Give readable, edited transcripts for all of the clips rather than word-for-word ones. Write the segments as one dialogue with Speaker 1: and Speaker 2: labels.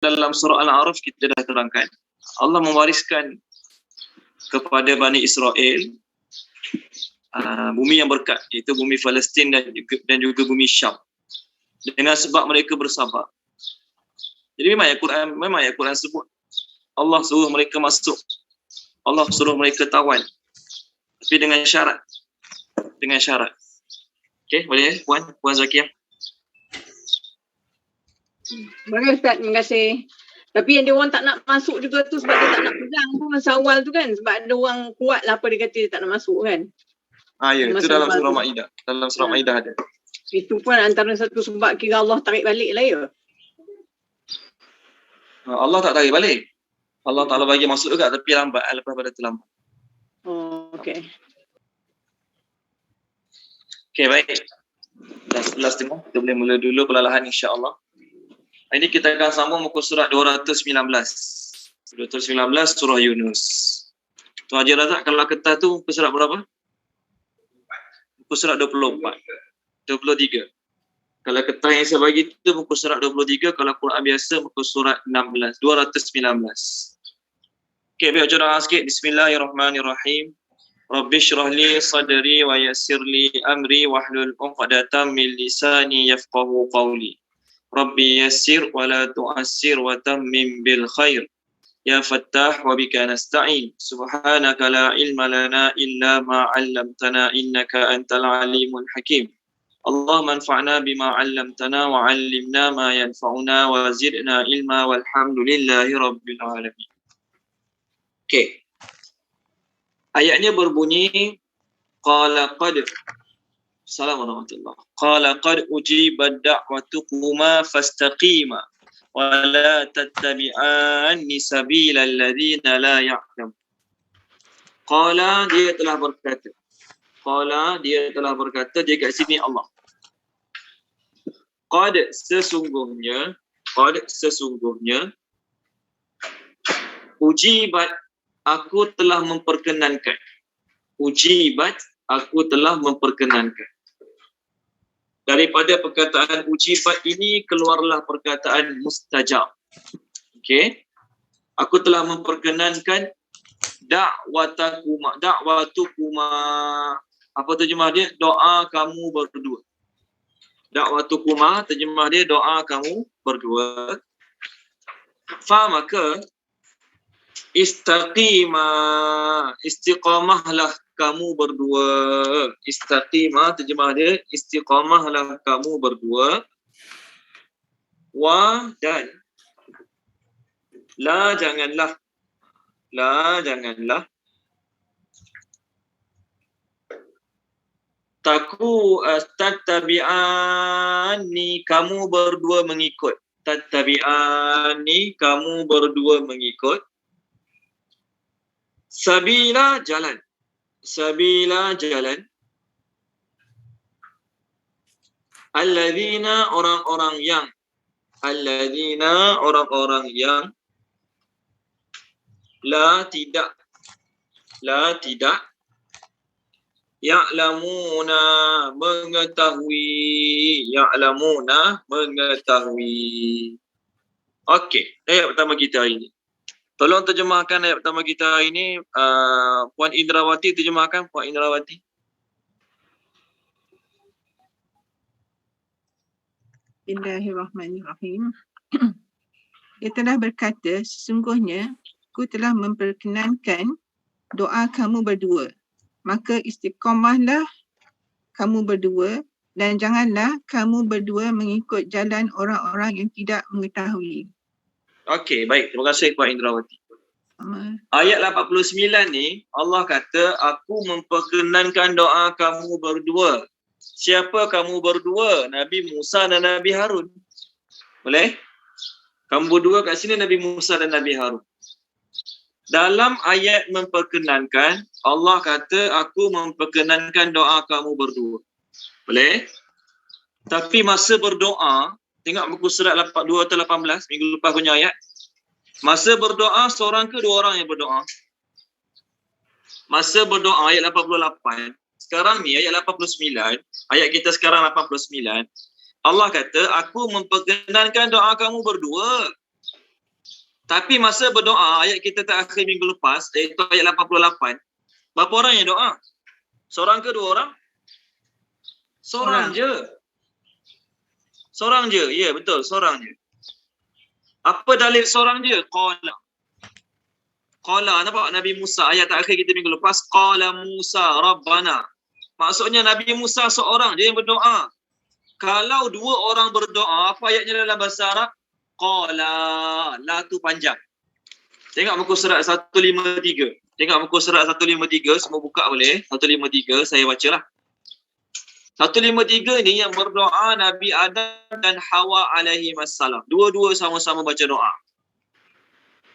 Speaker 1: dalam surah Al-A'raf kita dah terangkan. Allah mewariskan kepada Bani Israel bumi yang berkat, iaitu bumi Palestin dan juga bumi Syam, dengan sebab mereka bersabar. Jadi memang ayat Quran sebut Allah suruh mereka masuk, Allah suruh mereka tawan, tapi dengan syarat. Okey, boleh Puan Zakiah?
Speaker 2: Baik Ustaz, terima kasih. Tapi yang dia orang tak nak masuk juga tu sebab dia tak nak pegang tu masa awal tu kan, sebab ada orang kuat lah apa dia kata dia tak nak masuk kan.
Speaker 1: Ya, itu dalam surah Maidah. Dalam surah Maidah ada.
Speaker 2: Itu pun antara satu sebab kira Allah tarik balik lah ya.
Speaker 1: Allah tak tarik balik. Allah Ta'ala bagi masuk juga tapi lambat, lepas pada terlambat.
Speaker 2: Okey.
Speaker 1: Okey, baik. Dah 11.30, kita boleh mula dulu perlahan insya-Allah. Hari ini kita akan sambung muka surat 219. 219 surah Yunus. Tuan Haji Razak, kalau kertas tu muka surat berapa? Muka surat 24. 23. Kalau kertas yang saya bagi tu muka surat 23, kalau Quran biasa muka surat 16. 219. Okey, baik doa sikit. Bismillahirrahmanirrahim. Rabbi shrah li sadri wa yassir li amri wahlul 'uqdatam min lisani yafqahu qawli. Rabbi yassir wa la tu'assir wa tammim bil khair. Ya Fattah wa bika nasta'in. Subhanaka la ilma lana illa ma 'allamtana innaka antal alimul hakim. Allahumma anfa'na bima 'allamtana wa 'allimna ma yanfa'una wa zidna ilma walhamdulillahi rabbil alamin. Okey. Ayatnya berbunyi qala qad Assalamualaikum warahmatullahi wabarakatuh. Qala qad ujibat da'watukuma fastaqima wa la tattabi'anni sabilal ladzina la ya'lam. Qala, dia telah berkata. Dia kat sini Allah. Qad sesungguhnya ujibat aku telah memperkenankan. Daripada perkataan ujibat ini keluarlah perkataan mustajab. Okey. Aku telah memperkenankan da'watukuma. Apa terjemah dia? Doa kamu berdua. Da'watukuma terjemah dia doa kamu berdua. Maka istiqamahlah kamu berdua. Istaqimah terjemah dia istiqamahlah kamu berdua. Dan la janganlah tattabi'ani kamu berdua mengikut. Sabila jalan. Alladzina orang-orang yang la tidak ya'lamuna mengetahui. Okey, ayat pertama kita hari ini. Tolong terjemahkan ayat pertama kita hari ini. Puan Indrawati terjemahkan, Puan Indrawati.
Speaker 3: Bismillahirrahmanirrahim. Dia telah berkata, sesungguhnya aku telah memperkenankan doa kamu berdua. Maka istiqamahlah kamu berdua dan janganlah kamu berdua mengikut jalan orang-orang yang tidak mengetahui.
Speaker 1: Okey, baik. Terima kasih Puan Indrawati. Ayat 89 ni Allah kata aku memperkenankan doa kamu berdua. Siapa kamu berdua? Nabi Musa dan Nabi Harun. Boleh? Kamu berdua kat sini Nabi Musa dan Nabi Harun. Dalam ayat memperkenankan, Allah kata aku memperkenankan doa kamu berdua. Boleh? Tapi masa berdoa, tengok buku surat 218 minggu lepas punya ayat. Masa berdoa seorang ke dua orang yang berdoa? Masa berdoa ayat 88. Sekarang ni ayat 89, ayat kita sekarang 89. Allah kata aku memperkenankan doa kamu berdua. Tapi masa berdoa, ayat kita terakhir minggu lepas, iaitu ayat 88, berapa orang yang doa? Seorang ke dua orang? Seorang je. Seorang je. Ya, betul. Seorang je. Apa dalil seorang je? Qala. Qala, nampak Nabi Musa, ayat terakhir kita minggu lepas, Qala Musa Rabbana. Maksudnya Nabi Musa seorang je yang berdoa. Kalau dua orang berdoa, apa ayatnya dalam bahasa Arab? Qala. La tu panjang. Tengok muka surat 153. Tengok muka surat 153, semua buka boleh. 153, saya bacalah. 153 ni yang berdoa Nabi Adam dan Hawa alaihi wassalam. Dua-dua sama-sama baca doa.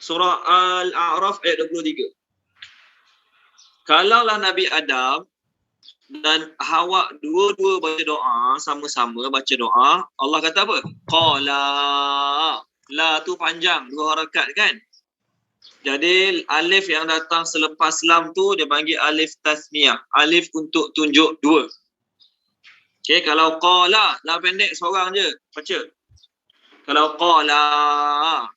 Speaker 1: Surah Al-A'raf ayat 23. Kalaulah Nabi Adam dan Hawa dua-dua baca doa, sama-sama baca doa, Allah kata apa? Qala. La tu panjang, dua harakat kan? Jadi alif yang datang selepas lam tu dia panggil alif tasniyah. Alif untuk tunjuk dua. Okey, kalau qala, lam pendek seorang je baca. Kalau qala,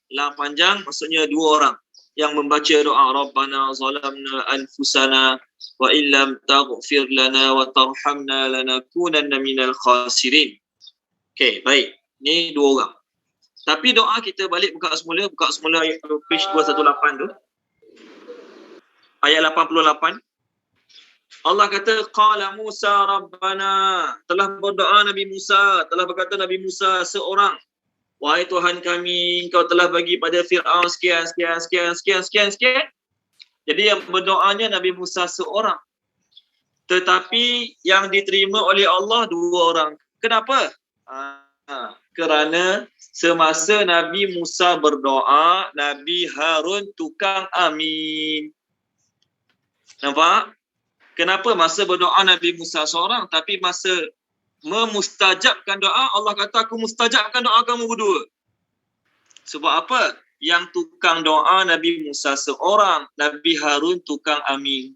Speaker 1: lam panjang maksudnya dua orang yang membaca doa Rabbana zalamna anfusana wa illam taghfir lana wa tarhamna lanakunanna minal khasirin. Okey, baik. Ni dua orang. Tapi doa kita balik buka semula ayat page 218 tu. Ayat 88. Allah kata qala Musa Rabbana, telah berdoa Nabi Musa, telah berkata Nabi Musa seorang, wahai Tuhan kami, engkau telah bagi pada Fir'aun sekian. Jadi yang berdoanya Nabi Musa seorang. Tetapi yang diterima oleh Allah dua orang. Kenapa? Kerana semasa Nabi Musa berdoa, Nabi Harun tukang amin. Nampak? Kenapa masa berdoa Nabi Musa seorang, tapi masa memustajabkan doa, Allah kata aku mustajabkan doa kamu berdua. Sebab apa? Yang tukang doa Nabi Musa seorang, Nabi Harun tukang amin.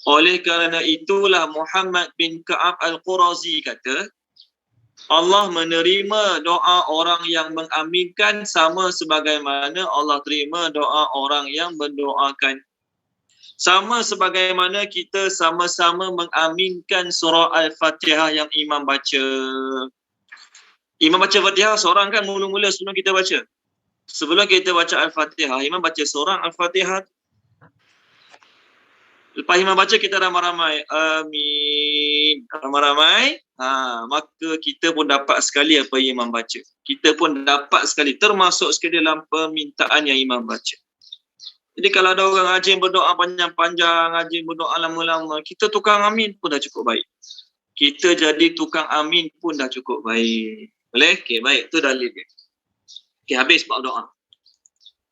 Speaker 1: Oleh kerana itulah Muhammad bin Ka'ab Al-Qurazi kata, Allah menerima doa orang yang mengaminkan sama sebagaimana Allah terima doa orang yang mendoakan. Sama sebagaimana kita sama-sama mengaminkan surah Al-Fatihah yang imam baca. Imam baca Fatihah seorang kan mula-mula sebelum kita baca. Sebelum kita baca Al-Fatihah, imam baca seorang Al-Fatihah. Lepas imam baca kita ramai-ramai. Amin. Ramai-ramai. Maka kita pun dapat sekali apa yang imam baca. Kita pun dapat sekali, termasuk sekali dalam permintaan yang imam baca. Jadi kalau ada orang rajin berdoa panjang-panjang, rajin berdoa lama-lama, kita tukang amin pun dah cukup baik. Kita jadi tukang amin pun dah cukup baik. Boleh? Okey, baik. Itu dalil dia. Okey, habis bab doa.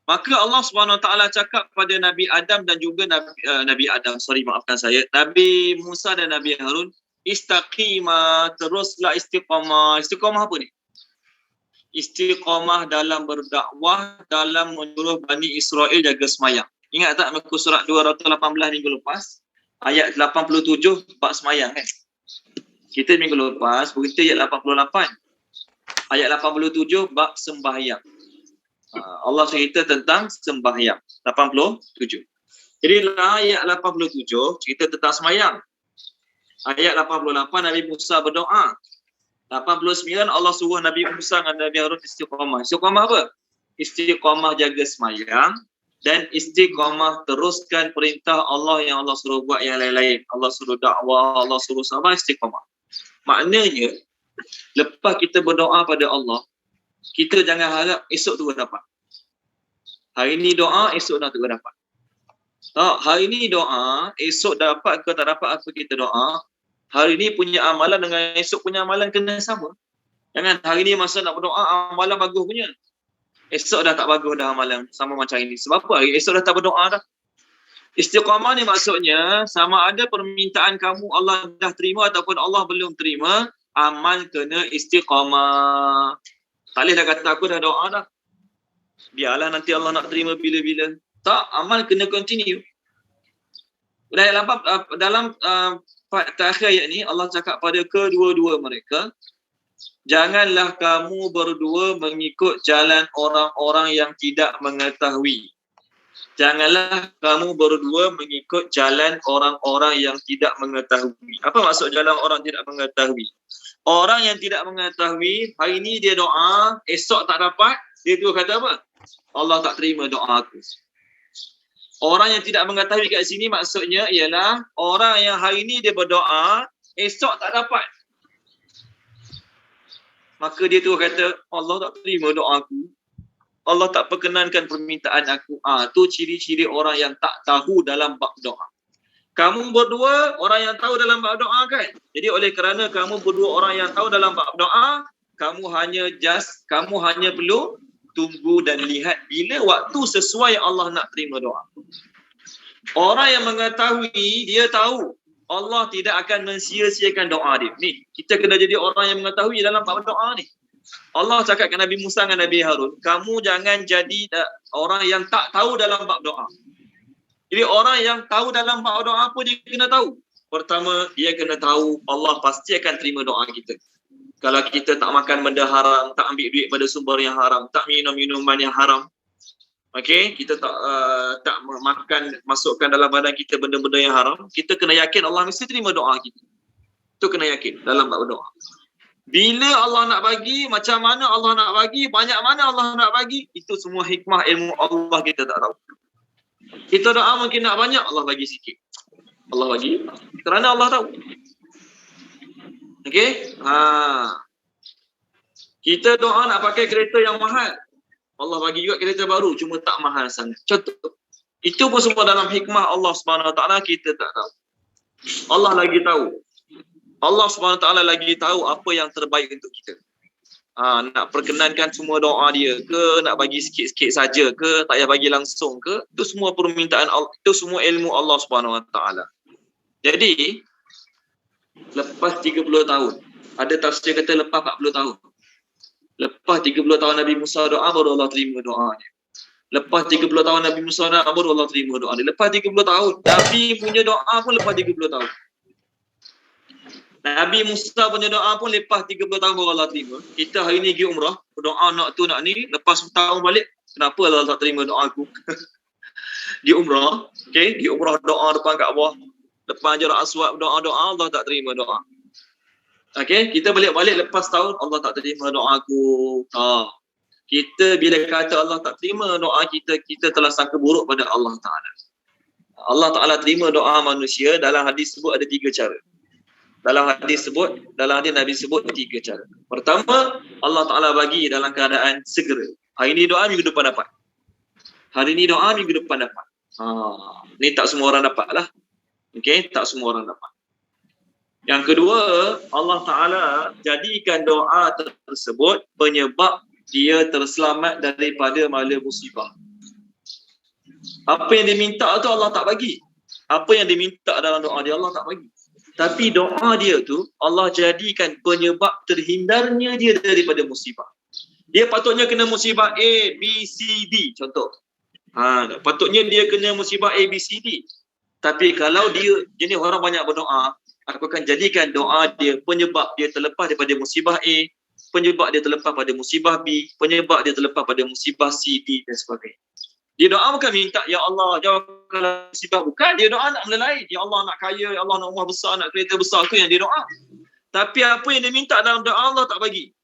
Speaker 1: Maka Allah SWT cakap pada Nabi Adam dan juga Nabi Musa dan Nabi Harun, istaqima, teruslah istiqamah. Istiqamah apa ni? Istiqamah dalam berdakwah, dalam menyuruh Bani Israel jaga semayang. Ingat tak muka surat 218 minggu lepas? Ayat 87 bab semayang kan? Kita minggu lepas berhenti ayat 88. Ayat 87 bab sembahyang. Allah cerita tentang sembahyang. 87. Jadi ayat 87 cerita tentang semayang. Ayat 88 Nabi Musa berdoa. 89 Allah suruh Nabi Musa dan Nabi Harun istiqamah. Istiqamah apa? Istiqamah jaga semayang dan istiqamah teruskan perintah Allah yang Allah suruh buat yang lain-lain. Allah suruh dakwah, Allah suruh sabar, istiqamah. Maknanya lepas kita berdoa pada Allah, kita jangan harap esok tu dapat. Hari ni doa, esok dah tu dapat. Tak, hari ni doa, esok dapat ke tak dapat apa kita doa. Hari ni punya amalan dengan esok punya amalan kena sama. Jangan hari ni masa nak berdoa, amalan bagus punya. Esok dah tak bagus dah amalan sama macam ini. Sebab apa? Esok dah tak berdoa dah. Istiqamah ni maksudnya sama ada permintaan kamu Allah dah terima ataupun Allah belum terima, amal kena istiqamah. Tak boleh dah kata aku dah doa dah. Biarlah nanti Allah nak terima bila-bila. Tak, amal kena continue. Dalam part terakhir ayat ni Allah cakap pada kedua-dua mereka, Janganlah kamu berdua mengikut jalan orang-orang yang tidak mengetahui. Janganlah kamu berdua mengikut jalan orang-orang yang tidak mengetahui. Apa maksud jalan orang tidak mengetahui? Orang yang tidak mengetahui, hari ini dia doa, esok tak dapat, dia tu kata apa? Allah tak terima doa aku. Orang yang tidak mengetahui kat sini maksudnya ialah orang yang hari ini dia berdoa, esok tak dapat. Maka dia tu kata, Allah tak terima doa aku. Allah tak perkenankan permintaan aku. Tu ciri-ciri orang yang tak tahu dalam bab doa. Kamu berdua orang yang tahu dalam bab doa kan? Jadi oleh kerana kamu berdua orang yang tahu dalam bab doa, kamu hanya perlu tunggu dan lihat bila waktu sesuai Allah nak terima doa. Orang yang mengetahui, dia tahu Allah tidak akan mensia-siakan doa dia. Ni, kita kena jadi orang yang mengetahui dalam bab doa ni. Allah cakap kepada Nabi Musa dan Nabi Harun, kamu jangan jadi orang yang tak tahu dalam bab doa. Jadi orang yang tahu dalam bab doa apa dia kena tahu? Pertama, dia kena tahu Allah pasti akan terima doa kita. Kalau kita tak makan benda haram, tak ambil duit pada sumber yang haram, tak minum minuman yang haram, okey, kita tak makan, masukkan dalam badan kita benda-benda yang haram, kita kena yakin Allah mesti terima doa kita. Itu kena yakin dalam bab doa. Bila Allah nak bagi, macam mana Allah nak bagi, banyak mana Allah nak bagi, itu semua hikmah ilmu Allah kita tak tahu. Kita doa mungkin nak banyak, Allah bagi sikit. Allah bagi kerana Allah tahu. Okey? Kita doa nak pakai kereta yang mahal, Allah bagi juga kereta baru, cuma tak mahal sangat. Contoh. Itu pun semua dalam hikmah Allah Subhanahu Wa Taala, kita tak tahu. Allah lagi tahu. Allah SWT lagi tahu apa yang terbaik untuk kita. Nak perkenankan semua doa dia ke, nak bagi sikit-sikit saja ke, tak payah bagi langsung ke, itu semua permintaan Allah, itu semua ilmu Allah SWT. Jadi, lepas 30 tahun, ada tafsir kata lepas 40 tahun. Lepas 30 tahun Nabi Musa doa, baru Allah terima doa dia. Lepas 30 tahun Nabi Musa doa, baru Allah terima doa dia. Lepas 30 tahun, Nabi punya doa pun lepas 30 tahun. Nabi Musa punya doa pun lepas 30 tahun baru Allah terima. Kita hari ni pergi umrah, berdoa nak tu nak ni, lepas setahun balik, kenapa Allah tak terima doa aku? Di umrah, okey, di umrah doa depan Kaabah, depan Hajar Aswad doa-doa, Allah tak terima doa. Okey, kita balik-balik lepas tahun, Allah tak terima doa aku. Kita bila kata Allah tak terima doa kita, kita telah sangka buruk pada Allah Ta'ala. Allah Ta'ala terima doa manusia, dalam hadis sebut ada 3 cara. Dalam hadis Nabi sebut 3 cara. Pertama, Allah Ta'ala bagi dalam keadaan segera. Hari ni doa, minggu depan dapat. Hari ni doa, minggu depan dapat. Ni tak semua orang dapat lah. Okay, tak semua orang dapat. Yang kedua, Allah Ta'ala jadikan doa tersebut penyebab dia terselamat daripada mala musibah. Apa yang diminta tu Allah tak bagi. Apa yang diminta dalam doa dia Allah tak bagi. Tapi doa dia tu Allah jadikan penyebab terhindarnya dia daripada musibah. Dia patutnya kena musibah A, B, C, D contoh. Patutnya dia kena musibah A, B, C, D. Tapi kalau dia jenis orang banyak berdoa, aku akan jadikan doa dia penyebab dia terlepas daripada musibah A, penyebab dia terlepas pada musibah B, penyebab dia terlepas pada musibah C, D dan sebagainya. Dia doa bukan minta, ya Allah jauhkanlah musibah. Bukan, dia doa nak benda lain. Ya Allah nak kaya, ya Allah nak rumah besar, nak kereta besar. Itu yang dia doa. Tapi apa yang dia minta dalam doa Allah tak bagi.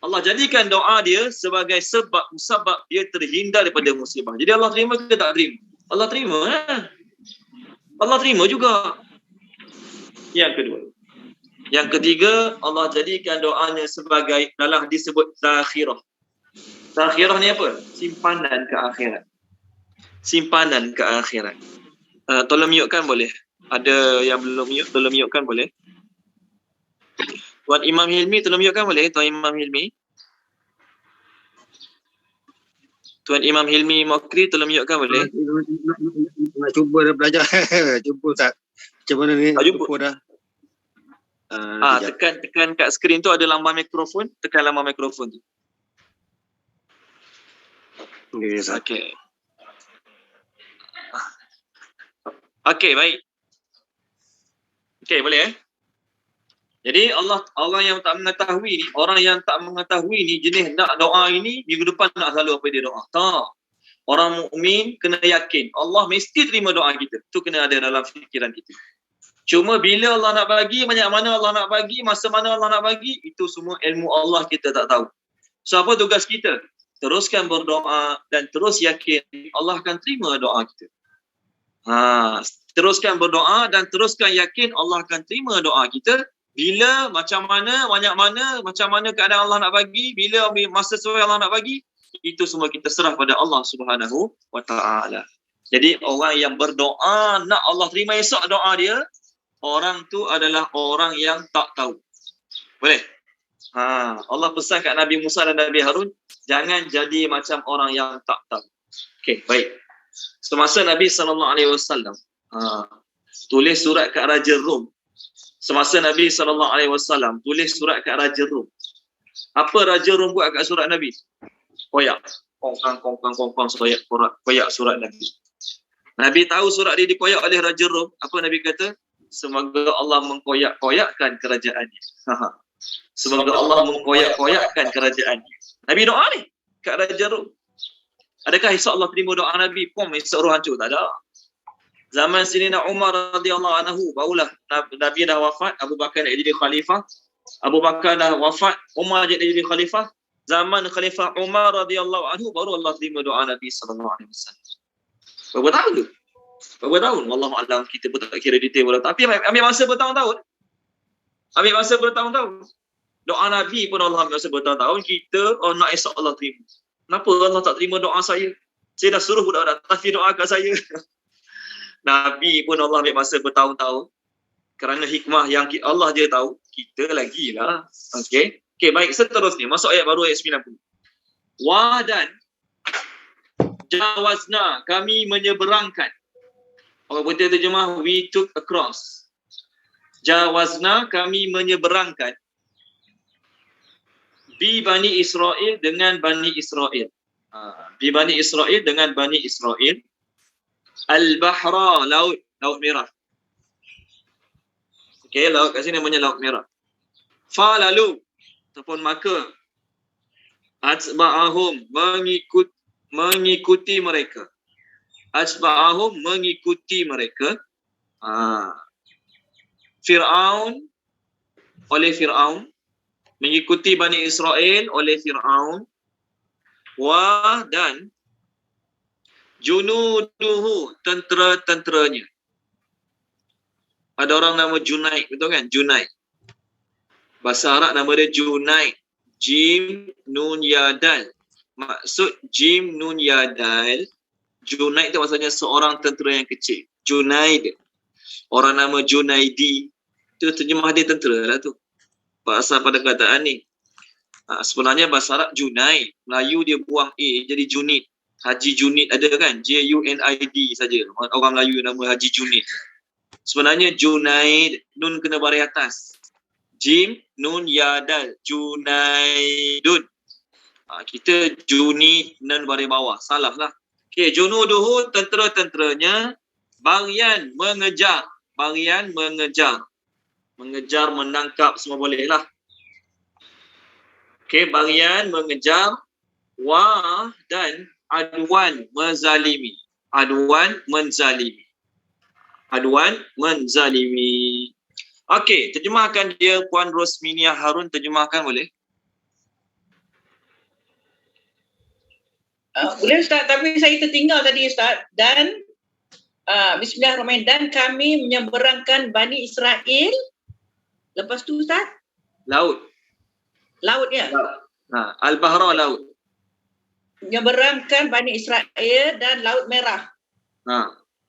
Speaker 1: Allah jadikan doa dia sebagai sebab musabab dia terhindar daripada musibah. Jadi Allah terima ke tak terima? Allah terima. Allah terima juga. Yang kedua. Yang ketiga, Allah jadikan doanya sebagai, dalam hadis sebut zakhirah. Zakhirah ni apa? Simpanan ke akhirat. Simpanan ke akhirat. Tolong mute-kan boleh? Ada yang belum mute, tolong mute-kan boleh? Tuan Imam Hilmi, tolong mute-kan boleh? Tuan Imam Hilmi. Tuan Imam Hilmi Mokri, tolong mute-kan boleh?
Speaker 4: Nak cuba dah belajar. Cuba tak? Macam mana ni? Jumpa dah.
Speaker 1: Tekan kat skrin tu ada lambang mikrofon, tekan lambang mikrofon tu. Okey. Okey, baik. Okey, boleh Jadi orang yang tak mengetahui ni, orang yang tak mengetahui ni jenis nak doa ini minggu depan nak selalu apa dia doa. Tak. Orang mukmin kena yakin Allah mesti terima doa kita. Itu kena ada dalam fikiran kita. Cuma bila Allah nak bagi, banyak mana Allah nak bagi, masa mana Allah nak bagi, itu semua ilmu Allah kita tak tahu. So apa tugas kita? Teruskan berdoa dan terus yakin Allah akan terima doa kita. Teruskan berdoa dan teruskan yakin Allah akan terima doa kita. Bila, macam mana, banyak mana, macam mana keadaan Allah nak bagi, bila masa sesuai Allah nak bagi, itu semua kita serah pada Allah Subhanahu wa ta'ala. Jadi orang yang berdoa nak Allah terima esok doa dia, orang tu adalah orang yang tak tahu. Boleh? Allah pesan kat Nabi Musa dan Nabi Harun, jangan jadi macam orang yang tak tahu. Okey, baik. Semasa Nabi SAW tulis surat kat Raja Rom. Semasa Nabi SAW tulis surat kat Raja Rom. Apa Raja Rom buat kat surat Nabi? Koyak. Kongkang, koyak surat Nabi. Nabi tahu surat dia dikoyak oleh Raja Rom. Apa Nabi kata? Semoga Allah mengkoyak-koyakkan kerajaannya. Semoga Allah mengkoyak-koyakkan kerajaannya. Nabi doa ni kat Raja Rom. Adakah esok Allah terima doa Nabi? Esok roh hancur? Tak ada. Zaman Sayyidina Umar radhiyallahu anhu, barulah Nabi dah wafat, Abu Bakar dah jadi khalifah. Abu Bakar dah wafat, Umar dah jadi khalifah. Zaman Khalifah Umar radhiyallahu anhu, baru Allah terima doa Nabi sallallahu alaihi wasallam. Berapa tahun tu? Berapa tahun? Wallahu a'lam, kita pun tak kira detail pula. Tapi ambil masa bertahun-tahun. Ambil masa bertahun-tahun. Doa Nabi pun Allah ambil masa bertahun-tahun. Kita nak esok Allah terima. Kenapa Allah tak terima doa saya? Saya dah suruh budak-budak tahfiz doa kat saya. Nabi pun Allah ambil masa bertahun-tahun. Kerana hikmah yang Allah je tahu, kita lagi lah. Okey. Okey, baik, seterusnya. Masuk ayat baru, ayat 90. Dan jawazna, kami menyeberangkan. Orang putih terjemah, we took across. Jawazna, kami menyeberangkan. Bi Bani Israel dengan Bani Israel. Bi Bani Israel dengan Bani Israel. Al-Bahra, laut merah. Okey, laut kat sini namanya laut merah. Lalu ataupun maka atba'ahum, mengikuti mereka. Atba'ahum, mengikuti mereka. Fir'aun, oleh Fir'aun. Mengikuti Bani Israel oleh Fir'aun. Dan junuduhu, tentera-tenteranya. Ada orang nama Junaid, betul kan? Junaid. Bahasa Arab nama dia Junaid. Jim, Nun, Yadal. Maksud Jim, Nun, Yadal. Junaid itu maksudnya seorang tentera yang kecil. Junaid. Orang nama Junaidi. Itu terjemah dia tentera lah tu. Bahasa pada kataan ni. Sebenarnya bahasa Arab Junaid. Melayu dia buang A jadi Junid. Haji Junid ada kan? Junid saja. Orang Melayu nama Haji Junid. Sebenarnya Junaid, nun kena baris atas. Jim, nun, yadal. Junaidun. Kita Junid, nun baris bawah. Salah lah. Okey, junuduhu, tentera-tenteranya. Barian, mengejar. Barian, mengejar. Mengejar, menangkap, semua boleh lah. Okey, barian, mengejar. Dan aduan, menzalimi. Aduan, menzalimi. Aduan, menzalimi. Okey, terjemahkan dia Puan Rosminia Harun, terjemahkan boleh?
Speaker 5: Boleh Ustaz, tapi saya tertinggal tadi Ustaz. Dan Bismillahirrahmanirrahim. Dan kami menyeberangkan Bani Israel. Lepas tu Ustaz? Laut ya?
Speaker 1: Al-Bahra, laut.
Speaker 5: Menyeberangkan Bani Israel dan Laut Merah.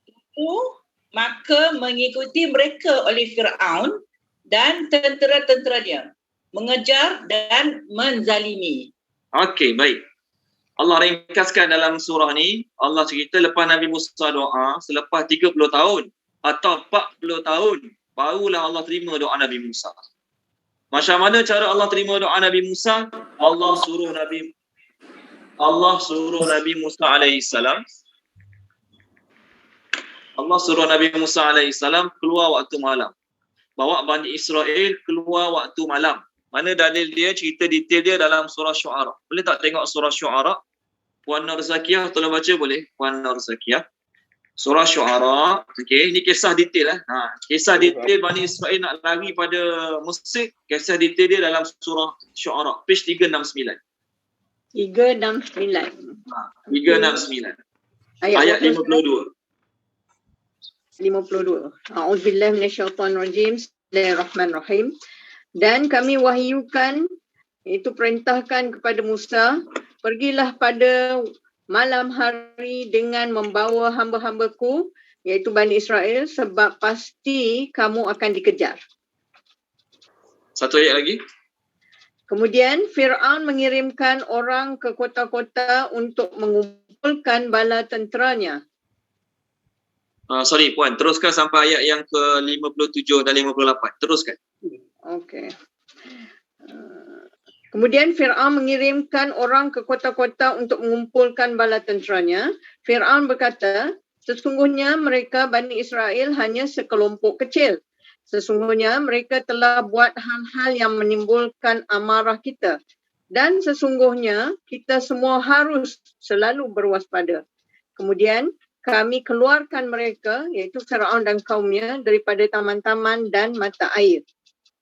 Speaker 5: Itu maka mengikuti mereka oleh Fir'aun dan tentera-tentera dia. Mengejar dan menzalimi.
Speaker 1: Okey, baik. Allah ringkaskan dalam surah ni, Allah cerita lepas Nabi Musa doa, selepas 30 tahun atau 40 tahun, barulah Allah terima doa Nabi Musa. Macam mana cara Allah terima doa Nabi Musa? Allah suruh Nabi Musa alaihissalam. Allah suruh Nabi Musa alaihissalam keluar waktu malam. bawa Bani Israel keluar waktu malam. Mana dalil dia, cerita detail dia dalam surah Syu'ara. Boleh tak tengok surah Syu'ara? Puan Nur Zakiyah, tolong baca boleh? Puan Nur Zakiyah. Surah Syu'ara. Okey, ini kisah detail kisah detail Bani Israel nak lari pada Mesir. Kisah detail dia dalam surah Syu'ara, page 369.
Speaker 2: 369.
Speaker 1: 369. Ayat 52.
Speaker 2: 52. A'udzubillahi minasyaitonirrajim. Bismillahirrahmanirrahim. Dan kami wahyukan, itu perintahkan kepada Musa, pergilah pada malam hari dengan membawa hamba-hambaku, iaitu Bani Israel, sebab pasti kamu akan dikejar.
Speaker 1: Satu ayat lagi.
Speaker 2: Kemudian Fir'aun mengirimkan orang ke kota-kota untuk mengumpulkan bala tenteranya.
Speaker 1: Sorry Puan, teruskan sampai ayat yang ke-57 dan 58. Teruskan.
Speaker 2: Okey. Kemudian Fir'aun mengirimkan orang ke kota-kota untuk mengumpulkan bala tenteranya. Fir'aun berkata, sesungguhnya mereka Bani Israel hanya sekelompok kecil. Sesungguhnya mereka telah buat hal-hal yang menimbulkan amarah kita. Dan sesungguhnya kita semua harus selalu berwaspada. Kemudian kami keluarkan mereka, iaitu Fir'aun dan kaumnya, daripada taman-taman dan mata air,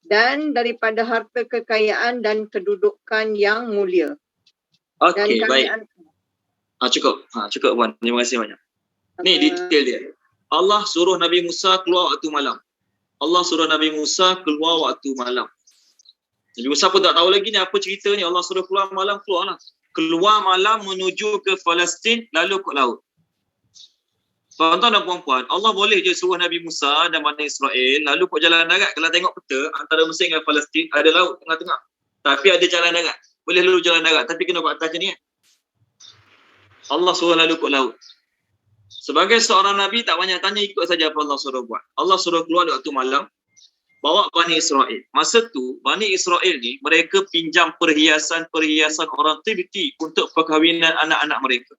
Speaker 2: dan daripada harta kekayaan dan kedudukan yang mulia.
Speaker 1: Okey, baik. Cukup. Cukup Puan. Terima kasih banyak. Ni detail dia. Allah suruh Nabi Musa keluar waktu malam. Nabi Musa pun tak tahu lagi ni apa cerita ni. Allah suruh keluar malam, keluarlah. Keluar malam menuju ke Palestin, lalu ke laut. Tuan-tuan dan puan-puan, Allah boleh je suruh Nabi Musa dan Bani Israel lalu buat jalan darat. Kalau tengok peta, antara Mesir dengan Palestin ada laut tengah-tengah. Tapi ada jalan darat. Boleh lalu jalan darat, tapi kena buat atas je ni kan. Allah suruh lalu ke laut. Sebagai seorang Nabi, tak banyak tanya, ikut saja apa Allah suruh buat. Allah suruh keluar di waktu malam, bawa Bani Israel. Masa tu, Bani Israel ni, mereka pinjam perhiasan orang Qibti untuk perkahwinan anak-anak mereka.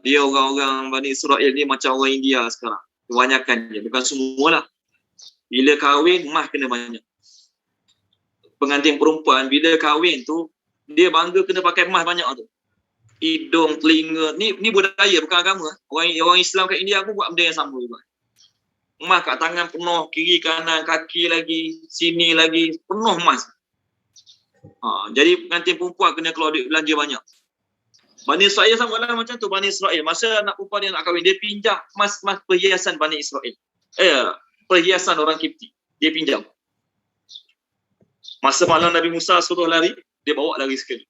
Speaker 1: Dia orang-orang Bani Israel ni macam orang India sekarang. Kebanyakan je, bukan semualah. Bila kahwin, emas kena banyak. Pengantin perempuan, bila kahwin tu, dia bangga kena pakai emas banyak tu. Hidung, telinga, ni budaya bukan agama. Orang Islam kat India pun buat benda yang sama juga. Emas kat tangan penuh, kiri kanan, kaki lagi, sini lagi, penuh emas. Jadi pengantin perempuan kena keluar duit belanja banyak. Bani Israel sama lah macam tu. Bani Israel, masa anak perempuan dia nak kahwin, dia pinjam emas perhiasan Bani Israel. Perhiasan orang Kipti. Dia pinjam. Masa malam Nabi Musa suruh lari, dia bawa lari sekali.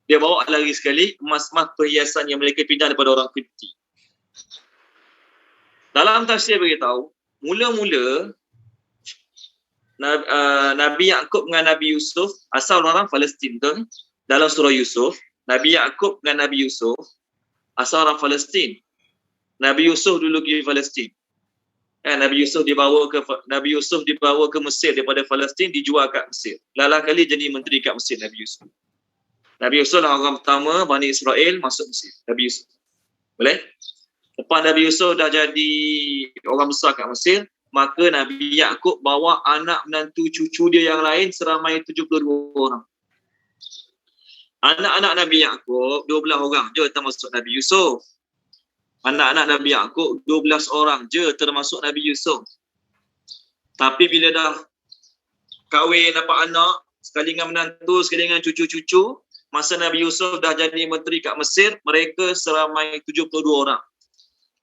Speaker 1: Dia bawa lari sekali emas-emas perhiasan yang mereka pinjam daripada orang Kipti. Dalam tafsir beritahu, mula-mula Nabi Yaqub dengan Nabi Yusuf, asal orang Palestin tu, dalam surah Yusuf, Nabi Yaqub dengan Nabi Yusuf asal orang Palestin. Nabi Yusuf dulu pergi Palestin. Nabi Yusuf dibawa ke Mesir daripada Palestin, dijual kat Mesir. Lalah kali jadi menteri kat Mesir Nabi Yusuf. Nabi Yusuf lah orang pertama Bani Israel masuk Mesir. Nabi Yusuf. Boleh? Lepas Nabi Yusuf dah jadi orang besar kat Mesir, maka Nabi Yaqub bawa anak menantu cucu dia yang lain seramai 72 orang. Anak-anak Nabi Yaqub 12 orang je termasuk Nabi Yusuf. Anak-anak Nabi Yaqub 12 orang je termasuk Nabi Yusuf. Tapi bila dah kahwin dapat anak, sekali dengan menantu, sekali dengan cucu-cucu, masa Nabi Yusuf dah jadi menteri kat Mesir, mereka seramai 72 orang.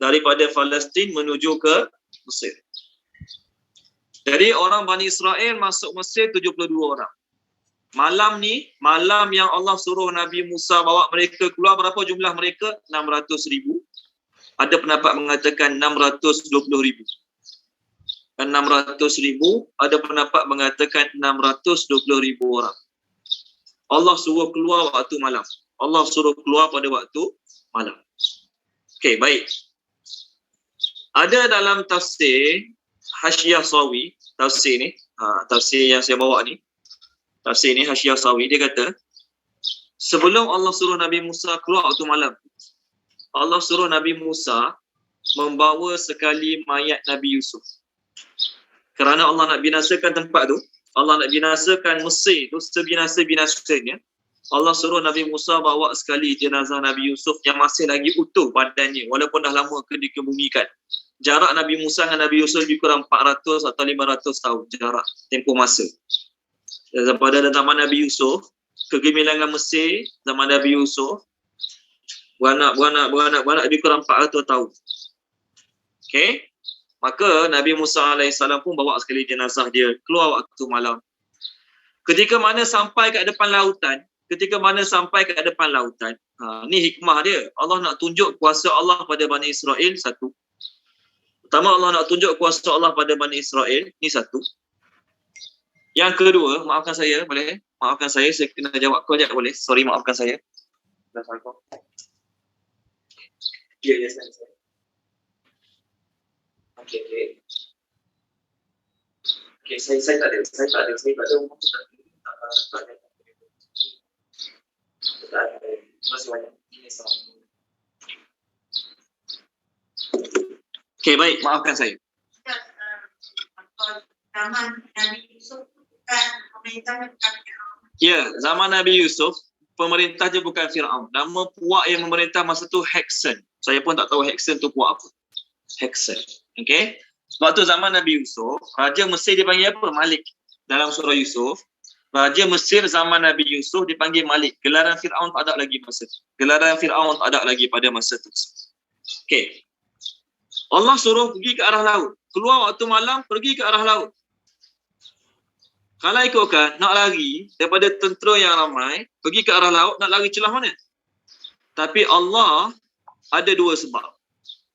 Speaker 1: Daripada Palestin menuju ke Mesir. Jadi orang Bani Israel masuk Mesir 72 orang. Malam ni, malam yang Allah suruh Nabi Musa bawa mereka keluar, berapa jumlah mereka? 600,000. Ada pendapat mengatakan 620,000. 600,000, ada pendapat mengatakan 620,000 orang. Allah suruh keluar waktu malam. Allah suruh keluar pada waktu malam. Okey, baik. Ada dalam tafsir Hasyiah Sawi, tafsir ni, tafsir yang saya bawa ni, tafsir ni Hasyiah Sawi, dia kata sebelum Allah suruh Nabi Musa keluar waktu malam, Allah suruh Nabi Musa membawa sekali mayat Nabi Yusuf. Kerana Allah nak binasakan tempat tu, Allah nak binasakan Mesir tu sebinasa-binasanya, Allah suruh Nabi Musa bawa sekali jenazah Nabi Yusuf yang masih lagi utuh badannya walaupun dah lama dikebumikan. Jarak Nabi Musa dengan Nabi Yusuf lebih kurang 400 atau 500 tahun jarak tempoh masa. Pada zaman Nabi Yusuf, kegemilangan Mesir zaman Nabi Yusuf beranak lebih kurang 400 tahun. Okey. Maka Nabi Musa AS pun bawa sekali jenazah dia keluar waktu malam. Ketika mana sampai ke depan lautan, ni hikmah dia. Allah nak tunjuk kuasa Allah pada Bani Israel, satu. Pertama, Allah nak tunjuk kuasa Allah pada Bani Israel, ni satu. Yang kedua, maafkan saya, boleh? Maafkan saya kena jawab kau sekejap, boleh? Sorry, maafkan saya. Ya, saya. Okey, saya tak ada umur tak ada. Masih banyak. Okey, baik, maafkan saya.
Speaker 6: Zaman Nabi Yusuf bukan pemerintah
Speaker 1: Ya, zaman Nabi Yusuf pemerintah dia bukan Firaun. Nama puak yang memerintah masa tu Heksen. Saya pun tak tahu Heksen tu puak apa. Heksen. Okey. Sebab tu zaman Nabi Yusuf, Raja Mesir dipanggil apa? Malik. Dalam surah Yusuf, Raja Mesir zaman Nabi Yusuf dipanggil Malik. Gelaran Firaun tak ada lagi pada masa tu. Okey. Allah suruh pergi ke arah laut. Keluar waktu malam, pergi ke arah laut. Kalau ikutkan, nak lari daripada tentera yang ramai, pergi ke arah laut, nak lari celah mana? Tapi Allah ada dua sebab.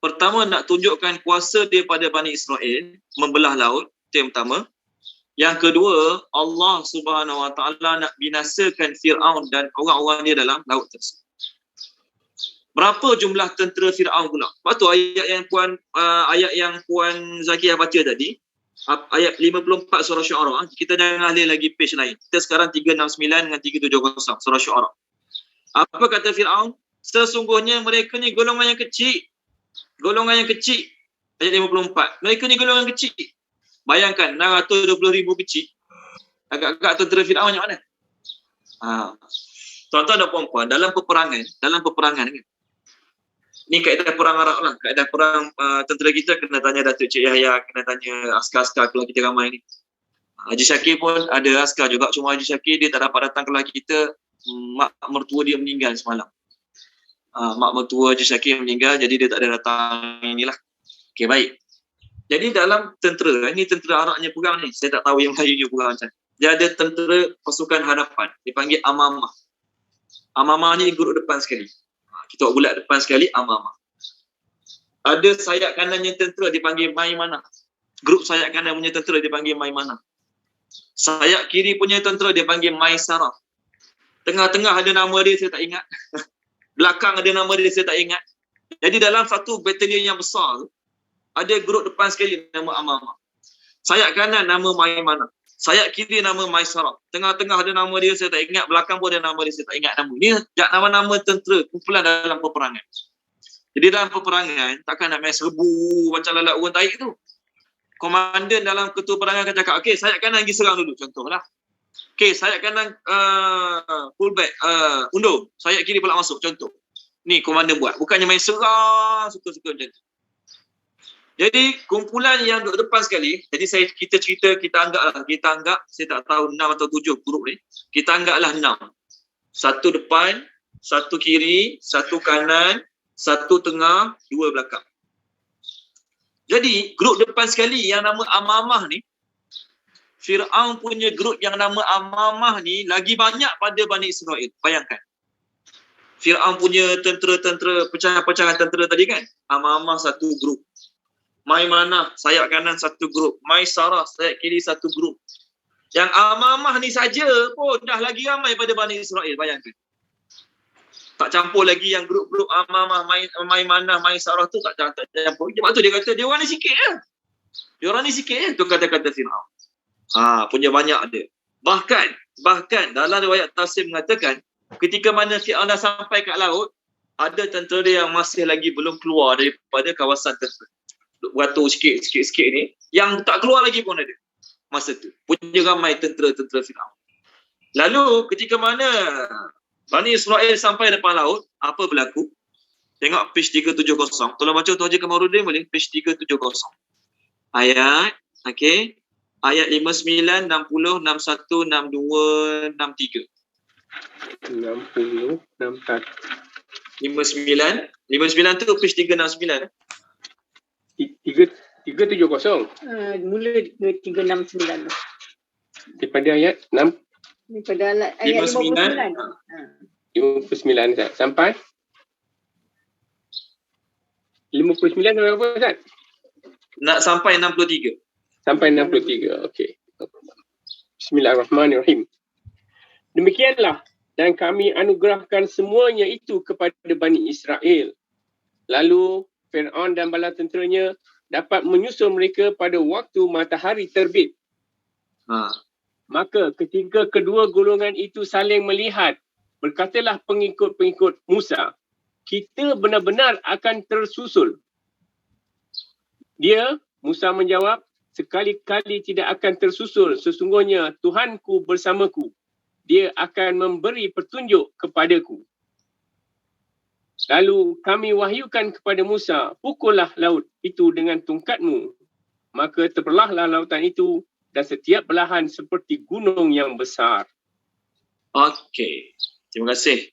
Speaker 1: Pertama, nak tunjukkan kuasa dia pada Bani Israel, membelah laut, itu yang pertama. Yang kedua, Allah Subhanahu Wa Taala nak binasakan Firaun dan orang-orang dia dalam laut tersebut. Berapa jumlah tentera Firaun pula? Lepas tu ayat yang Puan Zakiyah baca tadi, ayat 54 surah Syu'ara, kita jangan alih lagi page lain. Kita sekarang 369 dengan 370 surah Syu'ara. Apa kata Firaun? Sesungguhnya mereka ni golongan yang kecil. Ayat 54. Mereka ni golongan kecil. Bayangkan 620,000 kecil. Agak-agak tentera Firaun macam mana? Tuan-tuan dan puan-puan, dalam peperangan kan. Ni kaedah perang Arab lah. Kaedah perang tentera kita kena tanya Datuk Cik Yahya, kena tanya askar-askar kelas kita ramai ni. Haji Syakir pun ada askar juga. Cuma Haji Syakir dia tak dapat datang kelas kita. Mak mertua dia meninggal semalam. Mak mertua Haji Syakir meninggal, jadi dia tak ada datang inilah. Okey, baik. Jadi dalam tentera, ini tentera Arabnya perang ni. Saya tak tahu yang Melayunya perang macam. Dia ada tentera pasukan hadapan. Dipanggil Amamah. Amamah ni grup depan sekali. Kita buat bulat depan sekali, Amamah. Ada sayap kanannya tentera dipanggil Maimanah. Grup sayap kanan punya tentera dipanggil Maimanah. Sayap kiri punya tentera dipanggil Maisarah. Tengah-tengah ada nama dia, saya tak ingat. Belakang ada nama dia, saya tak ingat. Jadi dalam satu batalion yang besar tu, ada grup depan sekali nama Amamah. Sayap kanan nama Maimanah. Sayap kiri nama Maisarah. Tengah-tengah ada nama dia, saya tak ingat. Belakang pun ada nama dia, saya tak ingat nama. Ini nama-nama tentera kumpulan dalam peperangan. Jadi dalam peperangan, takkan nak main serbu macam lalat orang taik tu. Komandan dalam ketua peperangan akan cakap, okey, sayap kanan pergi serang dulu, contohlah. Okey, sayap kanan pull back, undur. Sayap kiri pula masuk, contoh. Ni komandan buat. Bukannya main serang, suka-suka macam tu. Jadi kumpulan yang duduk depan sekali, jadi kita anggap, saya tak tahu 6 atau 7 grup ni. Kita anggaplah 6. Satu depan, satu kiri, satu kanan, satu tengah, 2 belakang. Jadi grup depan sekali yang nama Amamah ni, Firaun punya grup yang nama Amamah ni lagi banyak pada Bani Israel. Bayangkan. Firaun punya tentera-tentera, pecahan-pecahan tentera tadi kan, Amamah satu grup. Maimanah, sayap kanan satu grup. Maisarah, sayap kiri satu grup. Yang Amamah ni saja pun dah lagi ramai pada Bani Israel, bayangkan. Tak campur lagi yang grup-grup Amamah, Maimanah, Maisarah tu tak campur. Sebab tu dia kata, dia orang ni sikit je. Tu kata-kata Firaun. Punya banyak dia. Bahkan dalam riwayat tafsir mengatakan, ketika mana Firaun dah sampai kat laut, ada tentera yang masih lagi belum keluar daripada kawasan tersebut. beratur sikit ni, yang tak keluar lagi pun ada masa tu. Punya ramai tentera-tentera Firaun. Lalu ketika mana Bani Israel sampai depan laut, apa berlaku? Tengok page 370. Tolong baca Tuan Haji Kamarudin boleh? Page 370. Ayat, okey. Ayat 59, 60, 61, 62, 63.
Speaker 7: 60, 61.
Speaker 1: 59 tu page 369.
Speaker 7: 370
Speaker 2: Mula 369
Speaker 7: daripada ayat 6
Speaker 2: daripada ayat 59.
Speaker 7: 59 Ustaz. Sampai 59 sampai apa Ustaz?
Speaker 1: Nak sampai 63.
Speaker 7: Sampai 63. Okey. Bismillahirrahmanirrahim. Demikianlah dan kami anugerahkan semuanya itu kepada Bani Israel. Lalu Fir'aun dan bala tenteranya dapat menyusul mereka pada waktu matahari terbit. Maka ketika kedua golongan itu saling melihat, berkatalah pengikut-pengikut Musa, kita benar-benar akan tersusul. Musa menjawab, sekali-kali tidak akan tersusul, sesungguhnya Tuhanku bersamaku. Dia akan memberi petunjuk kepadaku. Lalu kami wahyukan kepada Musa, pukullah laut itu dengan tongkatmu. Maka terbelahlah lautan itu dan setiap belahan seperti gunung yang besar.
Speaker 1: Okey. Terima kasih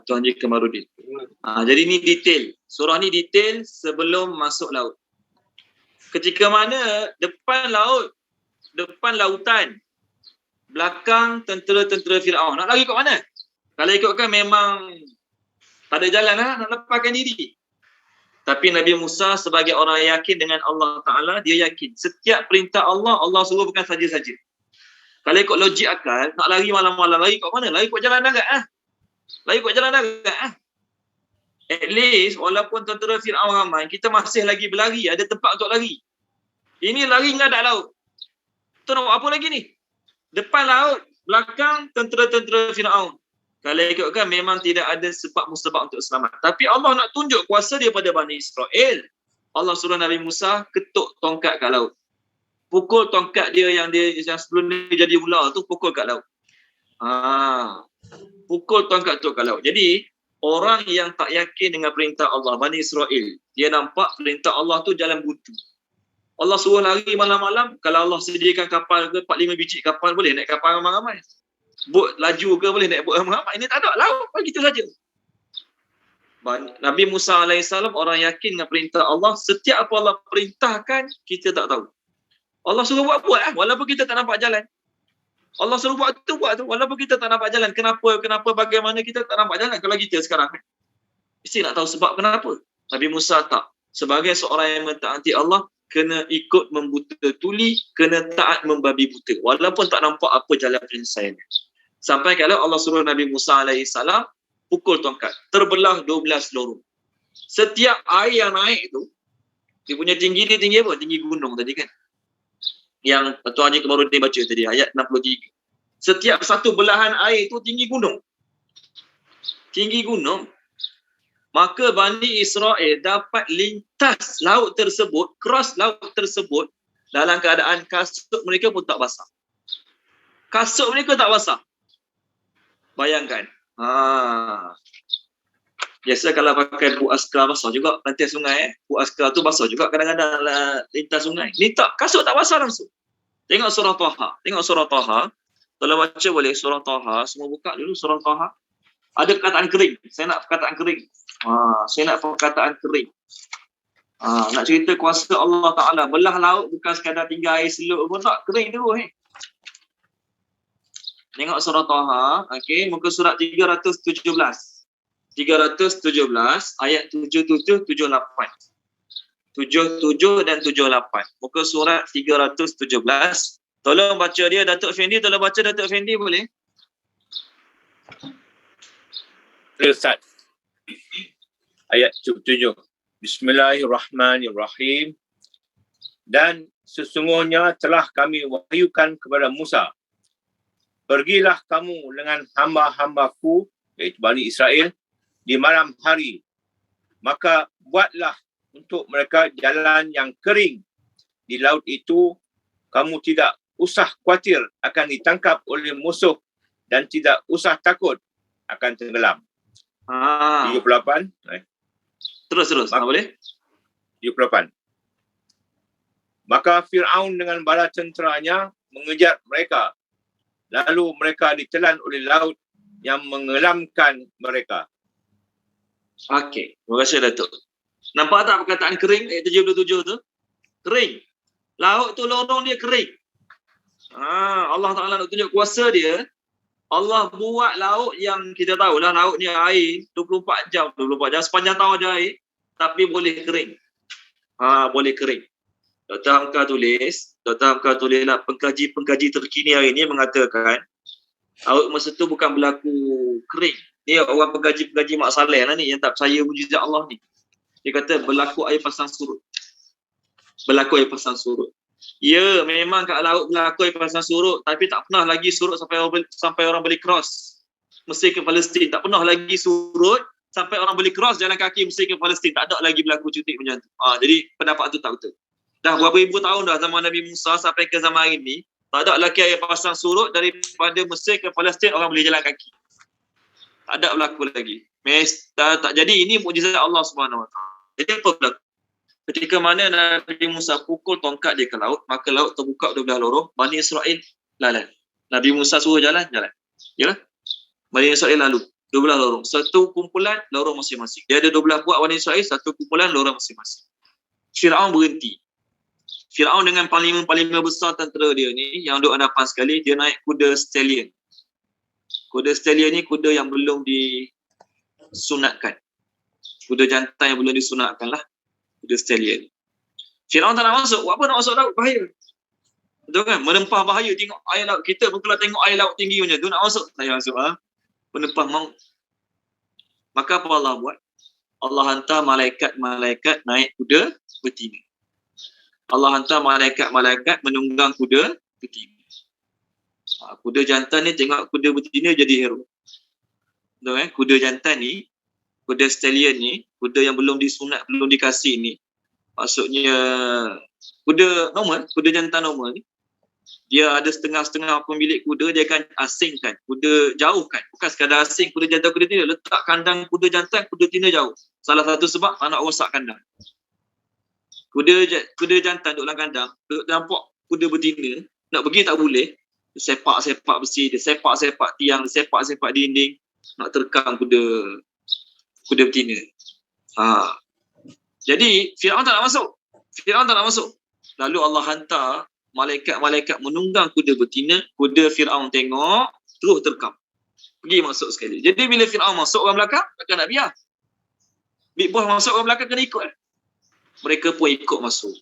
Speaker 1: Tuan Haji Kamarudin. Jadi ni detail. Surah ni detail sebelum masuk laut. Ketika mana depan laut, depan lautan, belakang tentera-tentera Firaun. Nak lari kat mana? Kalau ikutkan memang tak ada jalan lah, nak lepaskan diri. Tapi Nabi Musa sebagai orang yang yakin dengan Allah Ta'ala, dia yakin setiap perintah Allah, Allah suruh bukan saja-saja. Kalau ikut logik akal, nak lari malam-malam, lari kat mana? Lari kat jalan darat . Lari kat jalan darat . At least, walaupun tentera Firaun ramai, kita masih lagi berlari, ada tempat untuk lari. Ini lari ngadak laut. Tu nak buat apa lagi ni? Depan laut, belakang tentera-tentera Firaun. Kalau ikutkan memang tidak ada sebab mustabab untuk selamat. Tapi Allah nak tunjuk kuasa dia pada Bani Israel. Allah suruh Nabi Musa ketuk tongkat kat laut. Pukul tongkat dia yang sebelum dia jadi ular tu, pukul kat laut. Pukul tongkat tu kat laut. Jadi orang yang tak yakin dengan perintah Allah, Bani Israel, dia nampak perintah Allah tu jalan buntu. Allah suruh lari malam-malam, kalau Allah sediakan kapal ke 4-5 biji kapal, boleh naik kapal ramai-ramai. Bot laju ke boleh naik bot ramai-ramai. Ini tak ada, laut begitu saja. Nabi Musa AS orang yakin dengan perintah Allah. Setiap apa Allah perintahkan, kita tak tahu. Allah suruh buat walaupun kita tak nampak jalan. Allah suruh buat tu walaupun kita tak nampak jalan. Kenapa bagaimana kita tak nampak jalan? Kalau kita sekarang mesti nak tahu sebab kenapa. Nabi Musa tak. Sebagai seorang yang mentaati Allah, kena ikut membuta tuli, kena taat membabi buta. Walaupun tak nampak apa jalan penyelesaiannya. Sampai kalau Allah suruh Nabi Musa AS pukul tongkat. Terbelah 12 lorong. Setiap air yang naik tu, dia punya tinggi dia tinggi apa? Tinggi gunung tadi kan. Yang Tuan Haji Kamarudin baca tadi, ayat 63. Setiap satu belahan air tu tinggi gunung. Tinggi gunung. Maka Bani Israel dapat lintas laut tersebut, cross laut tersebut dalam keadaan kasut mereka pun tak basah. Kasut mereka tak basah. Bayangkan. Biasa kalau pakai buat askar basah juga lantai sungai. Buat askar tu basah juga kadang-kadang lintas sungai. Ni tak, kasut tak basah langsung. Tengok surah Taha. Kalau baca boleh surah Taha. Semua buka dulu surah Taha. Ada perkataan kering. Saya nak perkataan kering. Nak cerita kuasa Allah Ta'ala. Belah laut bukan sekadar tinggal air seluk pun tak. Kering dulu. Tengok surah Taha. Okay. Muka surat 317. 317 ayat 77, 78. 77 dan 78. Muka surat 317. Tolong baca dia Datuk Fendi. Tolong baca Datuk Fendi boleh?
Speaker 8: Ustaz. Ayat 77. Bismillahirrahmanirrahim. Dan sesungguhnya telah kami wahyukan kepada Musa. Pergilah kamu dengan hamba-hambaku, iaitu Bani Israel, di malam hari. Maka buatlah untuk mereka jalan yang kering. Di laut itu, kamu tidak usah khawatir akan ditangkap oleh musuh dan tidak usah takut akan tenggelam. 78.
Speaker 1: Terus. Boleh?
Speaker 8: 78. Maka Fir'aun dengan bala tenteranya mengejar mereka. Lalu mereka ditelan oleh laut yang mengelamkan mereka.
Speaker 1: Okey. Terima kasih Datuk. Nampak tak perkataan kering ayat 77 tu? Kering. Laut tu lorong dia kering. Allah Ta'ala nak tunjuk kuasa dia. Allah buat laut yang kita tahulah laut ni air 24 jam sepanjang tahun ada air tapi boleh kering. Boleh kering. Dr. Hamka tulis lah pengkaji terkini hari ini mengatakan laut masa tu bukan berlaku kering. Ni orang pengkaji Mak Saleh lah ni yang tak percaya mujizat Allah ni. Dia kata berlaku air pasang surut. Ya, memang kat laut berlaku air pasang surut tapi tak pernah lagi surut sampai orang boleh cross Mesir ke Palestin. Tak pernah lagi surut sampai orang boleh cross jalan kaki Mesir ke Palestin. Tak ada lagi berlaku cutik macam tu. Jadi pendapat tu tak betul. Dah berapa ribu tahun dah zaman Nabi Musa sampai ke zaman hari ni, tak ada lagi air pasang surut daripada Mesir ke Palestin orang boleh jalan kaki. Tak ada berlaku lagi. Tak jadi ini mukjizat Allah Subhanahu Wa Taala. Jadi apa berlaku? Ketika mana Nabi Musa pukul tongkat dia ke laut, maka laut terbuka 12 lorong, Bani Israel lalu. Nabi Musa suruh jalan. Yalah. Bani Israel lalu 12 lorong. Satu kumpulan lorong masing-masing. Dia ada 12 buah Bani Israel, satu kumpulan lorong masing-masing. Firaun berhenti. Firaun dengan panglima besar tentera dia ni yang duduk hadapan sekali, dia naik kuda stallion. Kuda stallion ni kuda yang belum disunatkan. Kuda jantan yang belum disunatkan lah. Kuda stallion. Firaun tak nak masuk. Buat apa nak masuk laut? Bahaya. Betul kan? Menempah bahaya. Tengok air laut. Kita pun kalau tengok air laut tinggi macam tu, nak masuk. Tak payah masuk. Menempah maut. Maka apa Allah buat? Allah hantar malaikat-malaikat naik kuda betina. Allah hantar malaikat-malaikat menunggang kuda betina. Kuda jantan ni tengok kuda betina jadi hero. Betul kan? Kuda jantan ni, kuda stallion ni, kuda yang belum disunat, belum dikasih ni, maksudnya kuda normal, kuda jantan normal ni, dia ada setengah-setengah pemilik kuda, dia akan asingkan, kuda jauhkan. Bukan sekadar asing kuda jantan, kuda betina. Letak kandang kuda jantan, kuda betina jauh. Salah satu sebab anak rosak kandang. Kuda jantan duduk dalam kandang, duduk nampak kuda betina, nak pergi tak boleh. Sepak-sepak besi, dia sepak-sepak tiang, dia sepak-sepak dinding, nak terkam kuda betina. Jadi Firaun tak nak masuk. Lalu Allah hantar malaikat-malaikat menunggang kuda betina. Kuda Firaun tengok, terus terkam. Pergi masuk sekali. Jadi bila Firaun masuk, orang belakang takkan nak biar. Big boss masuk, orang belakang kena ikut. Mereka pun ikut masuk.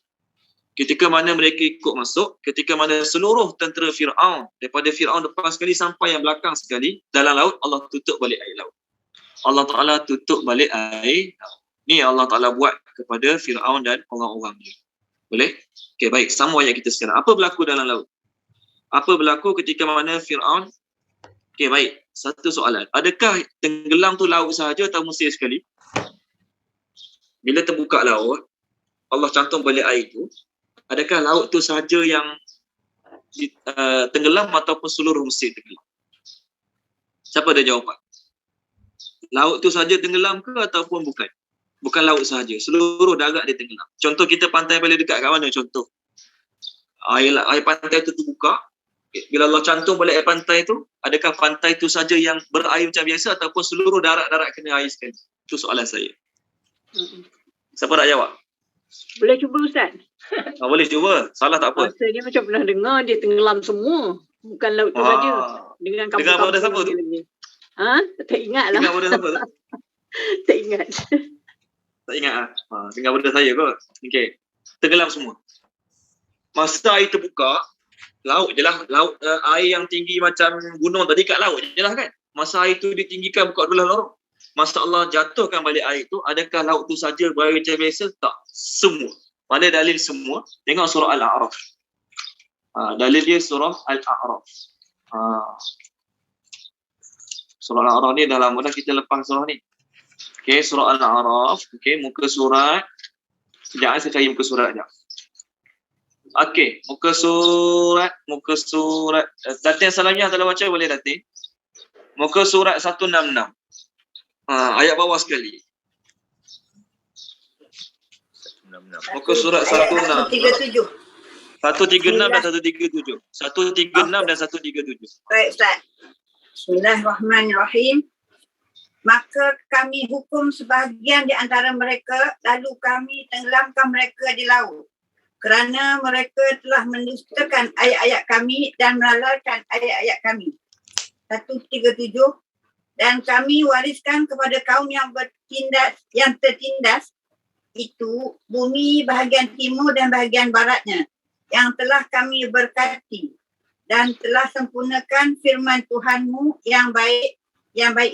Speaker 1: Ketika mana mereka ikut masuk, ketika mana seluruh tentera Firaun, daripada Firaun depan sekali sampai yang belakang sekali, dalam laut, Allah tutup balik air laut. Allah Ta'ala tutup balik air laut. Ni Allah Ta'ala buat kepada Firaun dan orang-orang dia. Boleh? Okey, baik. Sama ayat kita sekarang. Apa berlaku dalam laut? Apa berlaku ketika mana Firaun? Okey, baik. Satu soalan. Adakah tenggelam tu laut sahaja atau Mesir sekali? Bila terbuka laut, Allah cantum balik air tu, adakah laut tu sahaja yang tenggelam ataupun seluruh Mesir tenggelam? Siapa ada jawapan? Laut tu sahaja tenggelam ke ataupun bukan? Bukan laut sahaja, seluruh darat dia tenggelam. Contoh kita pantai paling dekat kat mana contoh? Air pantai tu terbuka. Bila Allah cantum balik air pantai tu, adakah pantai tu saja yang berair macam biasa ataupun seluruh darat-darat kena air sekali? Itu soalan saya. Siapa nak jawab?
Speaker 2: Boleh cuba Ustaz?
Speaker 1: Boleh cuba. Salah tak apa.
Speaker 2: Rasanya macam pernah dengar dia tenggelam semua. Bukan laut tu saja. Dengan
Speaker 1: kampung-kampung pada siapa tu?
Speaker 2: Tak ingat lah.
Speaker 1: Dengar pada siapa tu?
Speaker 2: Tak ingat.
Speaker 1: Tak ingat lah. Dengar pada saya kot. Okey. Tenggelam semua. Masa air terbuka, laut je lah. Laut, air yang tinggi macam gunung tadi kat laut je lah kan. Masa air tu ditinggikan buka 12 lorong. Masa Allah jatuhkan balik air tu, adakah laut tu saja berair macam biasa? Tak. Semua. Mana dalil semua? Tengok surah Al-A'raf. Dalil dia surah Al-A'raf. Surah Al-A'raf ni dah lama dah kita lepas surah ni. Okey, surah Al-A'raf. Okey, muka surat Sekejap, saya cari muka surat sekejap. Okey, muka surat. Datin Salamiah kalau baca boleh Datin. Muka surat 166. Ayat bawah sekali. Muka surat 136. 136 dan 137. 136 dan 137.
Speaker 6: Baik Ustaz. Bismillahirrahmanirrahim. Maka kami hukum sebahagian di antara mereka, lalu kami tenggelamkan mereka di laut. Kerana mereka telah mendustakan ayat-ayat kami dan melalaikan ayat-ayat kami. 137. Dan kami wariskan kepada kaum yang tertindas itu bumi bahagian timur dan bahagian baratnya yang telah kami berkati dan telah sempurnakan firman Tuhanmu yang baik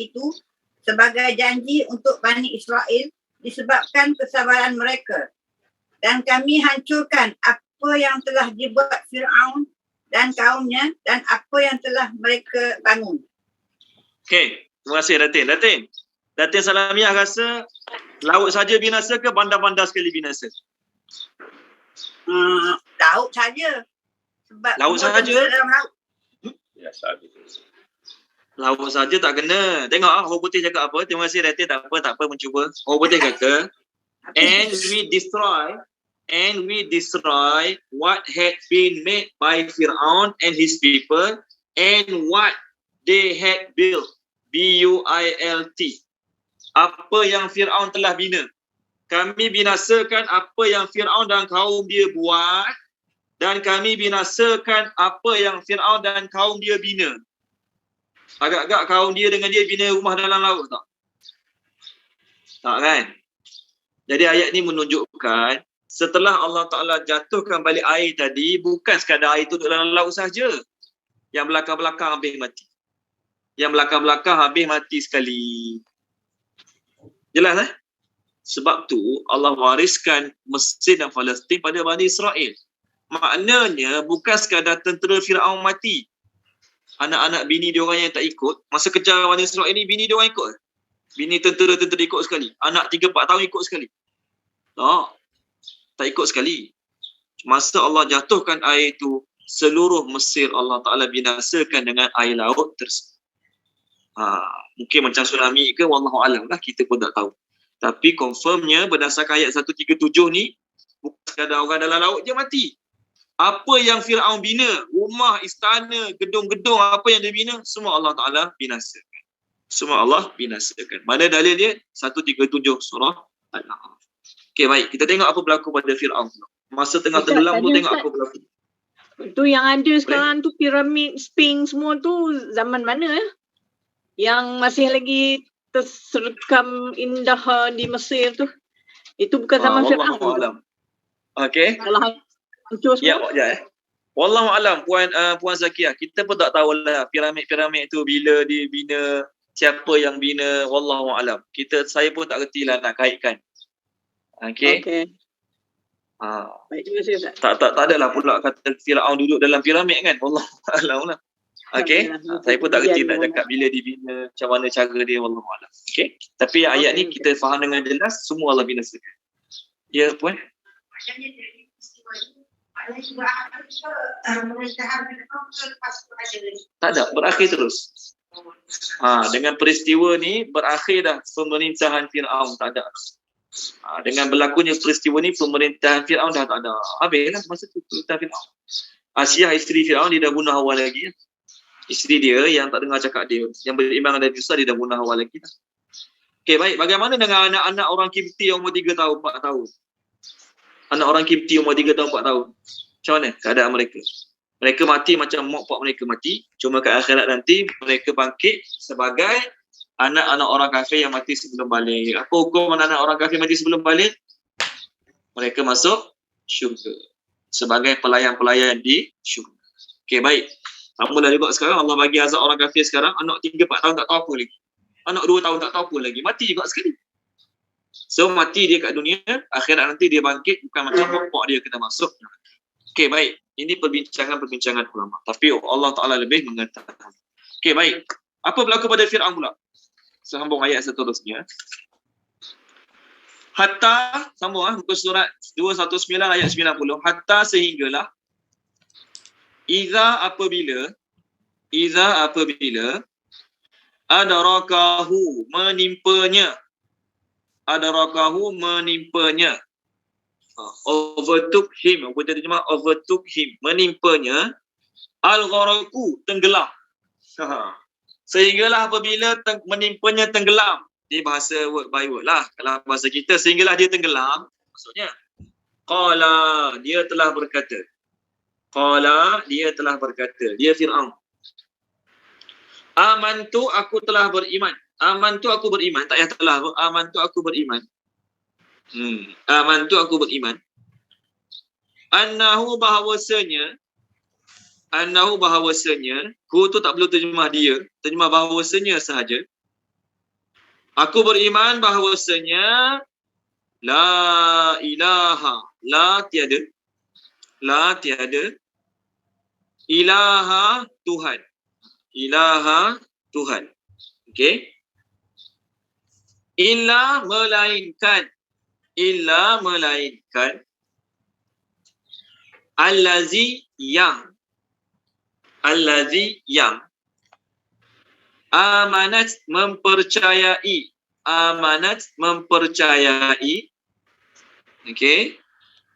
Speaker 6: itu sebagai janji untuk Bani Israel disebabkan kesabaran mereka. Dan kami hancurkan apa yang telah dibuat Fir'aun dan kaumnya dan apa yang telah mereka bangun.
Speaker 1: Okey, terima kasih Datin. Datin Salamiah rasa laut saja binasa ke bandar-bandar sekali binasa?
Speaker 6: Laut saja. Sebab
Speaker 1: Laut saja?
Speaker 6: dalam laut.
Speaker 1: Laut saja tak kena. Tengok Orang Putih cakap apa. Terima kasih Datin, tak apa mencuba. Orang Putih kata, and we destroy what had been made by Fir'aun and his people and what they had built. B-U-I-L-T. Apa yang Fir'aun telah bina. Kami binasakan apa yang Fir'aun dan kaum dia buat dan kami binasakan apa yang Fir'aun dan kaum dia bina. Agak-agak kaum dia dengan dia bina rumah dalam laut tak? Tak kan? Jadi ayat ni menunjukkan setelah Allah Ta'ala jatuhkan balik air tadi, bukan sekadar air tu duduk dalam laut sahaja. Yang belakang-belakang habis mati. Yang belakang-belakang habis mati sekali. Jelas Sebab tu Allah wariskan Mesir dan Palestin pada Bani Israel. Maknanya bukan sekadar tentera Fir'aun mati. Anak-anak bini diorang yang tak ikut, masa kejar Bani Israel ni bini diorang ikut. Bini tentera-tentera ikut sekali. Anak 3-4 tahun ikut sekali. Tak ikut sekali. Masa Allah jatuhkan air itu, seluruh Mesir Allah Ta'ala binasakan dengan air laut tersebut. Mungkin macam tsunami ke, wallahualam lah, kita pun tak tahu. Tapi confirmnya berdasarkan ayat 137 ni, bukan sekadar orang dalam laut je mati. Apa yang Fir'aun bina, rumah, istana, gedung-gedung, apa yang dia bina, semua Allah Ta'ala binasakan. Semua Allah binasakan. Mana dalil dia? 137 surah Al-A'raf. Okey, baik. Kita tengok apa berlaku pada Fir'aun. Masa tengah tenggelam tu tengok apa berlaku.
Speaker 2: Tu yang ada sekarang tu piramid, Sphinx semua tu zaman mana Yang masih lagi terserekam indah di Mesir tu. Itu bukan zaman Fir'aun.
Speaker 1: Okey.
Speaker 2: Kalau hancur semua.
Speaker 1: Wallahualam Puan Zakiah, kita pun tak tahulah piramid-piramid tu bila dibina, siapa yang bina, wallahualam. Saya pun tak retilah nak kaitkan. Okey.
Speaker 2: Baik, terima kasih Ustaz.
Speaker 1: Tak adalah pula kata Fir'aun duduk dalam piramid kan. Wallahualam lah. Okey. Saya pun tak reti nak cakap bila dibina, macam mana cara dia, wallahualam. Okey. Tapi ayat ni kita faham dengan jelas, semua Allah binasakan. Ya, Puan? Tak ada, berakhir terus. Dengan peristiwa ni berakhir dah pemerintahan Fir'aun, tak ada. Dengan berlakunya peristiwa ni pemerintahan Fir'aun dah tak ada. Habislah masa tu pemerintahan Fir'aun. Asiah isteri Fir'aun dia dah bunuh Hawa lagi. Isteri dia yang tak dengar cakap dia, yang beriman dengan Nabi Musa, dia dah bunuh Hawa lagi. Okey, baik. Bagaimana dengan anak-anak orang Kipti yang umur 3 tahun, 4 tahun? Anak orang Kipti umur 3 tahun, 4 tahun. Macam mana keadaan mereka? Mereka mati macam mak pak mereka mati. Cuma ke akhirat nanti mereka bangkit sebagai anak-anak orang kafir yang mati sebelum balik. Apa hukum anak-anak orang kafir mati sebelum balik? Mereka masuk syurga sebagai pelayan-pelayan di syurga. Okey, baik. Apalah juga sekarang Allah bagi azab orang kafir sekarang, anak 3-4 tahun tak tahu apa lagi. Anak 2 tahun tak tahu apa lagi. Mati juga sekali. So mati dia kat dunia, akhirat nanti dia bangkit bukan macam bapak dia kena masuk. Okey, baik. Ini perbincangan ulama. Tapi Allah Ta'ala lebih mengetahui. Okey, baik. Apa berlaku pada Fir'aun pula? Sambung ayat seterusnya. Hatta, sambung muka surat 219 ayat 90. Hatta sehinggalah. Iza apabila adarakahu menimpanya. Adarakahu menimpanya. Overtook him. Aku terjemah overtook him. Menimpanya. Al-gharaku tenggelam. Sehinggalah apabila menimpanya tenggelam. Ini bahasa word by word lah. Kalau bahasa kita sehinggalah dia tenggelam. Maksudnya. Qala dia telah berkata. Dia Fir'aun. Amantu aku telah beriman. Amantu aku beriman. Tak payah telah. Amantu aku beriman. Amantu aku beriman. Annahu bahawasanya. Hu tu tak perlu terjemah dia. Terjemah bahawasanya sahaja. Aku beriman bahawasanya. La ilaha. La tiada. Ilaha Tuhan. Okey. Illa melainkan. Allazi yang. Amanat mempercayai. Okey.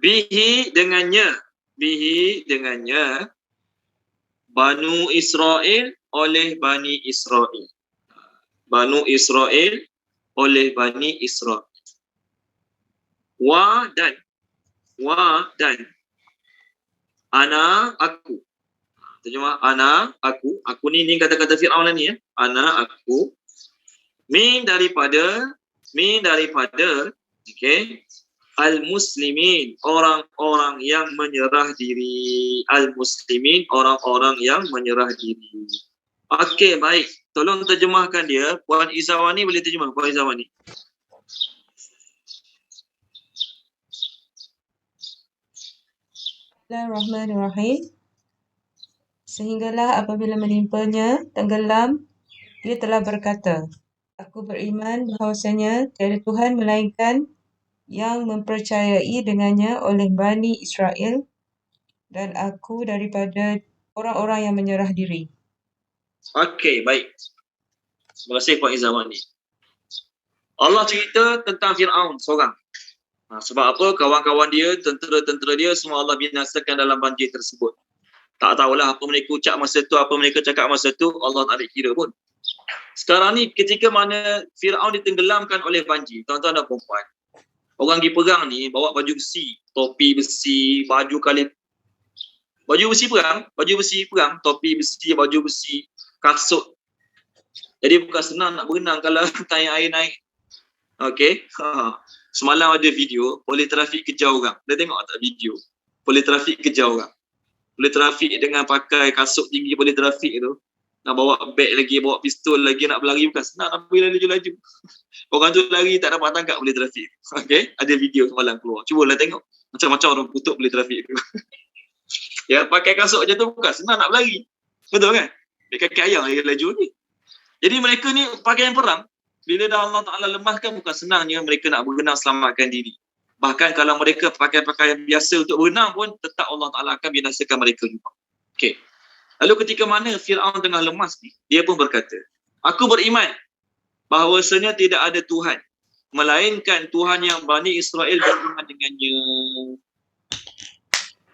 Speaker 1: Bihi dengannya. Banu Israel oleh Bani Israel. Wa dan ana aku. Terjemah ana aku. Aku ni kata-kata Fir'aun lah ni ya. Ana aku. Min daripada okey. Al-muslimin, orang-orang yang menyerah diri. Orang-orang yang menyerah diri. Okey, baik. Tolong terjemahkan dia. Puan Izawani boleh terjemah, Puan Izawani.
Speaker 9: Bismillahirrahmanirrahim. Sehinggalah apabila menimpanya tenggelam, dia telah berkata, aku beriman bahawasanya tiada Tuhan melainkan yang mempercayai dengannya oleh Bani Israel dan aku daripada orang-orang yang menyerah diri.
Speaker 1: Okey, baik. Terima kasih Puan Izawani. Allah cerita tentang Fir'aun seorang. Sebab apa? Kawan-kawan dia, tentera-tentera dia semua Allah binasakan dalam banjir tersebut. Tak tahulah apa mereka ucap masa tu, apa mereka cakap masa tu, Allah tak ada kira pun. Sekarang ni ketika mana Fir'aun ditenggelamkan oleh banjir, tuan-tuan dan puan-puan, orang pergi perang ni bawa baju besi, topi besi, baju besi perang, topi besi, baju besi, kasut. Jadi bukan senang nak berenang kalau tayang air naik. Okey. Semalam ada video, polis trafik kejar orang. Dah tengok tak video? Polis trafik kejar orang. Polis trafik dengan pakai kasut tinggi polis trafik tu. Nak bawa beg lagi, bawa pistol lagi, nak berlari bukan senang, nak pergi laju-laju. Orang tu lari tak dapat tangkap polis trafik. Okey, ada video semalam keluar. Cubalah tengok. Macam-macam orang kutuk polis trafik tu. Ya, pakai kasut je tu bukan senang nak berlari. Betul kan? Dia kaki ayam lagi laju ni. Jadi mereka ni pakaian perang. Bila dah Allah Ta'ala lemahkan, bukan senangnya mereka nak berenang selamatkan diri. Bahkan kalau mereka pakai pakaian biasa untuk berenang pun, tetap Allah Ta'ala akan binasakan mereka juga. Okey. Lalu ketika mana Fir'aun tengah lemas ni, dia pun berkata, aku beriman bahawasanya tidak ada Tuhan, melainkan Tuhan yang Bani Israel beriman dengannya.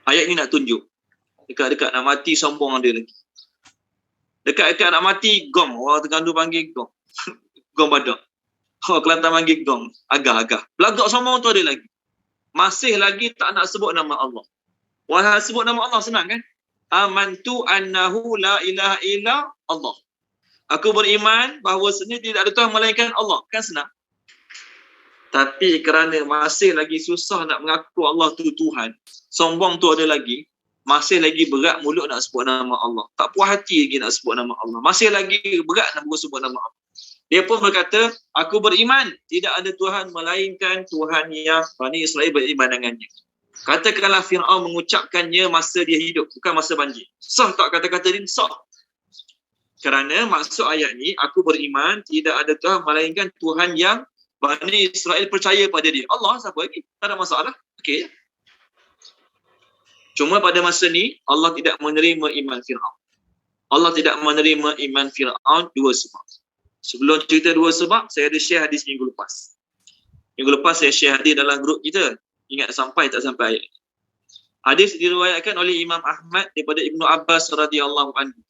Speaker 1: Ayat ni nak tunjuk. Dekat-dekat nak mati sombong ada lagi. Dekat-dekat nak mati, gong. Orang Terengganu panggil gong. Gong badak. Orang Kelantan panggil gong. Agak-agak. Belagak sombong tu ada lagi. Masih lagi tak nak sebut nama Allah. Wahai sebut nama Allah senang kan? Amantu annahu la ilaha illa Allah. Aku beriman bahawasanya tidak ada Tuhan melainkan Allah. Kan senang. Tapi kerana masih lagi susah nak mengaku Allah tu Tuhan, sombong tu ada lagi, masih lagi berat mulut nak sebut nama Allah. Tak puas hati lagi nak sebut nama Allah. Masih lagi berat nak sebut nama Allah. Dia pun berkata, aku beriman tidak ada Tuhan melainkan Tuhan yang Bani Israel beriman dengannya. Katakanlah Fir'aun mengucapkannya masa dia hidup, bukan masa banjir. Sah tak kata-kata dia? Sah. Kerana maksud ayat ni, aku beriman tidak ada Tuhan melainkan Tuhan yang Bani Israel percaya pada dia. Allah siapa lagi? Tak ada masalah. Okey. Cuma pada masa ni Allah tidak menerima iman Firaun. Allah tidak menerima iman Firaun dua sebab. Sebelum cerita dua sebab, saya ada share hadis minggu lepas. Minggu lepas saya share hadis dalam grup kita. Ingat sampai tak sampai ayat. Hadis diriwayatkan oleh Imam Ahmad daripada Ibnu Abbas radhiyallahu anhu.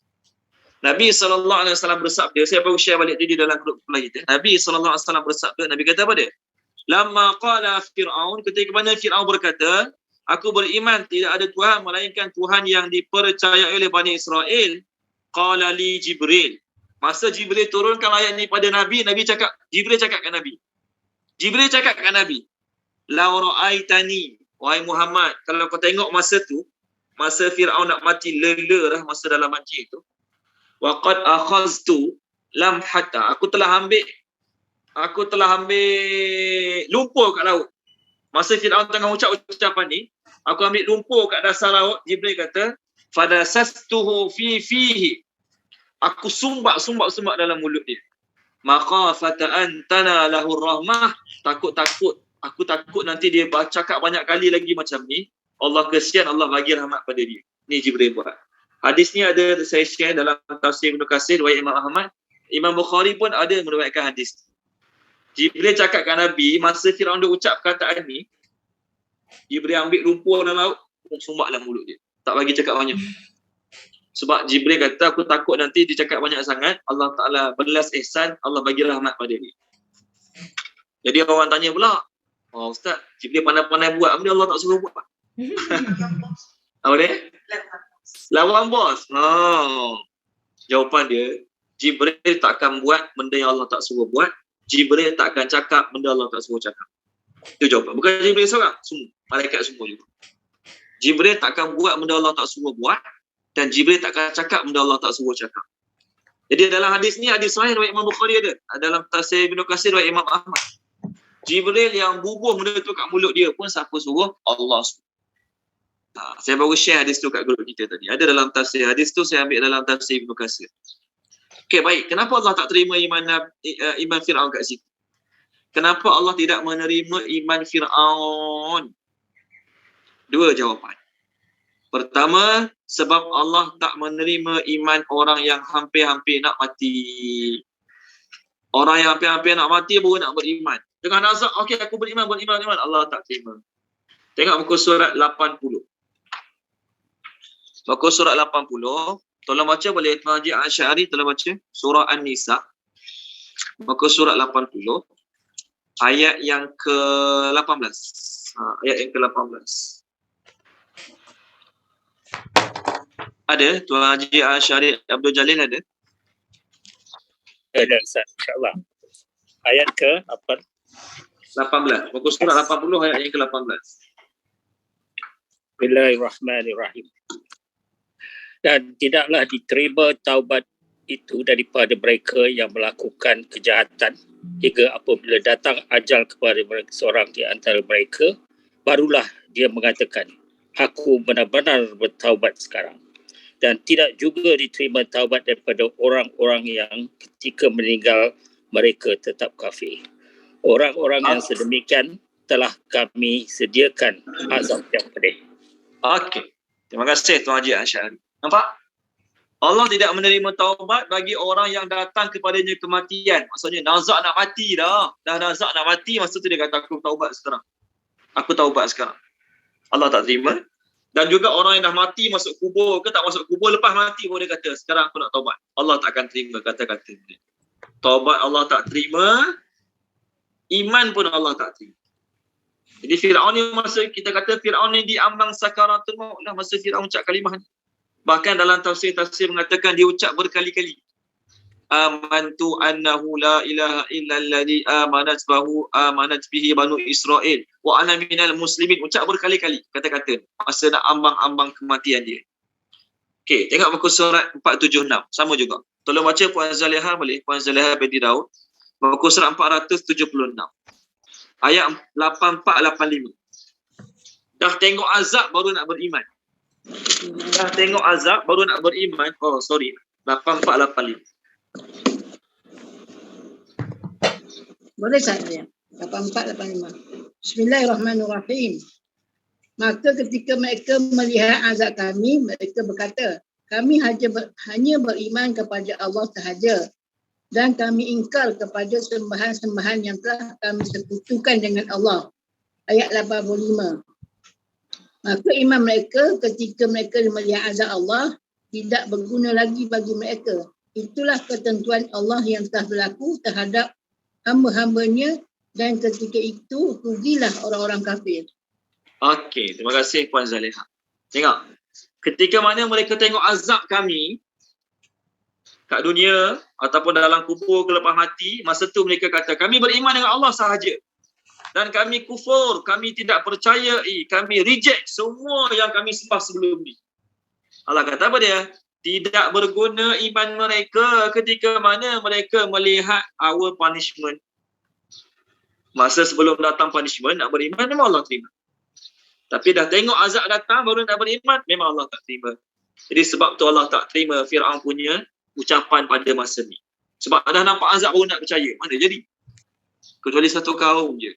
Speaker 1: Nabi SAW bersabda, saya baru share balik tadi dalam grup lain kita. Nabi SAW bersabda, Nabi kata apa dia? Lamma qala Fir'aun, ketika mana Fir'aun berkata, aku beriman tidak ada Tuhan melainkan Tuhan yang dipercayai oleh Bani Israel. Qala li Jibril. Masa Jibril turunkan ayat ni pada Nabi, Jibril cakap kat Nabi. La ra'aitani, wahai Muhammad, kalau kau tengok masa tu, masa Fir'aun nak mati lela dah masa dalam banjir tu. Wa qad akhaztu lam hatta, aku telah ambil lumpur kat laut. Masa Fir'aun tengah ucap ucapan ni, aku ambil lumpur kat dasar laut. Jibril kata, fadasastuhu fihi, aku sumbat dalam mulut dia. Maka fata'an tana lahur rahmah, aku takut nanti dia cakap banyak kali lagi macam ni, Allah kesian, Allah bagi rahmat pada dia. Ni Jibril buat. Hadis ni ada saya share dalam tafsir Ibnu Katsir riwayat Imam Ahmad. Imam Bukhari pun ada meriwayatkan hadis. Jibril cakap kat Nabi, masa Firaun dia ucap perkataan ni, Jibril ambil lumpur dalam laut, sumbat dalam mulut dia. Tak bagi cakap banyak. Sebab Jibril kata, aku takut nanti dia cakap banyak sangat, Allah Ta'ala berlas ihsan, Allah bagi rahmat pada dia. Jadi orang tanya pula, oh Ustaz, Jibril pandai-pandai buat, benda Allah tak suruh buat. Apa dia? Lawan bos. Jawapan dia, Jibril tak akan buat benda yang Allah tak suruh buat. Jibril tak akan cakap benda Allah tak suruh cakap. Itu jawapan. Bukan Jibril seorang, semua. Malaikat semua juga. Jibril tak akan buat benda Allah tak suruh buat. Dan Jibril tak akan cakap benda Allah tak suruh cakap. Jadi dalam hadis ni, hadis sahih riwayat Imam Bukhari ada. Dalam tafsir Ibnu Katsir riwayat Imam Ahmad. Jibril yang bubuh benda tu kat mulut dia pun siapa suruh? Allah suruh. Saya baru share hadis tu kat grup kita tadi. Ada dalam tafsir. Hadis tu saya ambil dalam tafsir Ibnu Katsir. Okey, baik. Kenapa Allah tak terima iman Fir'aun kat situ? Kenapa Allah tidak menerima iman Fir'aun? Dua jawapan. Pertama, sebab Allah tak menerima iman orang yang hampir-hampir nak mati. Orang yang hampir-hampir nak mati baru nak beriman. Dengan nazar, okey aku beriman. Allah tak terima. Tengok muka surat 80. Muka surat 80. Tolong baca boleh Tuan Haji Asy'ari, tolong baca surah An-Nisa. Muka surat 80. Ayat yang ke-18. Ayat yang ke-18. Ada? Tuan Haji Asy'ari Abdul Jalil ada?
Speaker 10: Ada Ustaz, insyaAllah. Ayat ke-18.
Speaker 1: 18. Muka surat 80 ayat yang ke-18.
Speaker 10: Bismillahirrahmanirrahim. Dan tidaklah diterima taubat itu daripada mereka yang melakukan kejahatan hingga apabila datang ajal kepada mereka, seorang di antara mereka, barulah dia mengatakan, aku benar-benar bertaubat sekarang. Dan tidak juga diterima taubat daripada orang-orang yang ketika meninggal mereka tetap kafir. Orang-orang yang sedemikian telah kami sediakan azab yang pedih.
Speaker 1: Okey. Terima kasih Tuan Haji Asy'ari. Nampak? Allah tidak menerima taubat bagi orang yang datang kepadanya kematian. Maksudnya nazak nak mati dah. Dah nazak nak mati, masa tu dia kata aku taubat sekarang. Aku taubat sekarang. Allah tak terima. Dan juga orang yang dah mati masuk kubur ke tak masuk kubur, lepas mati baru dia kata sekarang aku nak taubat. Allah tak akan terima kata-kata dia. Taubat Allah tak terima, iman pun Allah tak terima. Jadi Fir'aun ni masa kita kata Fir'aun ni diambang sakaratul maut lah masa Fir'aun ucap kalimah ni. Bahkan dalam tafsir-tafsir mengatakan dia ucap berkali-kali. Amantu annahu la ilaha illalladzi amanat bihi banu Israel wa ana minal muslimin. Ucap berkali-kali kata-kata masa nak ambang-ambang kematian dia. Okey, tengok muka surat 476 sama juga. Tolong baca Puan Zaliha boleh. Puan Zaliha binti Daud. Muka surat 476. Ayat 8485. Dah tengok azab baru nak beriman. Dah tengok azab baru nak beriman. Oh sorry, 8485.
Speaker 2: Boleh saja.
Speaker 11: 84-85. Bismillahirrahmanirrahim. Maka ketika mereka melihat azab kami, mereka berkata, kami hanya beriman kepada Allah sahaja dan kami ingkar kepada sembahan-sembahan yang telah kami sekutukan dengan Allah. Ayat 85. Maka iman mereka ketika mereka melihat azab Allah tidak berguna lagi bagi mereka. Itulah ketentuan Allah yang telah berlaku terhadap hamba-hambanya dan ketika itu rugilah orang-orang kafir.
Speaker 1: Okey, terima kasih Puan Zaliha. Tengok, ketika mana mereka tengok azab kami kat dunia ataupun dalam kubur kelepas mati, masa tu mereka kata kami beriman dengan Allah sahaja. Dan kami kufur, kami tidak percayai, kami reject semua yang kami sembah sebelum ni. Allah kata apa dia? Tidak berguna iman mereka ketika mana mereka melihat our punishment. Masa sebelum datang punishment, nak beriman memang Allah terima. Tapi dah tengok azab datang baru nak beriman, memang Allah tak terima. Jadi sebab tu Allah tak terima Fir'aun punya ucapan pada masa ni. Sebab dah nampak azab baru nak percaya. Mana jadi? Kecuali satu kaum je.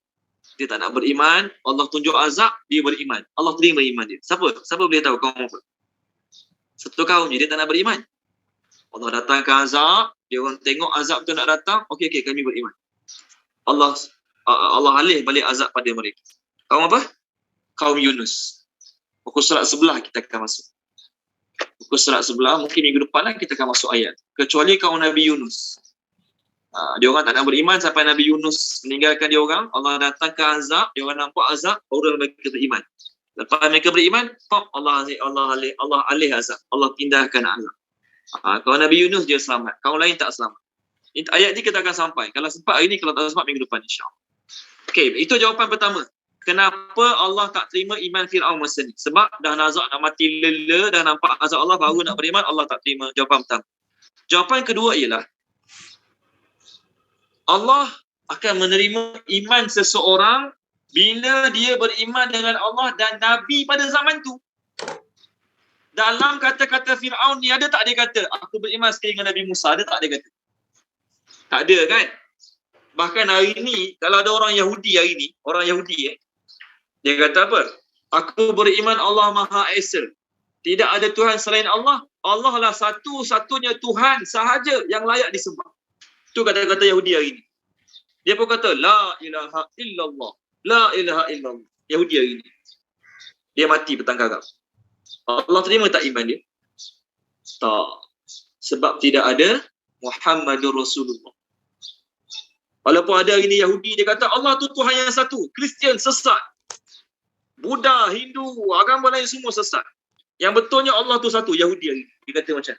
Speaker 1: Dia tak nak beriman, Allah tunjuk azab, dia beriman. Allah terima iman dia. Siapa boleh tahu kaum apa? Satu kaum je, dia tak nak beriman. Allah datangkan azab, dia orang tengok azab tu nak datang, okey kami beriman. Allah alih balik azab pada mereka. Kaum apa? Kaum Yunus. Buku surat sebelah kita akan masuk. Buku surat sebelah, mungkin minggu depan lah kita akan masuk ayat. Kecuali kaum Nabi Yunus. Dia orang tak nak beriman sampai Nabi Yunus meninggalkan dia orang. Allah datangkan azab, dia orang nampak azab, baru mereka beriman. Lepas mereka beriman, Allah alih azab. Allah pindahkan azab. Kalau Nabi Yunus dia selamat, kaum lain tak selamat. Ayat ni kita akan sampai. Kalau sempat hari ni, kalau tak sempat minggu depan insya-Allah. Okey, itu jawapan pertama. Kenapa Allah tak terima iman Fir'aun masa ni? Sebab dah nazak nak mati lela, dah nampak azab Allah, baru nak beriman, Allah tak terima. Jawapan pertama. Jawapan kedua ialah Allah akan menerima iman seseorang bila dia beriman dengan Allah dan Nabi pada zaman tu. Dalam kata-kata Fir'aun ni ada tak dia kata, aku beriman sekali dengan Nabi Musa? Ada tak dia kata? Tak ada kan? Bahkan hari ni, kalau ada orang Yahudi hari ni, dia kata apa? Aku beriman Allah Maha Esa. Tidak ada Tuhan selain Allah. Allah lah satu-satunya Tuhan sahaja yang layak disembah. Itu kata-kata Yahudi hari ni. Dia pun kata, La ilaha illallah. La ilaha illallah. Yahudi hari ni. Dia mati petang garang. Allah terima tak iman dia? Tak. Sebab tidak ada Muhammadur Rasulullah. Walaupun ada hari ni Yahudi, dia kata Allah tu Tuhan yang satu. Kristian sesat. Buddha, Hindu, agama lain semua sesat. Yang betulnya Allah tu satu. Yahudi hari ni. Dia kata macam.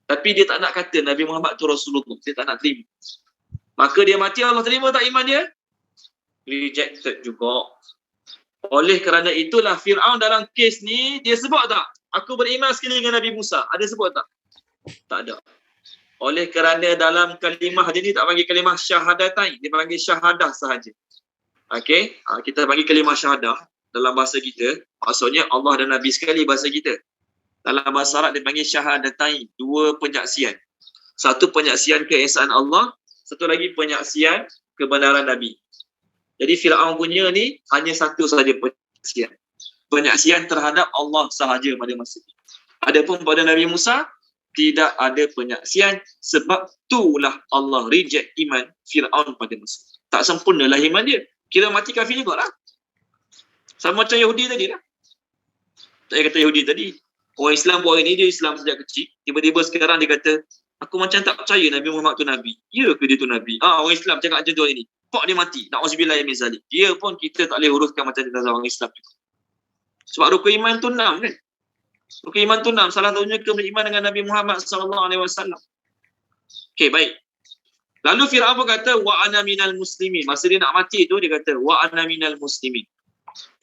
Speaker 1: Tapi dia tak nak kata Nabi Muhammad tu Rasulullah. Dia tak nak terima. Maka dia mati, Allah terima tak iman dia? Rejected juga. Oleh kerana itulah Fir'aun dalam kes ni, dia sebut tak? Aku beriman sekali dengan Nabi Musa. Ada sebut tak? Tak ada. Oleh kerana dalam kalimah dia ni tak panggil kalimah syahadatain. Dia panggil syahadah sahaja. Okey? Kita panggil kalimah syahadah dalam bahasa kita. Maksudnya Allah dan Nabi sekali bahasa kita. Dalam bahasa Arab dia panggil syahadatain. Dua penyaksian. Satu penyaksian keesaan Allah. Satu lagi penyaksian kebenaran Nabi. Jadi Fir'aun punya ni hanya satu sahaja penyaksian. Penyaksian terhadap Allah sahaja pada masa ini. Adapun pada Nabi Musa, tidak ada penyaksian. Sebab itulah Allah reject iman Fir'aun pada masa ini. Tak sempurnalah iman dia. Kira mati kafir juga lah. Sama macam Yahudi tadi lah. Saya kata Yahudi tadi. Orang Islam buat hari ni, dia Islam sejak kecil. Tiba-tiba sekarang dia kata, aku macam tak percaya Nabi Muhammad tu Nabi. Ya ke dia tu Nabi? Orang Islam cakap macam tu hari ni. Pak dia mati. Na'udzubillah min zalik. Dia pun kita tak boleh uruskan macam jenazah orang Islam juga. Sebab rukun iman tu 6 kan? Rukun iman tu 6. Salah satunya beriman dengan Nabi Muhammad SAW. Okey, baik. Lalu Fir'aun pun kata, wa ana minal muslimin. Masa dia nak mati tu, dia kata, wa ana minal muslimin.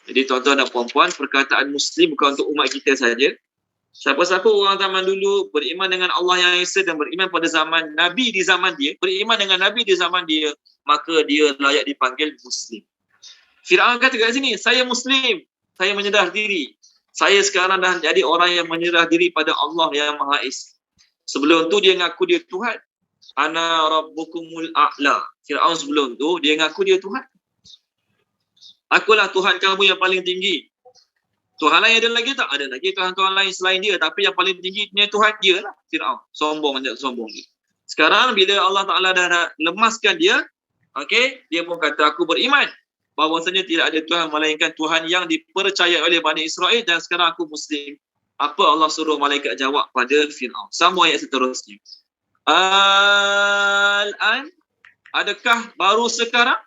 Speaker 1: Jadi tuan-tuan dan puan-puan, perkataan Muslim bukan untuk umat kita saja. Siapa-siapa orang zaman dulu beriman dengan Allah yang Esa dan beriman pada zaman Nabi di zaman dia, beriman dengan Nabi di zaman dia, maka dia layak dipanggil Muslim. Fir'aun kata kat sini, saya Muslim, saya menyerah diri. Saya sekarang dah jadi orang yang menyerah diri pada Allah yang Maha Esa. Sebelum tu dia ngaku dia Tuhan. Ana rabbukumul a'la. Firaun sebelum tu dia ngaku dia Tuhan. Akulah Tuhan kamu yang paling tinggi. Tuhan lain ada lagi tak? Ada lagi Tuhan-Tuhan lain selain dia, tapi yang paling tinggi Tuhan dia lah, Firaun. Sombong dia. Sekarang bila Allah Ta'ala dah lemaskan dia, okey, dia pun kata aku beriman bahawasanya tidak ada Tuhan melainkan Tuhan yang dipercayai oleh Bani Israel dan sekarang aku Muslim. Apa Allah suruh malaikat jawab pada Firaun? Sama ayat seterusnya. Al-an, adakah baru sekarang?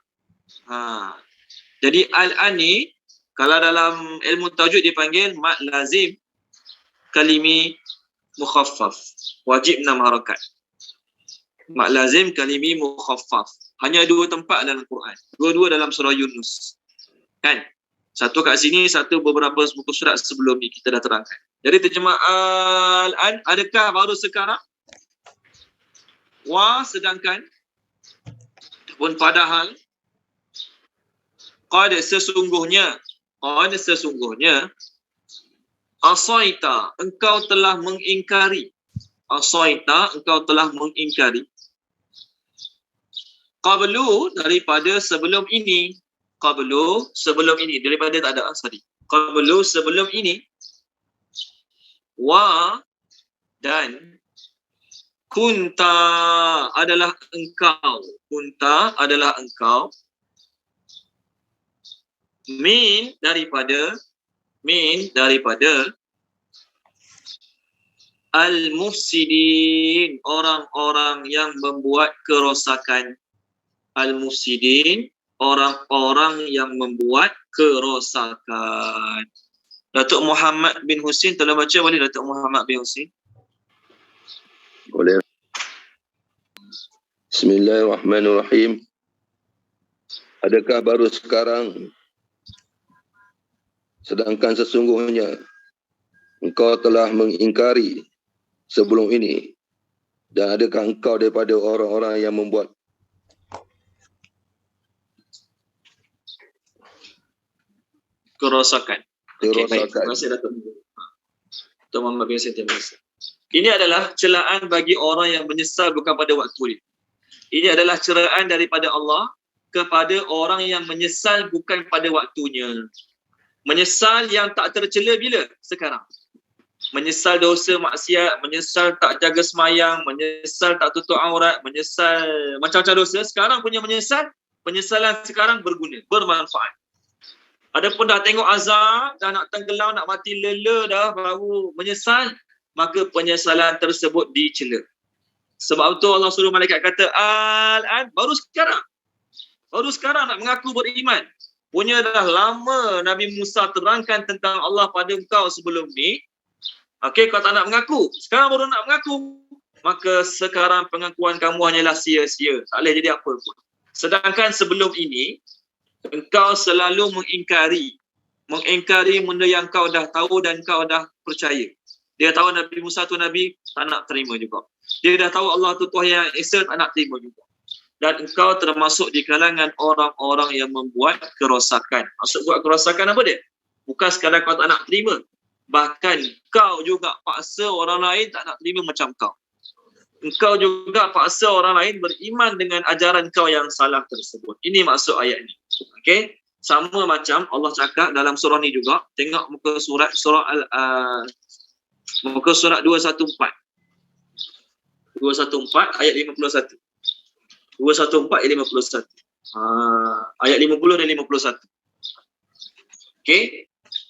Speaker 1: Jadi al-an ni kalau dalam ilmu tajuk dipanggil mad lazim kalimi mukhaffaf, wajib 6 harakat. Mad lazim kalimi mukhaffaf. Hanya 2 tempat dalam Quran. Dua-dua dalam surah Yunus. Kan? Satu kat sini, satu beberapa buku surat sebelum ni kita dah terangkan. Jadi terjemah al-an, adakah baru sekarang? Wa, sedangkan, pun padahal, qad sesungguhnya, asaita, engkau telah mengingkari. Asaita, engkau telah mengingkari. Qablu, daripada sebelum ini. Qablu, sebelum ini. Daripada tak ada asari. Qablu, sebelum ini. Wa, dan kunta adalah engkau. Kunta adalah engkau. Min daripada al-mufsidin, orang-orang yang membuat kerosakan. Al-mufsidin, orang-orang yang membuat kerosakan. Datuk Muhammad bin Husin telah baca, boleh Datuk Muhammad bin Husin?
Speaker 12: Boleh. Bismillahirrahmanirrahim. Adakah baru sekarang, sedangkan sesungguhnya engkau telah mengingkari sebelum ini, dan adakah engkau daripada orang-orang yang membuat
Speaker 1: kerosakan. Okey, baik. Terima kasih Datuk Muhammad bin Husin. Ini adalah celaan bagi orang yang menyesal bukan pada waktu ini. Ini adalah celaan daripada Allah kepada orang yang menyesal bukan pada waktunya. Menyesal yang tak tercela bila? Sekarang. Menyesal dosa maksiat, menyesal tak jaga semayang, menyesal tak tutup aurat, menyesal macam-macam dosa. Sekarang punya menyesal, penyesalan sekarang berguna, bermanfaat. Adapun dah tengok azab, dah nak tenggelam, nak mati lela dah, baru menyesal, maka penyesalan tersebut dicela. Sebab itu Allah suruh malaikat kata, al-an, baru sekarang nak mengaku beriman. Punya dah lama Nabi Musa terangkan tentang Allah pada engkau sebelum ni. Okey, kau tak nak mengaku. Sekarang baru nak mengaku. Maka sekarang pengakuan kamu hanyalah sia-sia. Tak boleh jadi apa pun. Sedangkan sebelum ini, engkau selalu mengingkari benda yang kau dah tahu dan kau dah percaya. Dia tahu Nabi Musa tu Nabi, tak nak terima juga. Dia dah tahu Allah tu Tuhan yang Esa, tak nak terima juga. Dan engkau termasuk di kalangan orang-orang yang membuat kerosakan. Maksud buat kerosakan apa dia? Bukan sekadar kau tak nak terima. Bahkan kau juga paksa orang lain tak nak terima macam kau. Engkau juga paksa orang lain beriman dengan ajaran kau yang salah tersebut. Ini maksud ayat ni. Okey? Sama macam Allah cakap dalam surah ni juga. Tengok muka surat muka surat 214. 214 ayat 51. 214 ayat 51. Ayat 50 dan 51. Okey?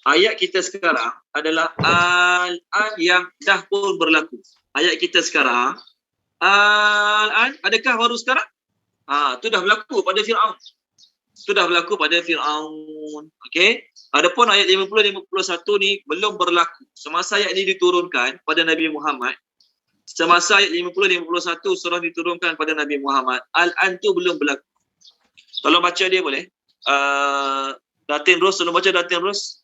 Speaker 1: Ayat kita sekarang adalah al-an yang dah pun berlaku. Ayat kita sekarang al-an, adakah baru sekarang? Itu dah berlaku pada Firaun. Okey? Adapun ayat 50 dan 51 ni belum berlaku. Semasa ayat ini diturunkan pada Nabi Muhammad, semasa ayat 50 dan 51 surah diturunkan pada Nabi Muhammad, al-an tu belum berlaku. Tolong baca dia boleh? Datin Rus, tolong baca Datin Rus.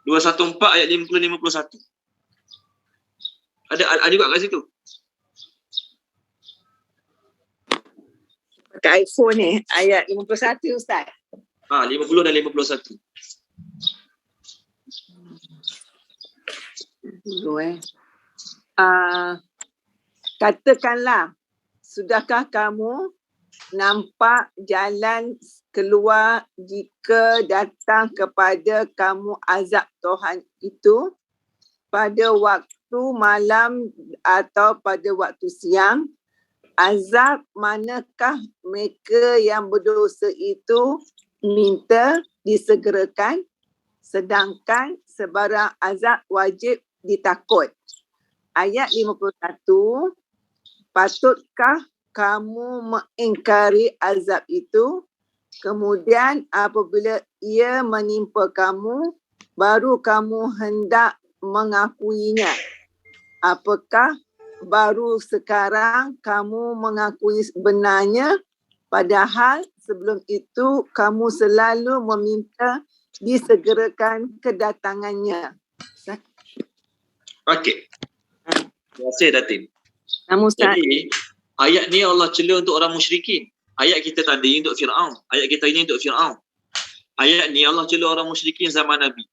Speaker 1: 214 ayat 50 dan 51. Ada juga kat situ.
Speaker 13: Pakai iPhone ni, ayat 51 Ustaz.
Speaker 1: 50 dan 51.
Speaker 13: Katakanlah, sudahkah kamu nampak jalan keluar jika datang kepada kamu azab Tuhan itu pada waktu malam atau pada waktu siang? Azab manakah mereka yang berdosa itu minta disegerakan, sedangkan sebarang azab wajib ditakut. Ayat 51, patutkah kamu mengingkari azab itu? Kemudian apabila ia menimpa kamu, baru kamu hendak mengakuinya. Apakah baru sekarang kamu mengakui sebenarnya, padahal sebelum itu kamu selalu meminta disegerakan kedatangannya?
Speaker 1: Okey. Terima kasih Datin.
Speaker 13: Namun
Speaker 1: Jadi ayat ni Allah cela untuk orang musyrikin. Ayat kita tadi untuk Fir'aun. Ayat kita ini untuk Fir'aun. Ayat ni Allah cela orang musyrikin zaman Nabi.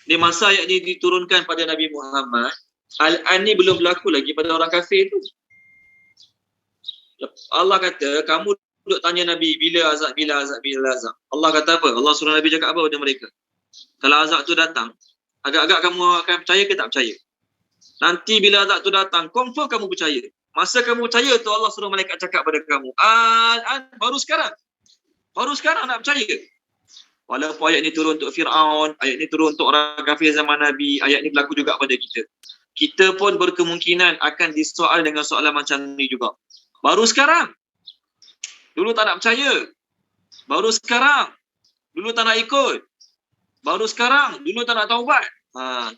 Speaker 1: Di masa ayat ni diturunkan pada Nabi Muhammad, Al-An ni belum berlaku lagi pada orang kafir tu. Allah kata, kamu duduk tanya Nabi, bila azab, bila azab, bila azab. Allah kata apa? Allah suruh Nabi cakap apa pada mereka? Kalau azab tu datang, agak-agak kamu akan percaya ke tak percaya? Nanti bila azab tu datang, confirm kamu percaya. Masa kamu percaya tu Allah suruh malaikat cakap pada kamu, baru sekarang. Baru sekarang nak percaya. Walaupun ayat ni turun untuk Fir'aun, ayat ni turun untuk orang kafir zaman Nabi, ayat ni berlaku juga pada kita. Kita pun berkemungkinan akan disoal dengan soalan macam ni juga. Baru sekarang. Dulu tak nak percaya. Baru sekarang. Dulu tak nak ikut. Baru sekarang. Dulu tak nak taubat.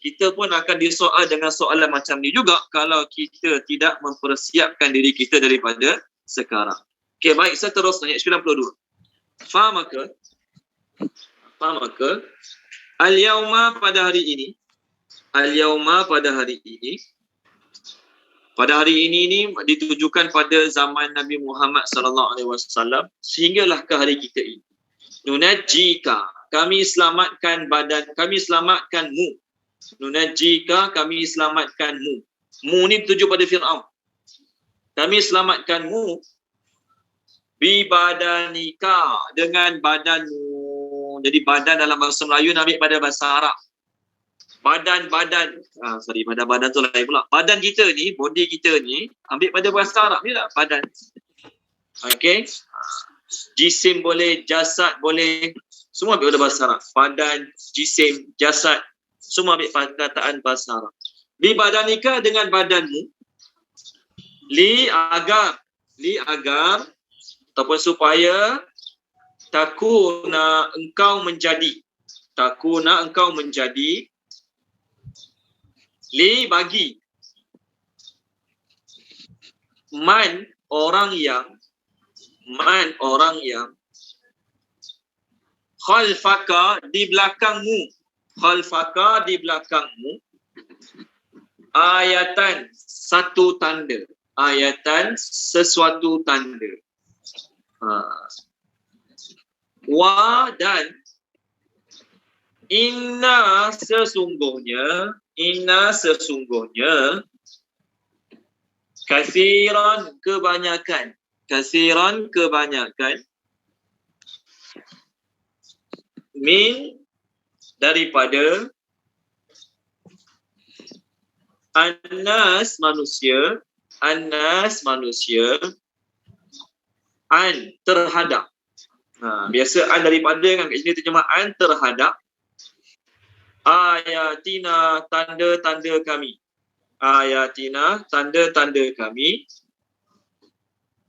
Speaker 1: Kita pun akan disoal dengan soalan macam ni juga kalau kita tidak mempersiapkan diri kita daripada sekarang. Okey, baik, seterusnya ayat 92. Faham ke? Al-yawma pada hari ini. Al-yawma pada hari ini. Pada hari ini ni ditujukan pada zaman Nabi Muhammad sallallahu alaihi wasallam sehinggalah ke hari kita ini. Nunajjika, kami selamatkan badan, kami selamatkanmu. Nunajjika, kami selamatkanmu. Mu ni tuju pada Fir'aun. Kami selamatkanmu bi badanika, dengan badanmu. Jadi badan dalam bahasa Melayu nak ambil pada bahasa Arab. Badan tu lain pula. Badan kita ni, body kita ni ambil pada bahasa Arab ni lah badan. Okey. Jisim boleh, jasad boleh, semua ambil pada bahasa Arab. Badan, jisim, jasad, semua ambil perkataan bahasa Arab. Li badanika, dengan badanmu. Li agar ataupun supaya takuna engkau menjadi li bagi man orang yang khalfaka di belakangmu ayatan satu tanda, ayatan sesuatu tanda. Wa dan inna sesungguhnya kasiran kebanyakan min daripada annas manusia an terhadap. Biasa an daripada kan, kat sini terjemah an terhadap ayatina tanda-tanda kami. Ayatina tanda-tanda kami.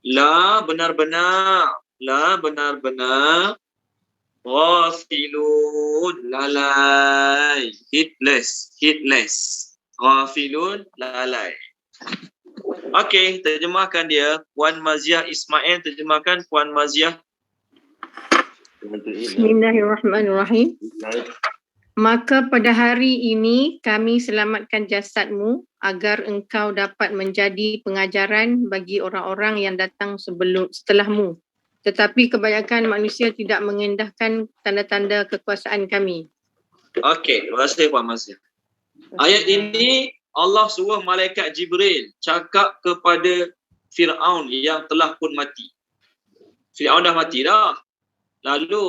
Speaker 1: La benar-benar ghafilun lalai, hitless ghafilun lalai. Okey, terjemahkan dia. Puan Maziah Ismail terjemahkan. Puan Maziah.
Speaker 2: Bismillahirrahmanirrahim. Maka pada hari ini kami selamatkan jasadmu agar engkau dapat menjadi pengajaran bagi orang-orang yang datang setelahmu. Tetapi kebanyakan manusia tidak mengendahkan tanda-tanda kekuasaan kami.
Speaker 1: Okey, terima kasih Puan Maziah. Ayat ini Allah suruh malaikat Jibril cakap kepada Fir'aun yang telah pun mati. Fir'aun dah mati dah. Lalu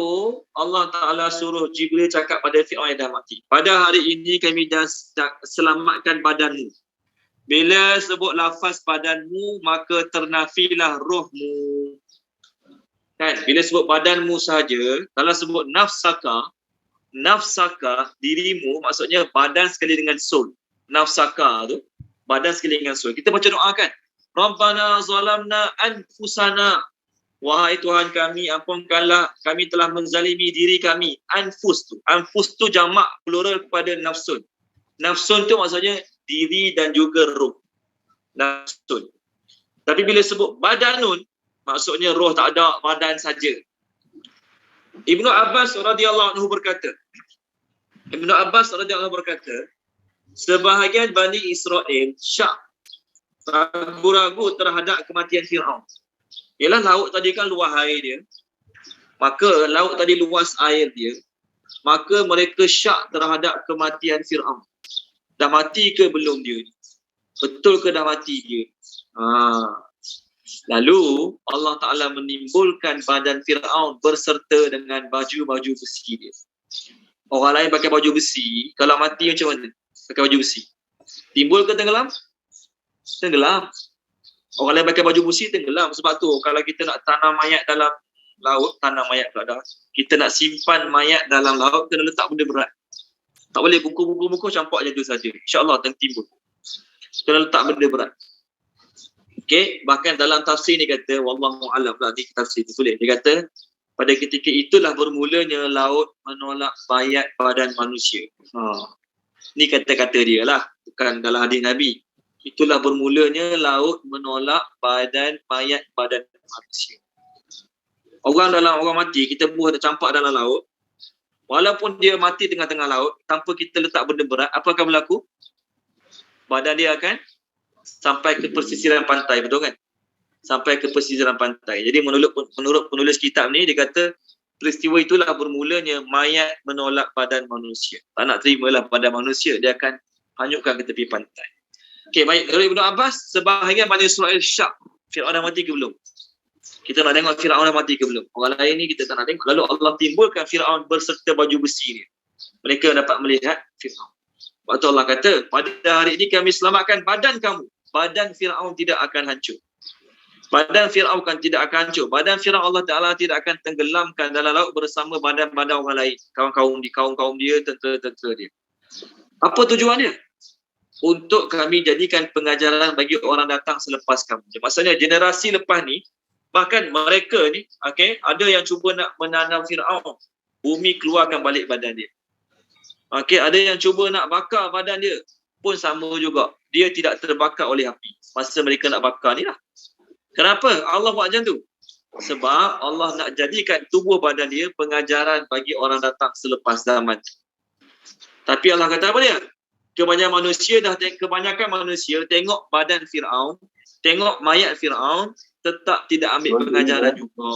Speaker 1: Allah Ta'ala suruh Jibril cakap pada Fir'aun yang dah mati. Pada hari ini kami dah selamatkan badanmu. Bila sebut lafaz badanmu, maka ternafilah rohmu. Kan? Bila sebut badanmu saja, kalau sebut nafsaka dirimu, maksudnya badan sekali dengan soul. Nafsaka tu, badan sekali dengan soul. Kita baca doa kan? Rabbana zalamna anfusana. Wahai Tuhan kami, ampunkanlah kami telah menzalimi diri kami. Anfus tu jamak plural kepada nafsun. Nafsun tu maksudnya diri dan juga roh. Nafsun. Tapi bila sebut badanun, maksudnya roh tak ada, badan saja. Ibnu Abbas radhiyallahu anhu berkata, sebahagian Bani Israel syak ragu-ragu terhadap kematian Fir'aun. Ialah laut tadi kan luas air dia. Maka laut tadi luas air dia. Maka mereka syak terhadap kematian Fir'aun. Dah mati ke belum dia ni? Betul ke dah mati dia? Lalu Allah Ta'ala menimbulkan badan Fir'aun berserta dengan baju-baju besi dia. Orang lain pakai baju besi, kalau mati macam mana? Pakai baju besi. Timbul ke tenggelam? Tenggelam. Orang lain pakai baju besi, tenggelam. Sebab tu kalau kita nak tanam mayat dalam laut, tanam mayat pula dah. Kita nak simpan mayat dalam laut, kena letak benda berat. Tak boleh buku-buku campak je tu saja. InsyaAllah akan timbul. Kena letak benda berat. Okey, bahkan dalam tafsir ni kata, wallahu a'lam lah, ni tafsir tulis. Dia kata, pada ketika itulah bermulanya laut menolak mayat badan manusia. Ni kata-kata dia lah, bukan dalam hadis Nabi. Itulah bermulanya laut menolak mayat badan manusia. Orang mati, kita buah dan campak dalam laut. Walaupun dia mati tengah-tengah laut, tanpa kita letak benda berat, apa akan berlaku? Badan dia akan sampai ke pesisiran pantai, betul kan? Sampai ke pesisiran pantai. Jadi menurut penulis kitab ni, dia kata peristiwa itulah bermulanya mayat menolak badan manusia. Tak nak terimalah badan manusia, dia akan hanyutkan ke tepi pantai. Okey, baik. Dari Ibnu Abbas, sebahagian Bani Israel syak. Fir'aun dah mati ke belum? Kita nak tengok Fir'aun dah mati ke belum? Orang lain ni kita tak nak tengok. Lalu Allah timbulkan Fir'aun berserta baju besi ni. Mereka dapat melihat Fir'aun. Waktu Allah kata, pada hari ini kami selamatkan badan kamu. Badan Fir'aun tidak akan hancur. Badan Fir'aun tidak akan hancur. Badan Fir'aun Allah Ta'ala tidak akan tenggelamkan dalam laut bersama badan-badan orang lain. Kaum-kaum dia, tentera-tentera dia. Apa tujuannya? Untuk kami jadikan pengajaran bagi orang datang selepas kami. Maksudnya generasi lepas ni, bahkan mereka ni, ada yang cuba nak menanam Fir'aun. Bumi keluarkan balik badan dia. Ada yang cuba nak bakar badan dia. Pun sama juga. Dia tidak terbakar oleh api. Masa mereka nak bakar ni lah. Kenapa Allah buat macam tu? Sebab Allah nak jadikan tubuh badan dia pengajaran bagi orang datang selepas zaman. Tapi Allah kata apa dia? Kebanyakan manusia tengok badan Fir'aun, tengok mayat Fir'aun, tetap tidak ambil pengajaran juga.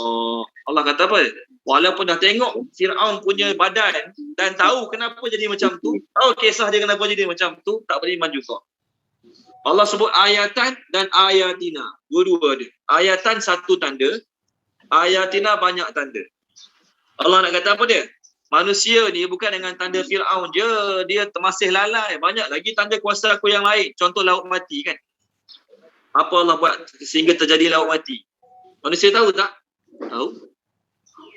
Speaker 1: Allah kata apa? Walaupun dah tengok Fir'aun punya badan dan tahu kenapa jadi macam tu, tahu kisah dia kenapa jadi macam tu, tak beriman juga. Allah sebut ayatan dan ayatina. Dua-dua dia. Ayatan satu tanda, ayatina banyak tanda. Allah nak kata apa dia? Manusia ni bukan dengan tanda Fir'aun je, dia masih lalai. Banyak lagi tanda kuasa aku yang lain. Contoh laut mati kan. Apa Allah buat sehingga terjadi laut mati? Manusia tahu tak? Tahu.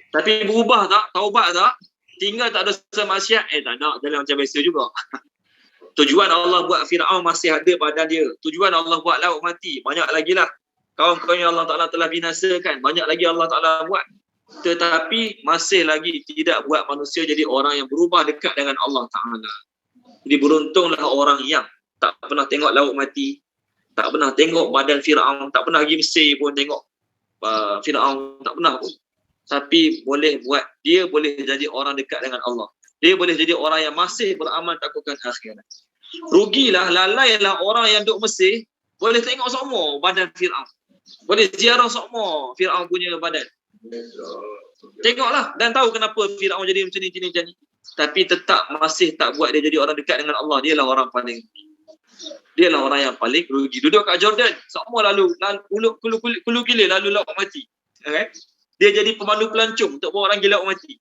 Speaker 1: Tapi berubah tak? Taubat tak? Tinggal tak ada semaksiat? Tak ada. Jalan macam biasa juga. Tujuan Allah buat Fir'aun masih ada badan dia. Tujuan Allah buat laut mati. Banyak lagi lah. Kaum-kaum yang Allah Ta'ala telah binasakan. Banyak lagi Allah Ta'ala buat. Tetapi masih lagi tidak buat manusia jadi orang yang berubah dekat dengan Allah Ta'ala. Jadi beruntunglah orang yang tak pernah tengok laut mati, tak pernah tengok badan Fir'aun, tak pernah pergi Mesir pun tengok Fir'aun, tak pernah pun. Tapi dia boleh jadi orang dekat dengan Allah. Dia boleh jadi orang yang masih beramal takutkan akhirat. Rugilah, lalailah orang yang duduk Mesir, boleh tengok semua badan Fir'aun. Boleh ziarah semua Fir'aun punya badan. Tengoklah dan tahu kenapa Fir'aun jadi macam ni. Tapi tetap masih tak buat dia jadi orang dekat dengan Allah. Dialah orang paling. Dia lah orang yang paling rugi. Duduk kat Jordan, semua lalu kulu gila lalu laut mati. Okay? Dia jadi pemandu pelancong untuk bawa orang gila laut mati.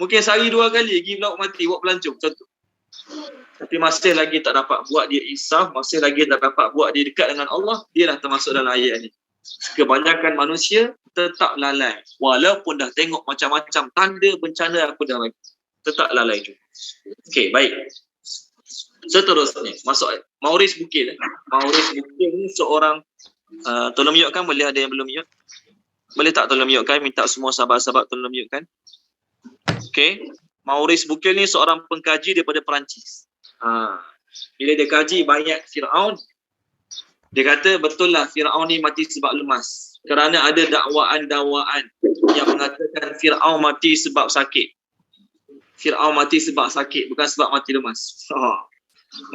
Speaker 1: Mungkin sehari 2 kali pergi laut mati buat pelancong contoh. Tapi masih lagi tak dapat buat dia insaf, masih lagi tak dapat buat dia dekat dengan Allah. Dia lah termasuk dalam ayat ni. Kebanyakan manusia tetap lalai. Walaupun dah tengok macam-macam tanda bencana aku dah bagi. Tetap lalai juga. Okey, baik. Seterusnya, masuk Maurice Bukil. Maurice Bukil ni seorang, tolong mute-kan, boleh ada yang belum mute? Boleh tak tolong mute-kan? Minta semua sahabat-sahabat tolong mute-kan. Okey. Maurice Bukil ni seorang pengkaji daripada Perancis. Bila dia kaji banyak Firaun, dia kata betul lah Firaun ni mati sebab lemas. Kerana ada dakwaan-dakwaan yang mengatakan Firaun mati sebab sakit. Firaun mati sebab sakit, bukan sebab mati lemas.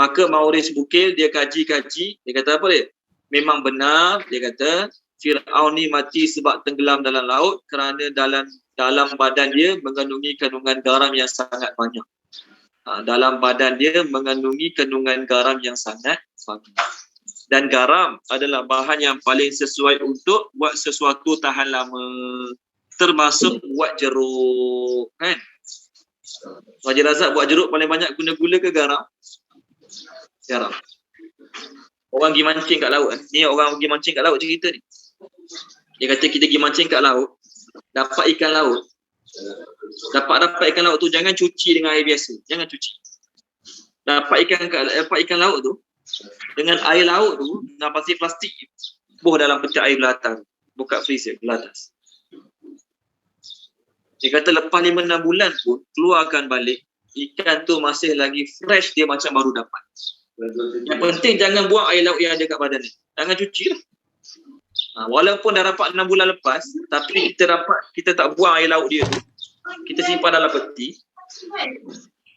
Speaker 1: Maka Maurice Bukil dia kaji-kaji, dia kata apa dia? Memang benar, dia kata Firaun ni mati sebab tenggelam dalam laut kerana dalam badan dia mengandungi kandungan garam yang sangat banyak. Dalam badan dia mengandungi kandungan garam yang sangat banyak. Dan garam adalah bahan yang paling sesuai untuk buat sesuatu tahan lama. Termasuk buat jeruk, kan? Haji Razak buat jeruk paling banyak guna gula ke garam? Garam. Orang pergi mancing kat laut. Ni orang pergi mancing kat laut cerita ni. Dia kata kita pergi mancing kat laut, dapat ikan laut. Dapat ikan laut tu jangan cuci dengan air biasa. Jangan cuci. Dapat ikan laut tu dengan air laut tu, nak pasir plastik, buh dalam pecah air belah atas. Buka freezer belah atas. Dia kata lepas 5-6 bulan pun keluarkan balik, ikan tu masih lagi fresh, dia macam baru dapat. Yang penting jangan buang air laut yang ada kat badan ni. Jangan cuci lah. Walaupun dah dapat 6 bulan lepas, tapi kita tak buang air laut dia tu. Kita simpan dalam peti.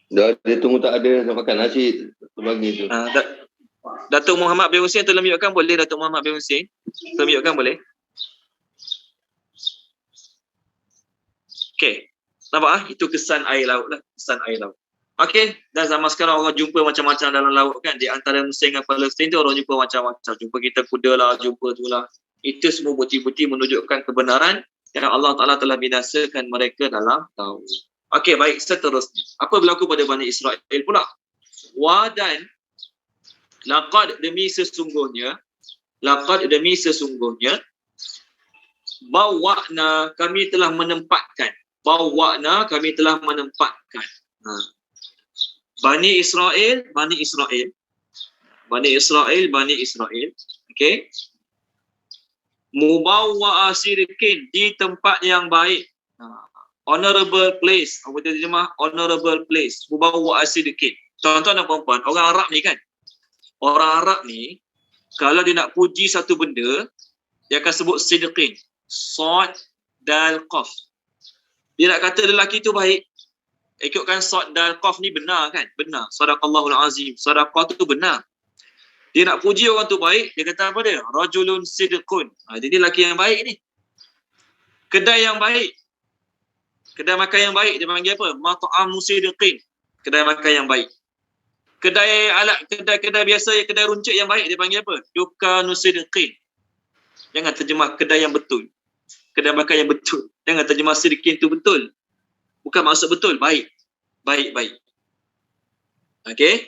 Speaker 12: Dah dia tunggu tak ada nak makan nasi bagi tu.
Speaker 1: Datuk Muhammad bin Hussein tolong mute-kan boleh? Datuk Muhammad bin Hussein tolong mute-kan boleh? Okey. Nampak itu kesan air laut lah, kesan air laut. Okey, dan zaman sekarang orang jumpa macam-macam dalam laut kan. Di antara Mesir dengan Palestin tu orang jumpa macam-macam. Jumpa kita kuda lah, jumpa tu lah. Itu semua bukti-bukti menunjukkan kebenaran yang Allah Ta'ala telah binasakan mereka dalam laut. Okey, baik, seterusnya. Apa berlaku pada Bani Israel pula? Wadan, laqad demi sesungguhnya, bawa'na kami telah menempatkan. Bani Israel. Okey. Mubawwa'a sirkin, di tempat yang baik. Honorable place. Apa terjemah? Honorable place. Mubawwa'a sirkin. Tuan-tuan dan puan-puan, orang Arab ni kan. Orang Arab ni, kalau dia nak puji satu benda, dia akan sebut sidqin. Sad, dal, qaf. Dia nak kata lelaki tu baik. Ikutkan sad, dal, qaf ni benar kan? Benar. Sadaqallahul azim. Sadaqah tu benar. Dia nak puji orang tu baik, dia kata apa dia? Rajulun sidqun. Jadi lelaki yang baik ni. Kedai yang baik. Kedai makan yang baik, dia panggil apa? Mat'amu sidqin. Kedai makan yang baik. Kedai biasa, kedai runcit yang baik, dia panggil apa? Dukanu sidqin. Jangan terjemah kedai yang betul. Kedai makan yang betul. Jangan terjemah sidqin tu betul. Bukan maksud betul, baik. Baik. Okey?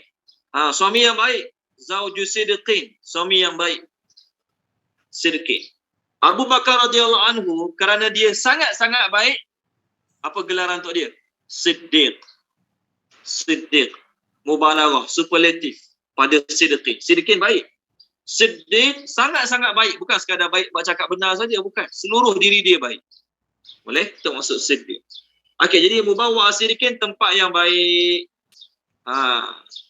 Speaker 1: Suami yang baik. Zauju sidqin. Suami yang baik. Sidqin. Abu Bakar radhiyallahu anhu, kerana dia sangat-sangat baik, apa gelaran untuk dia? Siddiq. Mubalaghah, superlatif pada siddiqin. Siddiqin baik. Siddiq sangat-sangat baik. Bukan sekadar baik buat cakap benar saja, bukan. Seluruh diri dia baik. Boleh? Itu maksud siddiq. Okey, jadi mubawwa' siddiqin, tempat yang baik.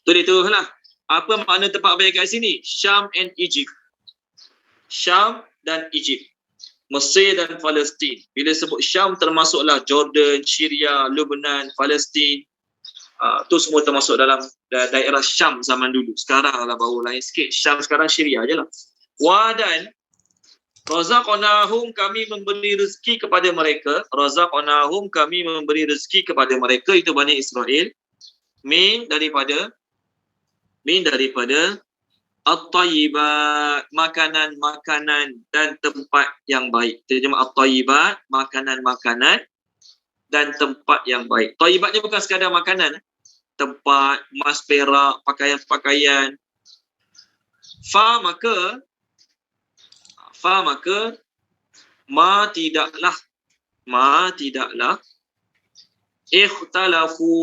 Speaker 1: Itu lah. Apa makna tempat baik kat sini? Syam and Egypt. Syam dan Egypt. Mesir dan Palestin. Bila sebut Syam termasuklah Jordan, Syria, Lebanon, Palestin. Tu semua termasuk dalam daerah Syam zaman dulu. Sekarang lah baru lain sikit. Syam sekarang Syria je lah. Wadan, razaqnahum, kami memberi rezeki kepada mereka. Razaqnahum, kami memberi rezeki kepada mereka. Itu Bani Israel. Min daripada At-tayyibat, makanan-makanan dan tempat yang baik. Terjemah at-tayyibat, makanan-makanan dan tempat yang baik. Tayyibat ni bukan sekadar makanan. Tempat, emas perak, pakaian-pakaian. Fa maka ma tidaklah ikhtalafu,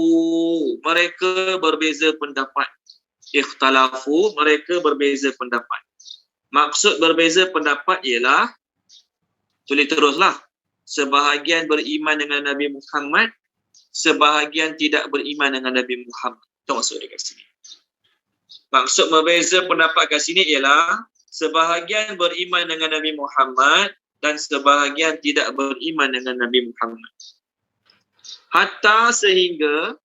Speaker 1: mereka berbeza pendapat. Ikhtalafu, mereka berbeza pendapat. Maksud berbeza pendapat ialah, tulis teruslah, sebahagian beriman dengan Nabi Muhammad, sebahagian tidak beriman dengan Nabi Muhammad. Itu maksud dekat sini. Maksud berbeza pendapat kat sini ialah sebahagian beriman dengan Nabi Muhammad dan sebahagian tidak beriman dengan Nabi Muhammad. Hatta sehinggalah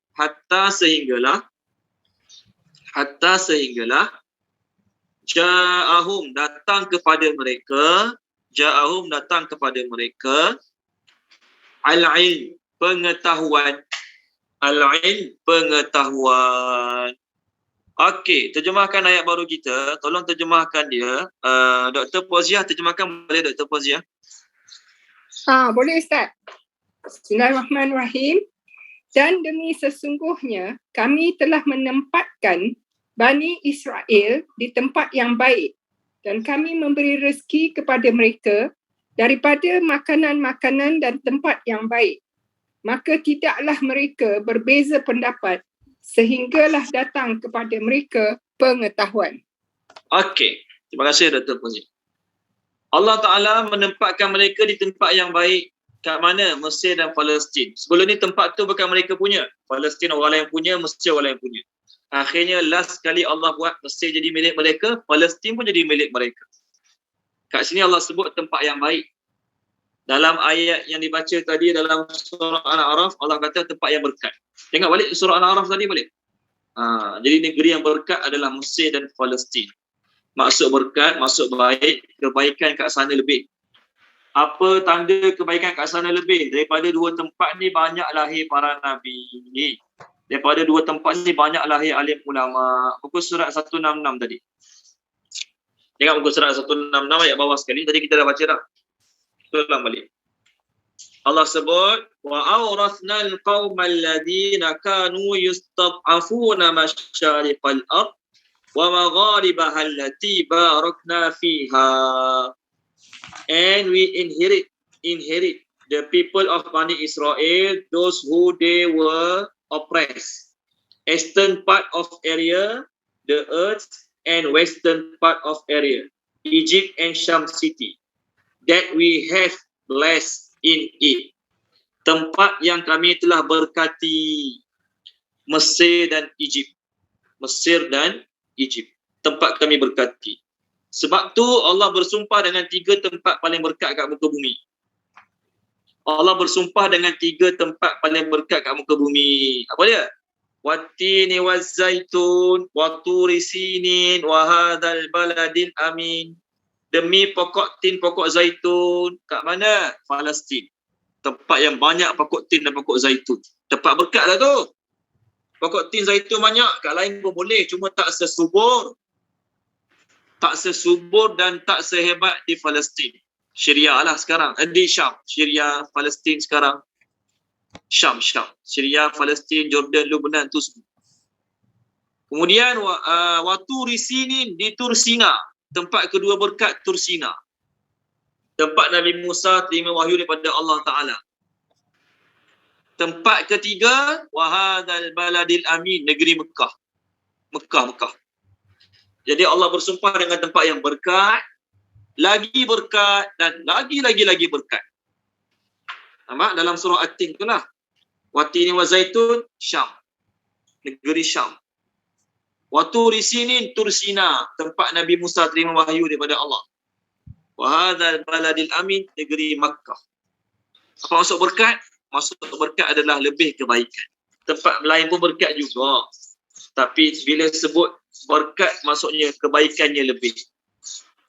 Speaker 1: ja'ahum datang kepada mereka al-ilm, pengetahuan. Okey, terjemahkan ayat baru kita. Tolong terjemahkan dia. Dr. Poziah, terjemahkan boleh Dr. Poziah?
Speaker 14: Boleh Ustaz. Bismillahirrahmanirrahim. Dan demi sesungguhnya kami telah menempatkan Bani Israel di tempat yang baik dan kami memberi rezeki kepada mereka daripada makanan-makanan dan tempat yang baik. Maka tidaklah mereka berbeza pendapat sehinggalah datang kepada mereka pengetahuan.
Speaker 1: Okey, terima kasih Dr. Poziah. Allah Ta'ala menempatkan mereka di tempat yang baik. Kat mana? Mesir dan Palestin. Sebelum ni tempat tu bukan mereka punya. Palestin orang lain punya, Mesir orang lain punya. Akhirnya last sekali Allah buat Mesir jadi milik mereka, Palestin pun jadi milik mereka. Kat sini Allah sebut tempat yang baik. Dalam ayat yang dibaca tadi dalam surah Al-A'raf, Allah kata tempat yang berkat. Tengok balik surah Al-A'raf tadi balik. Jadi negeri yang berkat adalah Mesir dan Palestin. Maksud berkat, maksud baik, kebaikan kat sana lebih. Apa tanda kebaikan kat sana lebih? Daripada dua tempat ni banyak lahir para nabi. Daripada dua tempat ni banyak lahir alim ulama. Buku surat 166 tadi. Tengok buku surat 166 ayat bawah sekali. Tadi kita dah baca dah. Ulang balik. Allah sebut wa awrathna al-qauma alladhina kanu yustad'afuna masyariqal ard wa magharibaha allati barakna fiha. And we inherit the people of Bani Israel, those who they were oppressed. Eastern part of area, the earth, and western part of area, Egypt and Sham city, that we have blessed in it. Tempat yang kami telah berkati, Mesir dan Egypt. Mesir dan Egypt. Tempat kami berkati. Sebab tu Allah bersumpah dengan 3 tempat paling berkat kat muka bumi. Allah bersumpah dengan 3 tempat paling berkat kat muka bumi. Apa dia? Wattini wazzaitun wa turi sinin wa hadzal baladil amin. Demi pokok tin, pokok zaitun. Kat mana? Palestin. Tempat yang banyak pokok tin dan pokok zaitun. Tempat berkat lah tu. Pokok tin zaitun banyak. Kat lain pun boleh. Cuma tak sesubur. Tak sesubur dan tak sehebat di Palestin. Syria lah sekarang. Di Syam. Syria, Palestin sekarang. Syam. Syria, Palestin, Jordan, Lebanon tu semua. Kemudian waktu risinin di Tursina. Tempat kedua berkat Tursina. Tempat Nabi Musa terima wahyu daripada Allah Ta'ala. Tempat ketiga, wahadal baladil amin, negeri Mekah. Mekah. Jadi Allah bersumpah dengan tempat yang berkat, lagi berkat dan lagi berkat. Nampak dalam surah At-Tin tu lah. Wattini wa zaitun, Syam. Negeri Syam. Waturi sinin, Tursina, tempat Nabi Musa terima wahyu daripada Allah. Wa hadzal baladil amin, negeri Makkah. Apa maksud berkat? Maksud berkat adalah lebih kebaikan. Tempat lain pun berkat juga. Tapi bila sebut berkat, maksudnya kebaikannya lebih.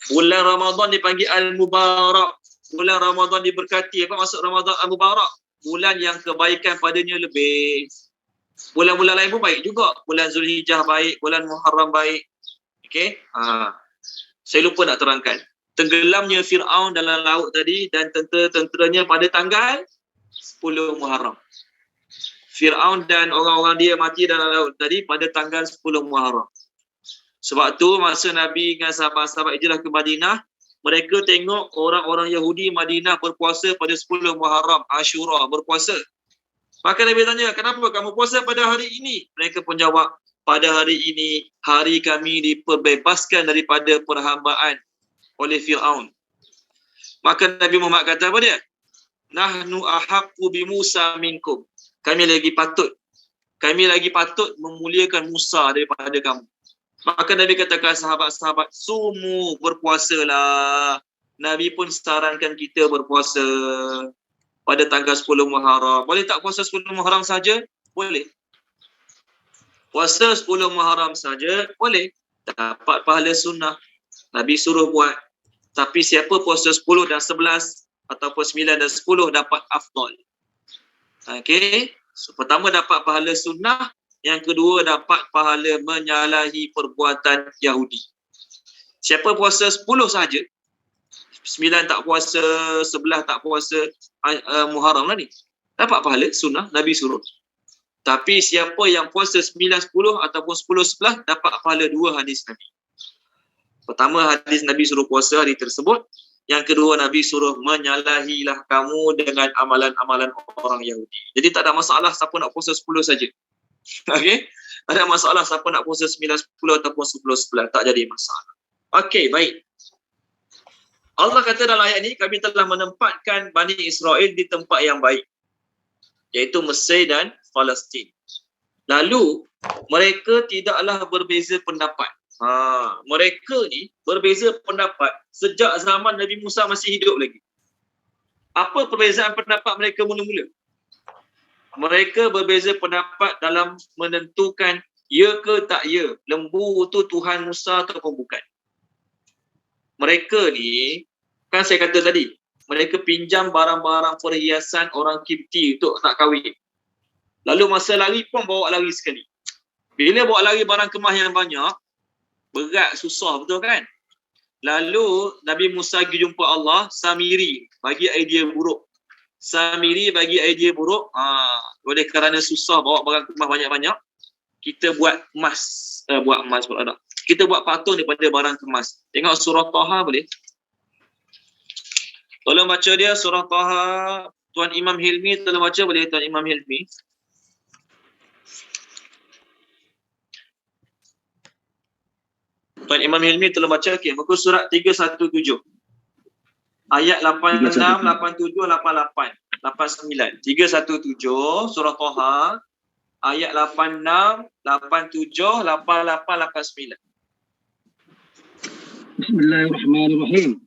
Speaker 1: Bulan Ramadan dipanggil Al-Mubarak. Bulan Ramadan diberkati. Apa maksud Ramadan Al-Mubarak? Bulan yang kebaikan padanya lebih. Bulan-bulan lain pun baik juga. Bulan Zulhijjah baik, bulan Muharram baik. Okey. Saya lupa nak terangkan. Tenggelamnya Fir'aun dalam laut tadi dan tentera-tenteranya pada tanggal 10 Muharram. Fir'aun dan orang-orang dia mati dalam laut tadi pada tanggal 10 Muharram. Sebab tu masa Nabi dengan sahabat-sahabat hijrah ke Madinah, mereka tengok orang-orang Yahudi Madinah berpuasa pada 10 Muharram, Ashura berpuasa. Maka Nabi tanya, kenapa kamu puasa pada hari ini? Mereka pun jawab, pada hari ini, hari kami diperbebaskan daripada perhambaan oleh Fir'aun. Maka Nabi Muhammad kata apa dia? Nahnu ahaqqu bi Musa minkum. Kami lagi patut memuliakan Musa daripada kamu. Maka Nabi katakan sahabat-sahabat, sumu, berpuasalah. Nabi pun sarankan kita berpuasa pada tanggal 10 Muharram. Boleh tak puasa 10 Muharram saja? Boleh. Puasa 10 Muharram saja boleh. Dapat pahala sunnah. Nabi suruh buat. Tapi siapa puasa 10 dan 11 ataupun 9 dan 10 dapat afdal. Okey. So, pertama dapat pahala sunnah. Yang kedua dapat pahala menyalahi perbuatan Yahudi. Siapa puasa 10 saja, 9 tak puasa, 11 tak puasa Muharram lah ni, dapat pahala sunnah, Nabi suruh. Tapi siapa yang puasa 9, 10 ataupun 10, 11 dapat pahala 2 hadis Nabi. Pertama, hadis Nabi suruh puasa hari tersebut. Yang kedua, Nabi suruh menyalahilah kamu dengan amalan-amalan orang Yahudi. Jadi tak ada masalah siapa nak puasa 10 saja. Okey, tak ada masalah siapa nak puasa 9, 10 ataupun 10, 11, tak jadi masalah. Okey, baik. Allah kata dalam ayat ini, kami telah menempatkan Bani Israel di tempat yang baik, iaitu Mesir dan Palestin. Lalu mereka tidaklah berbeza pendapat. Mereka ni berbeza pendapat sejak zaman Nabi Musa masih hidup lagi. Apa perbezaan pendapat mereka mula-mula? Mereka berbeza pendapat dalam menentukan ya ke tak ya, lembu tu Tuhan Musa ataupun bukan. Mereka ni, kan saya kata tadi, mereka pinjam barang-barang perhiasan orang Kipti untuk nak kahwin. Lalu masa lari pun bawa lari sekali. Bila bawa lari barang kemas yang banyak, berat, susah, betul kan? Lalu Nabi Musa pergi jumpa Allah, Samiri bagi idea buruk. Oleh kerana susah bawa barang kemas banyak-banyak, kita buat emas, kita buat patung daripada barang kemas. Tengok surah Taha boleh? Tolong baca dia surah Taha. Tuan Imam Hilmi tolong baca boleh, Tuan Imam Hilmi? Tuan Imam Hilmi tolong baca. Okey, muka surat 317. Ayat 86, 87, 88, 89. 317 surah Taha ayat 86, 87, 88, 89.
Speaker 4: Bismillahirrahmanirrahim.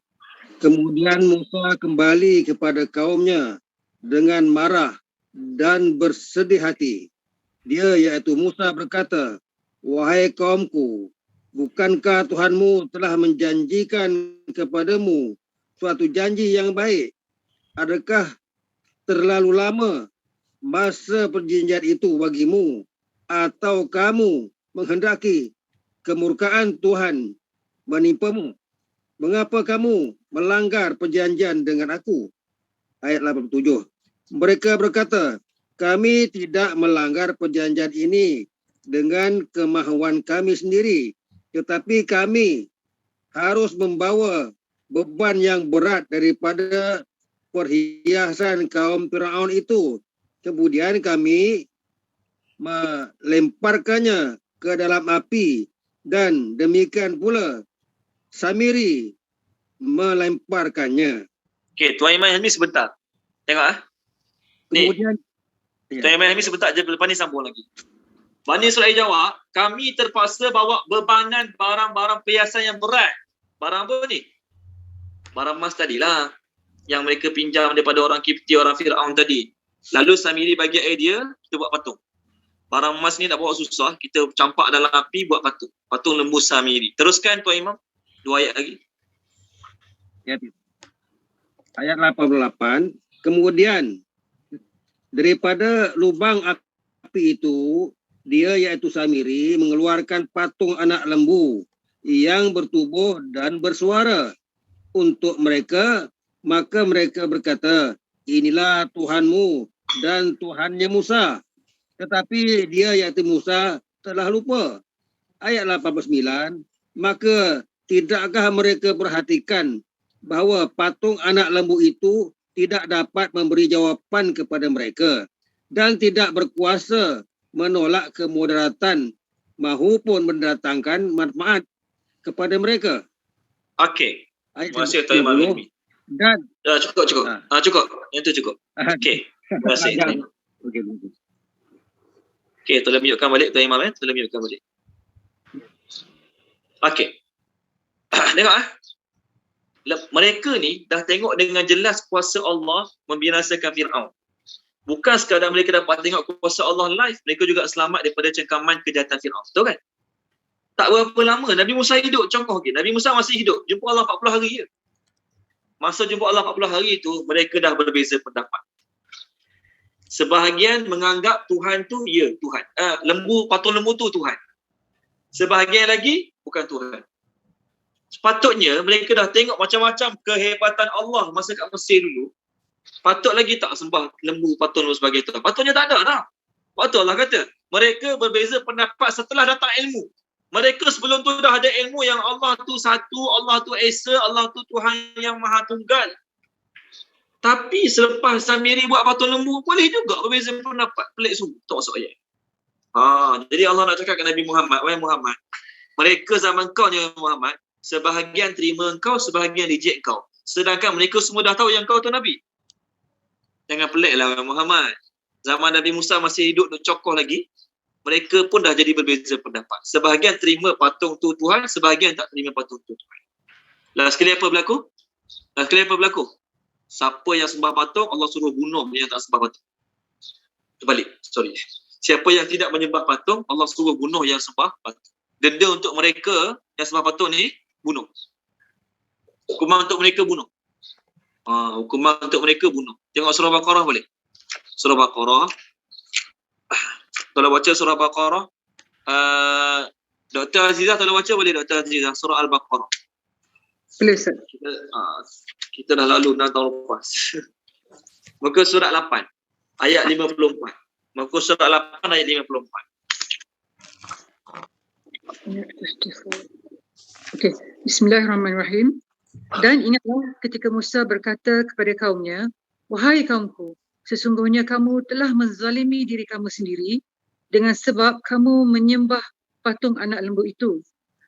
Speaker 4: Kemudian Musa kembali kepada kaumnya dengan marah dan bersedih hati. Dia iaitu Musa berkata, wahai kaumku, bukankah Tuhanmu telah menjanjikan kepadamu suatu janji yang baik? Adakah terlalu lama masa perjanjian itu bagimu, atau kamu menghendaki kemurkaan Tuhan menimpamu? Mengapa kamu melanggar perjanjian dengan aku? Ayat 87. Mereka berkata, kami tidak melanggar perjanjian ini dengan kemahuan kami sendiri, tetapi kami harus membawa beban yang berat daripada perhiasan kaum Firaun itu. Kemudian kami melemparkannya ke dalam api, dan demikian pula Samiri melemparkannya.
Speaker 1: Okey, Tuan Imam Hilmi sebentar. Tengok ni. Kemudian Tuan Imam Hilmi sebentar je, lepas ni sambung lagi. Bani Israel jawab, kami terpaksa bawa bebanan barang-barang perhiasan yang berat. Barang apa ni? Barang emas tadilah yang mereka pinjam daripada orang Kipti, orang Fir'aun tadi. Lalu Samiri bagi idea, kita buat patung. Barang emas ni nak bawa susah, kita campak dalam api buat patung. Patung lembu Samiri. Teruskan Tuan Imam. 2 ayat lagi.
Speaker 4: Ayat 88. Kemudian daripada lubang api itu, dia iaitu Samiri mengeluarkan patung anak lembu yang bertubuh dan bersuara untuk mereka, maka mereka berkata, inilah Tuhanmu dan Tuhannya Musa. Tetapi dia iaitu Musa telah lupa. Ayat 89, maka tidakkah mereka perhatikan bahawa patung anak lembu itu tidak dapat memberi jawapan kepada mereka dan tidak berkuasa menolak kemudaratan maupun mendatangkan manfaat kepada mereka.
Speaker 1: Okey.
Speaker 4: Ayat
Speaker 1: Terima kasih Tuan Imam Ilmi.
Speaker 4: Dan
Speaker 1: Cukup. Cukup. Yang tu cukup. Okey. Terima kasih. Okey, tolong tunjukkan balik Tuan Imam. Tolong tunjukkan balik. Okey. Tengok mereka ni dah tengok dengan jelas kuasa Allah membinasakan Fir'aun. Bukan sekadar mereka dapat tengok kuasa Allah live, mereka juga selamat daripada cengkaman kejahatan Fir'aun. Betul kan? Tak berapa lama Nabi Musa hidup, contoh okay. Nabi Musa masih hidup, jumpa Allah 40 hari je. Masa jumpa Allah 40 hari itu, mereka dah berbeza pendapat. Sebahagian menganggap Tuhan tu, ya Tuhan. Patung lembu tu Tuhan. Sebahagian lagi, bukan Tuhan. Sepatutnya mereka dah tengok macam-macam kehebatan Allah masa kat Mesir dulu. Patut lagi tak sembah lembu, patung lembu sebagai Tuhan? Patutnya tak ada dah. Waktu Allah kata, mereka berbeza pendapat setelah datang ilmu. Mereka sebelum tu dah ada ilmu yang Allah tu satu, Allah tu Esa, Allah tu Tuhan yang Maha Tunggal. Tapi selepas Samiri buat patung lembu, boleh juga berbeza pendapat. Pelik sungguh. Tak masuk ayat. Jadi Allah nak cakap ke Nabi Muhammad, wahai Muhammad, mereka zaman kau ni Muhammad, sebahagian terima engkau, sebahagian reject engkau. Sedangkan mereka semua dah tahu yang kau tu Nabi. Jangan pelik lah Muhammad. Zaman Nabi Musa masih hidup dan cokoh lagi, mereka pun dah jadi berbeza pendapat. Sebahagian terima patung tu Tuhan, sebahagian tak terima patung tu Tuhan. Last kali apa berlaku? Siapa yang sembah patung, Allah suruh bunuh yang tak sembah patung. Terbalik, sorry. Siapa yang tidak menyembah patung, Allah suruh bunuh yang sembah patung. Denda untuk mereka yang sembah patung ni, bunuh. Hukuman untuk mereka bunuh. Tengok surah Baqarah boleh? Surah Baqarah. Tolong baca surah Baqarah. Dr. Azizah tolong baca boleh Dr. Azizah? Surah Al-Baqarah.
Speaker 14: Boleh Ustaz.
Speaker 1: Kita dah lalu 6 tahun lepas. Muka surat 8. Ayat 54. Muka surat 8 ayat 54.
Speaker 15: Okey, bismillahirrahmanirrahim. Dan ingatlah ketika Musa berkata kepada kaumnya, wahai kaumku, sesungguhnya kamu telah menzalimi diri kamu sendiri dengan sebab kamu menyembah patung anak lembu itu.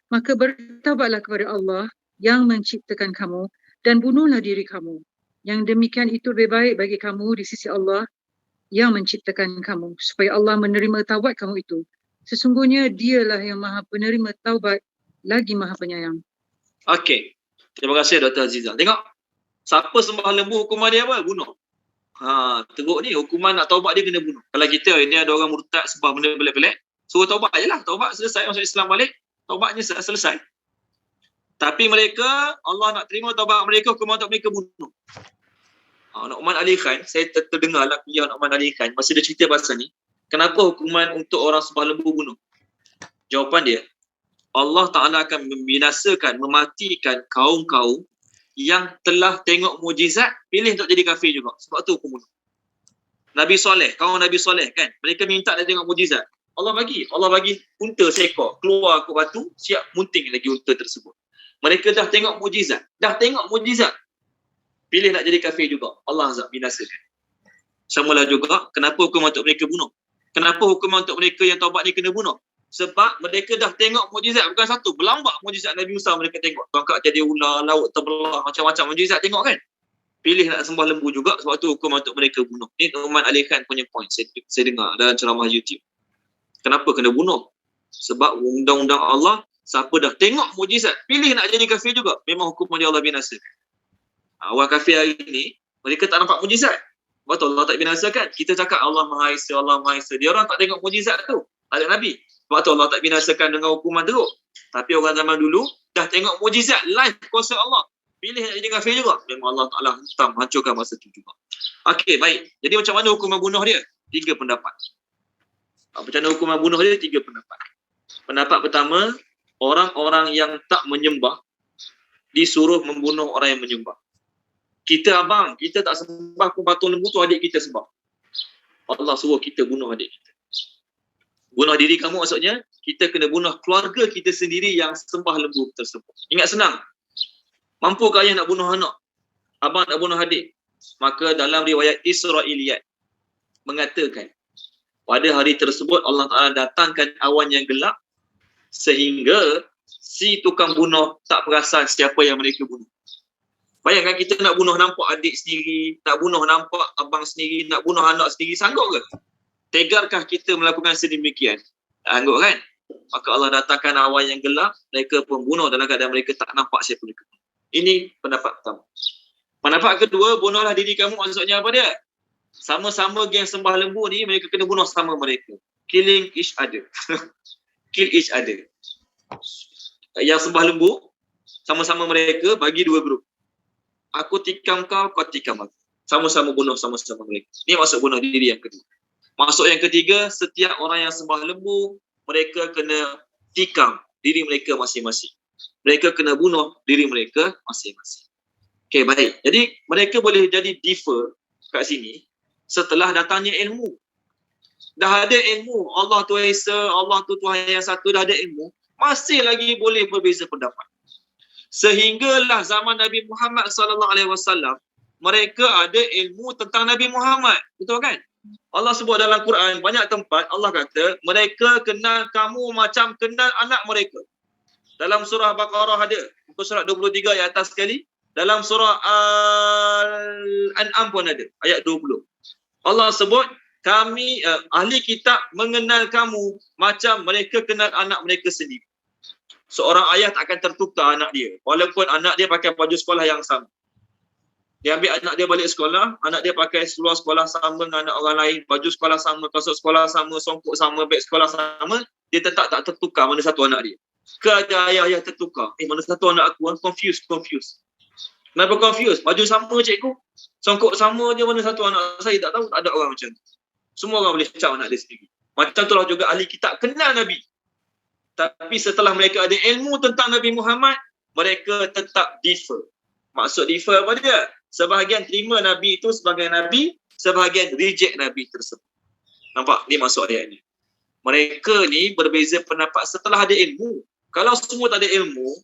Speaker 15: Maka bertaubatlah kepada Allah yang menciptakan kamu dan bunuhlah diri kamu. Yang demikian itu lebih baik bagi kamu di sisi Allah yang menciptakan kamu, supaya Allah menerima taubat kamu itu. Sesungguhnya dialah yang maha penerima taubat lagi maha penyayang.
Speaker 1: Okey. Terima kasih Dr. Azizah. Tengok. Siapa sembah lembu hukuman dia apa? Bunuh. Teruk ni hukuman nak taubat dia kena bunuh. Kalau kita ini ada orang murtad sembah benda pelik-pelik, suruh taubat je lah. Taubat selesai masuk Islam balik, taubatnya selesai. Tapi mereka, Allah nak terima taubat mereka, hukuman untuk mereka bunuh. Nu'man Ali Khan, saya terdengar lah kuliah Nu'man Ali Khan, masa dia cerita pasal ni, kenapa hukuman untuk orang sembah lembu bunuh? Jawapan dia, Allah Ta'ala akan membinasakan, mematikan kaum-kaum yang telah tengok mujizat, pilih untuk jadi kafir juga. Sebab tu hukum bunuh. Nabi Soleh, kaum Nabi Soleh kan, mereka minta dia tengok mujizat. Allah bagi unta seekor, keluar ke batu, siap munting lagi unta tersebut. Mereka dah tengok mujizat. Pilih nak jadi kafir juga. Allah azab binasakan. Samalah juga, kenapa hukum untuk mereka bunuh? Kenapa hukum untuk mereka yang taubat ni kena bunuh? Sebab mereka dah tengok mujizat, bukan satu, berlambak mujizat Nabi Musa mereka tengok. Tongkat jadi ular, laut terbelah, macam-macam mujizat tengok kan. Pilih nak sembah lembu juga, sebab tu hukum untuk mereka bunuh. Ini Nu'man Ali Khan punya point, saya dengar dalam ceramah YouTube. Kenapa kena bunuh? Sebab undang-undang Allah, siapa dah tengok mujizat, pilih nak jadi kafir juga, memang hukum dia Allah binasakan. Orang kafir hari ni, mereka tak nampak mujizat. Betul Allah tak binasakan. Kita cakap Allah Maha Esa, Allah Maha Esa. Dia orang tak tengok mujizat tu. Ada Nabi. Sebab tu Allah tak binasakan dengan hukuman teruk. Tapi orang zaman dulu dah tengok mujizat live kuasa Allah. Pilih nak jadi kafir juga. Memang Allah Ta'ala hentam hancurkan masa tu juga. Okey, baik. Jadi macam mana hukuman bunuh dia? 3 pendapat. Macam mana hukuman bunuh dia? 3 pendapat. Pendapat pertama, orang-orang yang tak menyembah disuruh membunuh orang yang menyembah. Kita abang, kita tak sembah pun patung lembu tu adik kita sembah. Allah suruh kita bunuh adik kita. Bunuh diri kamu maksudnya, kita kena bunuh keluarga kita sendiri yang sembah lembu tersebut. Ingat senang. Mampu ke ayah nak bunuh anak? Abang nak bunuh adik? Maka dalam riwayat Israiliyat mengatakan, pada hari tersebut Allah Ta'ala datangkan awan yang gelap sehingga si tukang bunuh tak perasan siapa yang mereka bunuh. Bayangkan kita nak bunuh nampak adik sendiri, nak bunuh nampak abang sendiri, nak bunuh anak sendiri, sanggup ke? Tegarkah kita melakukan sedemikian? Sanggup kan? Maka Allah datangkan awan yang gelap, mereka pun bunuh dalam keadaan mereka tak nampak siapa mereka. Ini pendapat pertama. Pendapat kedua, bunuhlah diri kamu maksudnya apa dia? Sama-sama geng sembah lembu ni, mereka kena bunuh sama mereka. Killing each other. Kill each other. Yang sembah lembu, sama-sama mereka bagi dua grup. Aku tikam kau, kau tikam aku. Sama-sama bunuh sama-sama mereka. Ini maksud bunuh diri yang kedua. Maksud yang ketiga, setiap orang yang sembah lembu, mereka kena tikam diri mereka masing-masing. Mereka kena bunuh diri mereka masing-masing. Okey, baik. Jadi, mereka boleh jadi differ kat sini setelah datangnya ilmu. Dah ada ilmu. Allah tu Esa, Allah tu Tuhan yang satu, dah ada ilmu. Masih lagi boleh berbeza pendapat. Sehinggalah zaman Nabi Muhammad SAW, mereka ada ilmu tentang Nabi Muhammad. Betul kan? Allah sebut dalam Quran, banyak tempat Allah kata, mereka kenal kamu macam kenal anak mereka. Dalam surah Baqarah ada, muka surat 23 ayat atas sekali. Dalam surah Al-An'am pun ada, ayat 20. Allah sebut, kami, ahli kitab mengenal kamu macam mereka kenal anak mereka sendiri. Seorang ayah tak akan tertukar anak dia, walaupun anak dia pakai baju sekolah yang sama. Dia ambil anak dia balik sekolah, anak dia pakai seluar sekolah sama dengan anak orang lain, baju sekolah sama, kasut sekolah sama, songkok sama, beg sekolah sama, dia tetap tak tertukar mana satu anak dia. Ke ada ayah-ayah tertukar, mana satu anak aku, confused. Kenapa confused? Baju sama cikgu, songkok sama je, mana satu anak saya tak tahu, tak ada orang macam tu. Semua orang boleh cakap anak dia sendiri. Macam itulah juga ahli kitab kenal Nabi. Tapi setelah mereka ada ilmu tentang Nabi Muhammad, mereka tetap differ. Maksud differ apa dia? Sebahagian terima Nabi itu sebagai Nabi, sebahagian reject Nabi tersebut. Nampak? Ini maksud ayat ni. Mereka ni berbeza pendapat setelah ada ilmu. Kalau semua tak ada ilmu,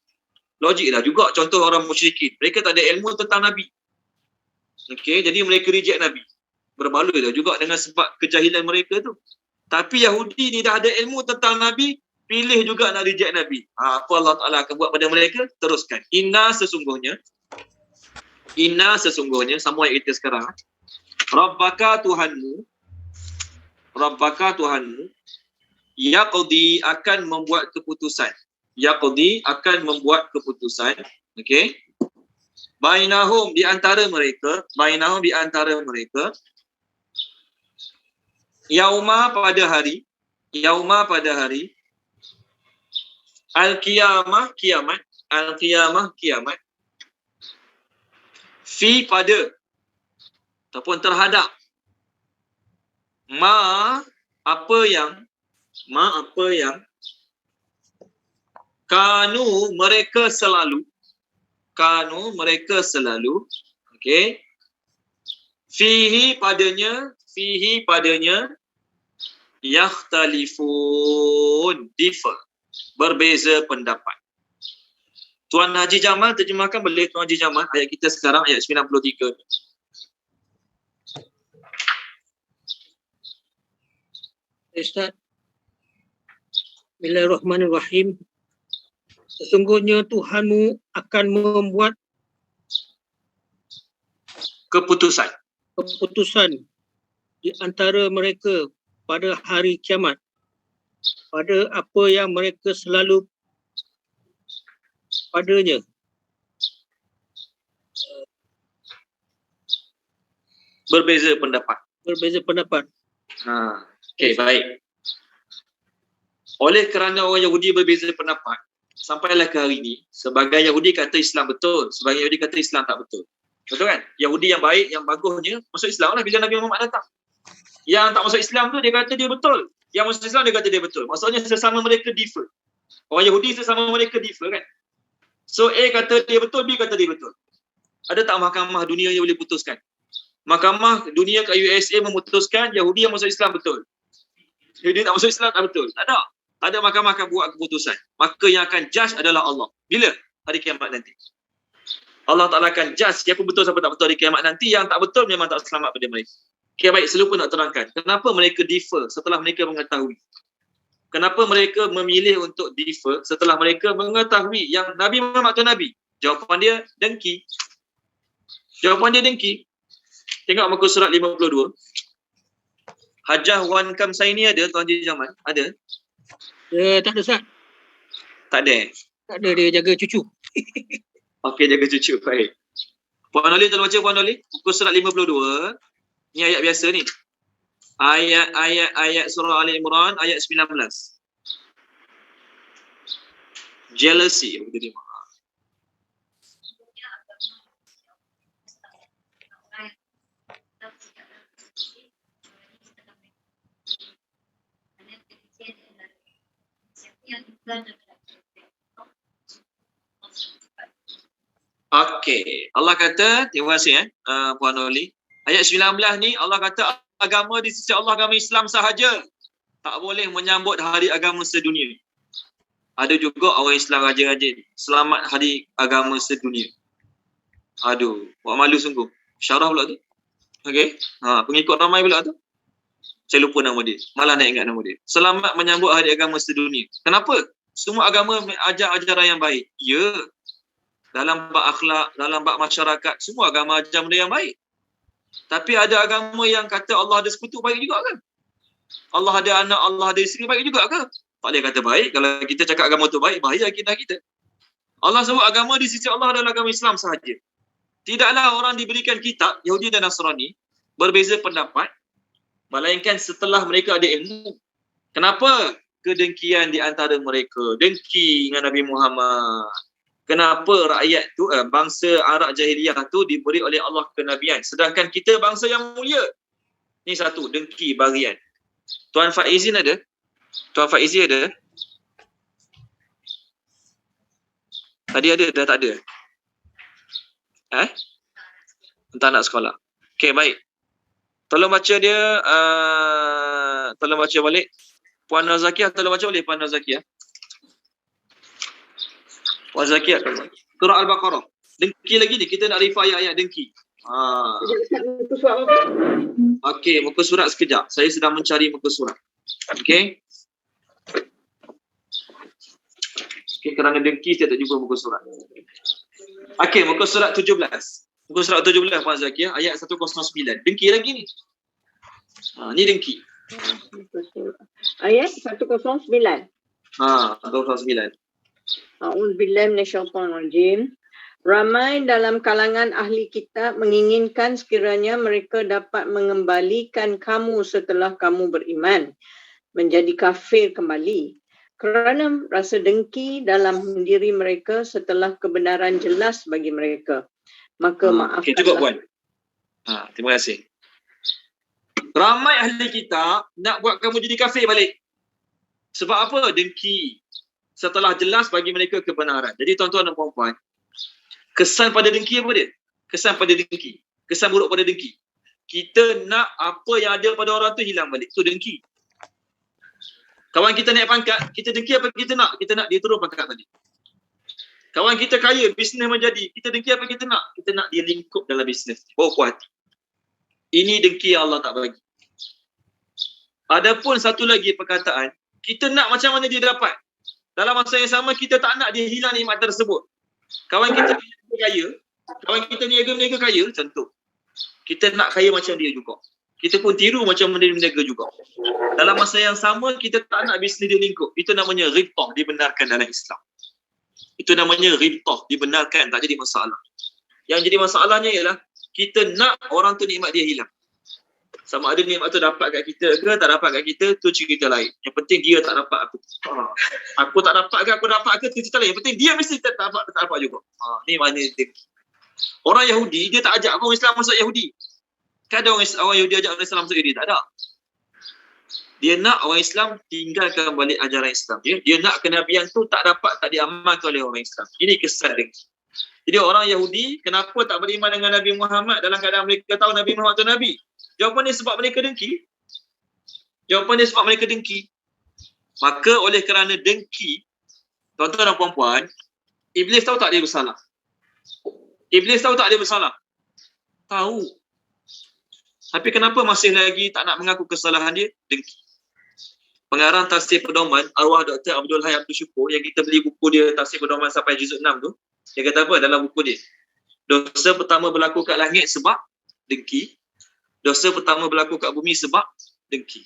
Speaker 1: logiklah juga contoh orang musyrikin. Mereka tak ada ilmu tentang Nabi. Okey, jadi mereka reject Nabi. Berbaloi dah juga dengan sebab kejahilan mereka tu. Tapi Yahudi ni dah ada ilmu tentang Nabi, pilih juga nak reject Nabi. Apa Allah Ta'ala akan buat pada mereka? Teruskan. Inna sesungguhnya, sama ayat kita sekarang. Rabbaka Tuhanmu, yaqdi akan membuat keputusan. Yaqdi akan membuat keputusan. Okey. Bainahum di antara mereka, yauma pada hari, Al-Qiyamah, kiamat. Fi pada ataupun terhadap apa yang kanu mereka selalu okey, fihi padanya yakhtalifun, differ, berbeza pendapat. Tuan Haji Jamal terjemahkan boleh Tuan Haji Jamal ayat kita sekarang ayat 93.
Speaker 10: Ustaz. Bismillahirrahmanirrahim. Sesungguhnya Tuhanmu akan membuat keputusan di antara mereka pada hari kiamat, pada apa yang mereka selalu padanya.
Speaker 1: Berbeza pendapat. Okey, baik. Oleh kerana orang Yahudi berbeza pendapat, sampailah ke hari ini, sebagai Yahudi kata Islam betul, sebagai Yahudi kata Islam tak betul. Betul kan? Yahudi yang baik, yang bagusnya, masuk Islam lah bila Nabi Muhammad datang. Yang tak masuk Islam tu, dia kata dia betul. Yang masuk Islam, dia kata dia betul. Maksudnya sesama mereka differ. Orang Yahudi sesama mereka differ kan. So A kata dia betul, B kata dia betul. Ada tak mahkamah dunia yang boleh putuskan? Mahkamah dunia kat USA memutuskan Yahudi yang masuk Islam betul. Yahudi tak masuk Islam tak betul. Tak ada. Tak ada mahkamah akan buat keputusan. Maka yang akan judge adalah Allah. Bila? Hari kiamat nanti. Allah Ta'ala akan judge siapa betul siapa tak betul hari kiamat nanti. Yang tak betul memang tak selamat pada mereka. Okay, baik, selupa nak terangkan. Kenapa mereka differ setelah mereka mengetahui? Kenapa mereka memilih untuk differ setelah mereka mengetahui yang Nabi Muhammad tu Nabi? Jawapan dia dengki. Jawapan dia dengki. Tengok muka surat 52. Hajah Wan Kamsaini ada Tuan Haji Jamal? Ada?
Speaker 10: Tak ada, Ustaz.
Speaker 1: Tak ada?
Speaker 10: Tak ada, dia jaga cucu.
Speaker 1: Okey, jaga cucu. Baik. Puan Oli, tolong baca Puan Oli. Muka surat 52. Ni ayat biasa ni. Ayat surah Ali Imran ayat 19. Jealousy. Okey. Allah kata, terima kasih Puan Oli. Ayat 19 ni Allah kata agama di sisi Allah agama Islam sahaja. Tak boleh menyambut hari agama sedunia. Ada juga orang Islam rajin-rajin selamat hari agama sedunia. Aduh, buat malu sungguh. Syarah pula tu. Okey. Pengikut ramai pula tu. Saya lupa nama dia. Malah nak ingat nama dia. Selamat menyambut hari agama sedunia. Kenapa? Semua agama ajar ajaran yang baik. Ya. Dalam bab akhlak, dalam bab masyarakat, semua agama ajar benda yang baik. Tapi ada agama yang kata Allah ada sekutu, baik juga kan? Allah ada anak, Allah ada isteri, baik juga ke? Tak boleh kata baik. Kalau kita cakap agama tu baik, bahaya akidah kita. Allah sebut agama di sisi Allah adalah agama Islam sahaja. Tidaklah orang diberikan kitab, Yahudi dan Nasrani, berbeza pendapat, melainkan setelah mereka ada ilmu. Kenapa? Kedengkian di antara mereka. Dengki dengan Nabi Muhammad. Kenapa rakyat tu, bangsa Arab jahiliyah tu diberi oleh Allah kenabian. Sedangkan kita bangsa yang mulia. Ni satu, dengki barian. Tuan Faizin ada? Tuan Faizin ada? Tadi ada, dah tak ada? Entah nak sekolah. Okey, baik. Tolong baca dia, tolong baca balik. Puan Nazakiah, tolong baca balik Puan Nazakiah. Puan Zakiah, surah Al-Baqarah. Dengki lagi ni, kita nak refer ayat-ayat dengki.
Speaker 2: Muka surat apa?
Speaker 1: Okey, muka surat sekejap. Saya sedang mencari muka surat. Okey. Okey, kerana dengki saya tak jumpa muka surat. Okey, muka surat 17. Muka surat 17 Puan Zakiah, ayat 109. Dengki lagi ni. Ni dengki.
Speaker 2: Ayat 109.
Speaker 1: 109.
Speaker 2: A'udzubillahi minasyaitonirrajim. Ramai dalam kalangan ahli kitab menginginkan sekiranya mereka dapat mengembalikan kamu setelah kamu beriman, menjadi kafir kembali. Kerana rasa dengki dalam diri mereka setelah kebenaran jelas bagi mereka. Maka maafkanlah.
Speaker 1: Okay, cukup Puan. Terima kasih. Ramai ahli kitab nak buat kamu jadi kafir balik. Sebab apa? Dengki. Setelah jelas bagi mereka kebenaran. Jadi tuan-tuan dan puan-puan, kesan pada dengki apa dia? Kesan pada dengki. Kesan buruk pada dengki. Kita nak apa yang ada pada orang tu hilang balik. Itu dengki. Kawan kita naik pangkat, kita dengki apa kita nak? Kita nak dia turun pangkat balik. Kawan kita kaya, bisnes menjadi, kita dengki apa kita nak? Kita nak dia lingkup dalam bisnes. Oh, puas hati. Ini dengki yang Allah tak bagi. Adapun satu lagi perkataan, kita nak macam mana dia dapat. Dalam masa yang sama, kita tak nak dia hilang nikmat tersebut. Kawan kita kaya, kawan kita niaga-niaga kaya, contoh. Kita nak kaya macam dia juga. Kita pun tiru macam dia berniaga juga. Dalam masa yang sama, kita tak nak bisnes dia lingkup. Itu namanya ribtah, dibenarkan dalam Islam. Itu namanya ribtah, dibenarkan, tak jadi masalah. Yang jadi masalahnya ialah, kita nak orang tu nikmat dia hilang. Sama ada nikmat tu dapat kat kita ke tak dapat kat kita, tu cerita lain. Yang penting dia tak dapat aku. Aku tak dapat ke aku dapat ke, tu cerita lain. Yang penting dia mesti tak dapat juga. Ni mana dia. Orang Yahudi, dia tak ajak orang Islam masuk Yahudi. Kan ada orang Yahudi ajak orang Islam masuk Yahudi? Tak ada. Dia nak orang Islam tinggalkan balik ajaran Islam. Dia nak kenabian tu tak diamalkan oleh orang Islam. Ini kesan dengki. Jadi orang Yahudi kenapa tak beriman dengan Nabi Muhammad dalam keadaan mereka tahu Nabi Muhammad itu Nabi? Jawapan dia sebab mereka dengki. Maka oleh kerana dengki, tuan-tuan dan puan-puan, Iblis tahu tak dia bersalah? Tahu. Tapi kenapa masih lagi tak nak mengaku kesalahan dia? Dengki. Pengarang tafsir pedoman arwah Dr. Abdul Hayy Abdul Syukur yang kita beli buku dia tafsir pedoman sampai juzuk 6 tu, dia kata apa dalam buku dia? Dosa pertama berlaku kat langit sebab dengki. Dosa pertama berlaku kat bumi sebab dengki.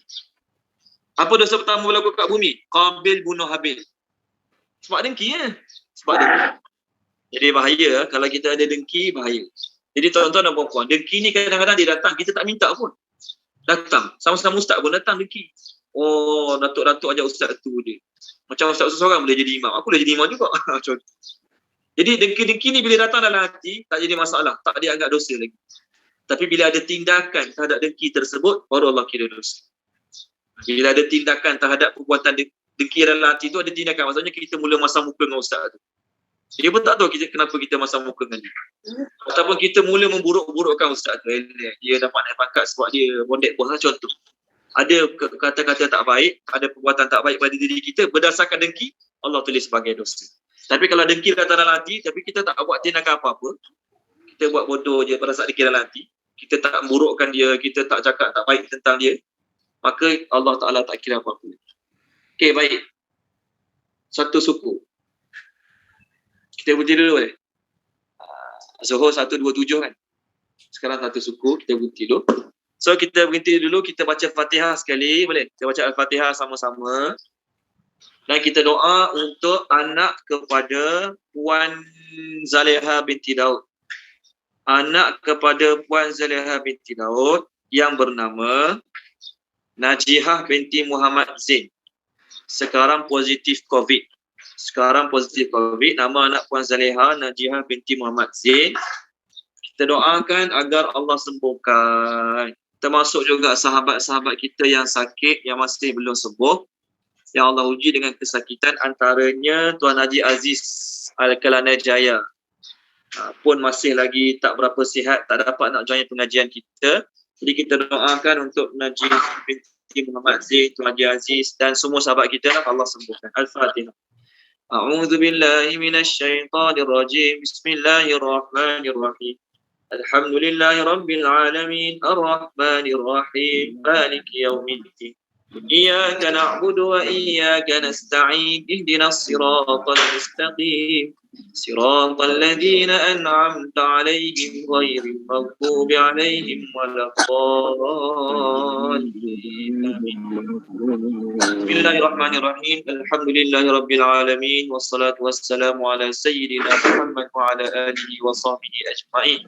Speaker 1: Apa dosa pertama berlaku kat bumi? Qabil bunuh Habil. Sebab dengki ya. Jadi bahaya kalau kita ada dengki, bahaya. Jadi tuan-tuan dan puan-puan, dengki ni kadang-kadang dia datang, kita tak minta pun. Datang. Sama-sama ustaz pun datang dengki. Oh, datuk-datuk ajak ustaz tu dia. Macam ustaz seorang boleh jadi imam. Aku boleh jadi imam juga. Jadi dengki-dengki ni bila datang dalam hati, tak jadi masalah. Tak dianggap dosa lagi. Tapi bila ada tindakan terhadap dengki tersebut, baru Allah kira dosa. Bila ada tindakan terhadap perbuatan dengki dalam hati tu, ada tindakan. Maksudnya kita mula masam muka dengan ustaz tu. Dia pun tak tahu kenapa kita masam muka dengan dia. Ataupun kita mula memburuk-burukkan ustaz tu. Dia dapat naik pangkat sebab dia bondek bos lah, contoh. Ada kata-kata tak baik, ada perbuatan tak baik pada diri kita, berdasarkan dengki, Allah tulis sebagai dosa. Tapi kalau dengki datang dalam hati, tapi kita tak buat tindakan apa-apa, kita buat bodoh je berdasarkan dengki dalam hati, kita tak memburukkan dia, kita tak cakap tak baik tentang dia, maka Allah Ta'ala tak kira apa-apa. Okey, baik. Satu suku. Kita berhenti dulu boleh? Zuhur 127 kan? Sekarang satu suku, kita berhenti dulu. So kita berhenti dulu, kita baca Fatihah sekali, boleh? Kita baca Al-Fatihah sama-sama. Dan kita doa untuk anak kepada Puan Zaleha binti Daud. Anak kepada Puan Zaleha binti Daud yang bernama Najihah binti Muhammad Zain. Sekarang positif COVID. Nama anak Puan Zaleha Najihah binti Muhammad Zain. Kita doakan agar Allah sembuhkan. Termasuk juga sahabat-sahabat kita yang sakit, yang masih belum sembuh, yang Allah uji dengan kesakitan, antaranya Tuan Haji Aziz Al-Kelana Jaya pun masih lagi tak berapa sihat, tak dapat nak join pengajian kita. Jadi kita doakan untuk Najib binti Muhammad Zain, Tuan Haji Aziz dan semua sahabat kita, Allah sembuhkan. Al-Fatihah. A'udzu billahi minasy syaithanir rajim. Bismillahirrahmanirrahim. Alhamdulillahi Rabbil Alamin, Ar-Rahmanir Rahim, Maliki Yawmiddin. Iyyaka na'budu wa iyyaka nasta'in. Ihdinas siratal mustaqim. Siratal ladzina an'amta 'alaihim ghairil maghdubi 'alaihim waladdallin. Bismillahirrahmanirrahim. Alhamdulillahi Rabbil Alamin. Wassalatu wassalamu ala sayyidina Muhammad wa ala alihi wa sahbihi ajma'in.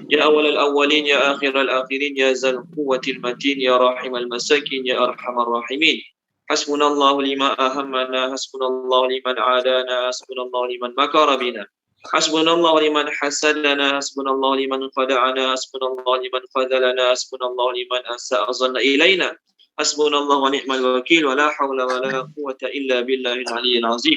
Speaker 1: Ya awalal awwalin, ya akhiral akhirin, ya zal quwwatil matin, ya rahimal masakin, ya arhamar rahimin. Hasbunallahu lima ahammana, hasbunallahu liman adana, hasbunallahu liman makara bina, hasbunallahu liman hasadana, hasbunallahu liman khada'ana, hasbunallahu liman fadhalana, hasbunallahu liman asa'a zanna ilaina, hasbunallahu wa ni'mal wakil, wa la hawla wa la quwwata illa billahil aliyyil azim.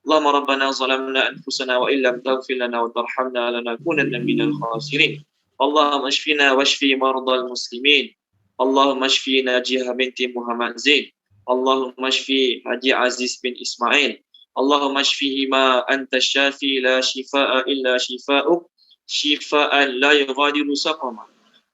Speaker 1: Allahumma rabbana zalamna anfusana wa illam taghfir lana wa tarhamna lanakunanna minal khasirin. Allahumma ashfina washfi mardal muslimin. Allahumma ashfi Najihah binti Muhammad Zain. Allahumma ashfi Haji Aziz bin Ismail. Allahumma ashfihima anta syafi la shifaa illa shifa'uk, shifaan la yughadiru saqama.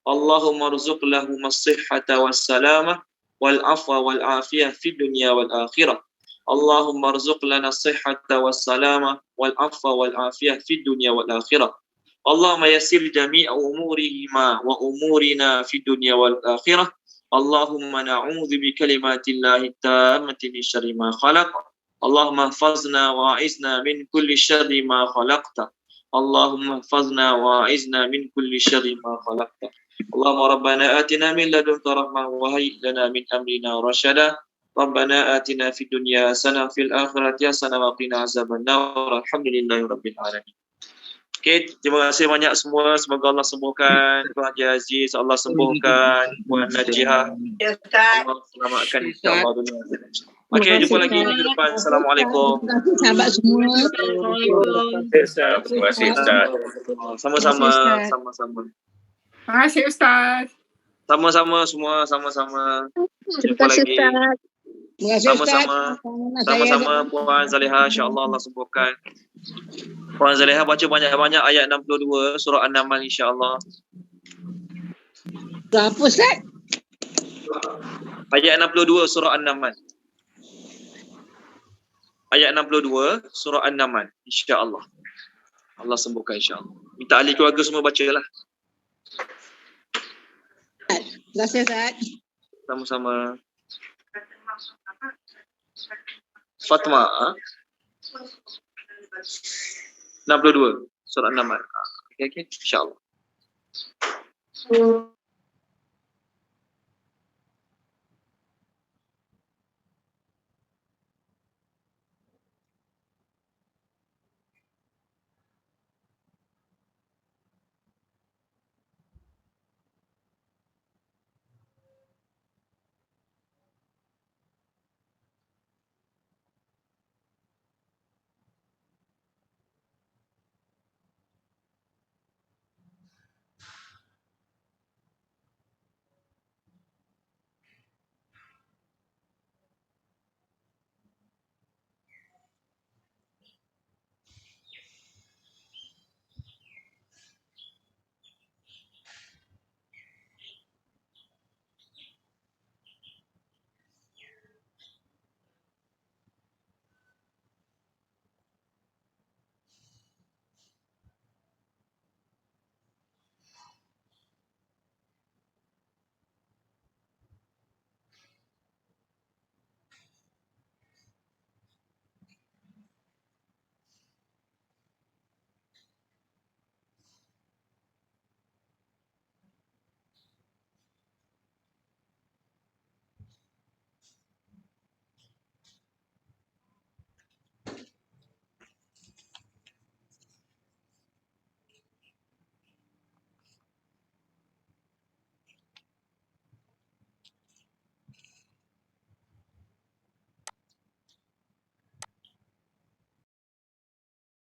Speaker 1: Allahumma rzuq lahum as-sihhata was-salamah wal afwa wal afiyah fid dunya wal akhirah. Allahumma rzuq lana as-sihhata was-salamah wal afwa wal afiyah fid dunya wal akhirah. Allahumma yassir jami'a umurihima wa umurina fid dunya wal akhirah. Allahumma na'udzu bi kalimatillahi tammati min syarri ma khalaq. Allahumma ihfazna wa a'izna min kulli syarri ma khalaqta. Allahumma ihfazna wa a'izna min kulli syarri ma khalaqta. Allahumma rabbana atina min ladunka rahmah wa hayyi lana min amrina rasyada. Rabbana atina fid dunya hasanah fil akhirati hasanah wa qina azabannar. Alhamdulillahi rabbil alamin. Okey, terima kasih banyak semua. Semoga Allah sembuhkan Puan Haji Aziz, Allah sembuhkan Puan Najihah.
Speaker 6: Ya, Ustaz.
Speaker 1: Allah selamatkan insya-Allah dunia. Okey, jumpa lagi minggu depan. Assalamualaikum.
Speaker 11: Terima kasih sahabat semua.
Speaker 8: Terima kasih Ustaz.
Speaker 1: Sama-sama,
Speaker 3: Ustaz.
Speaker 1: sama-sama.
Speaker 14: Terima kasih Ustaz.
Speaker 1: Sama-sama semua, sama-sama. Jumpa lagi.
Speaker 11: Terima kasih Ustaz.
Speaker 1: Sama-sama. Sama-sama Puan Zaliha, insya-Allah Allah sembuhkan. Puan Zaliha baca banyak-banyak ayat 62 surah An-Naml insya-Allah.
Speaker 11: Berapa Ustaz?
Speaker 1: Ayat 62 surah An-Naml. Ayat 62 surah An-Naml insya-Allah. Allah sembuhkan insya-Allah. Minta ahli keluarga semua bacalah.
Speaker 11: Terima kasih Ustaz.
Speaker 1: Sama-sama. Fatma, 62 surah An-Naml. Okey, insya-Allah.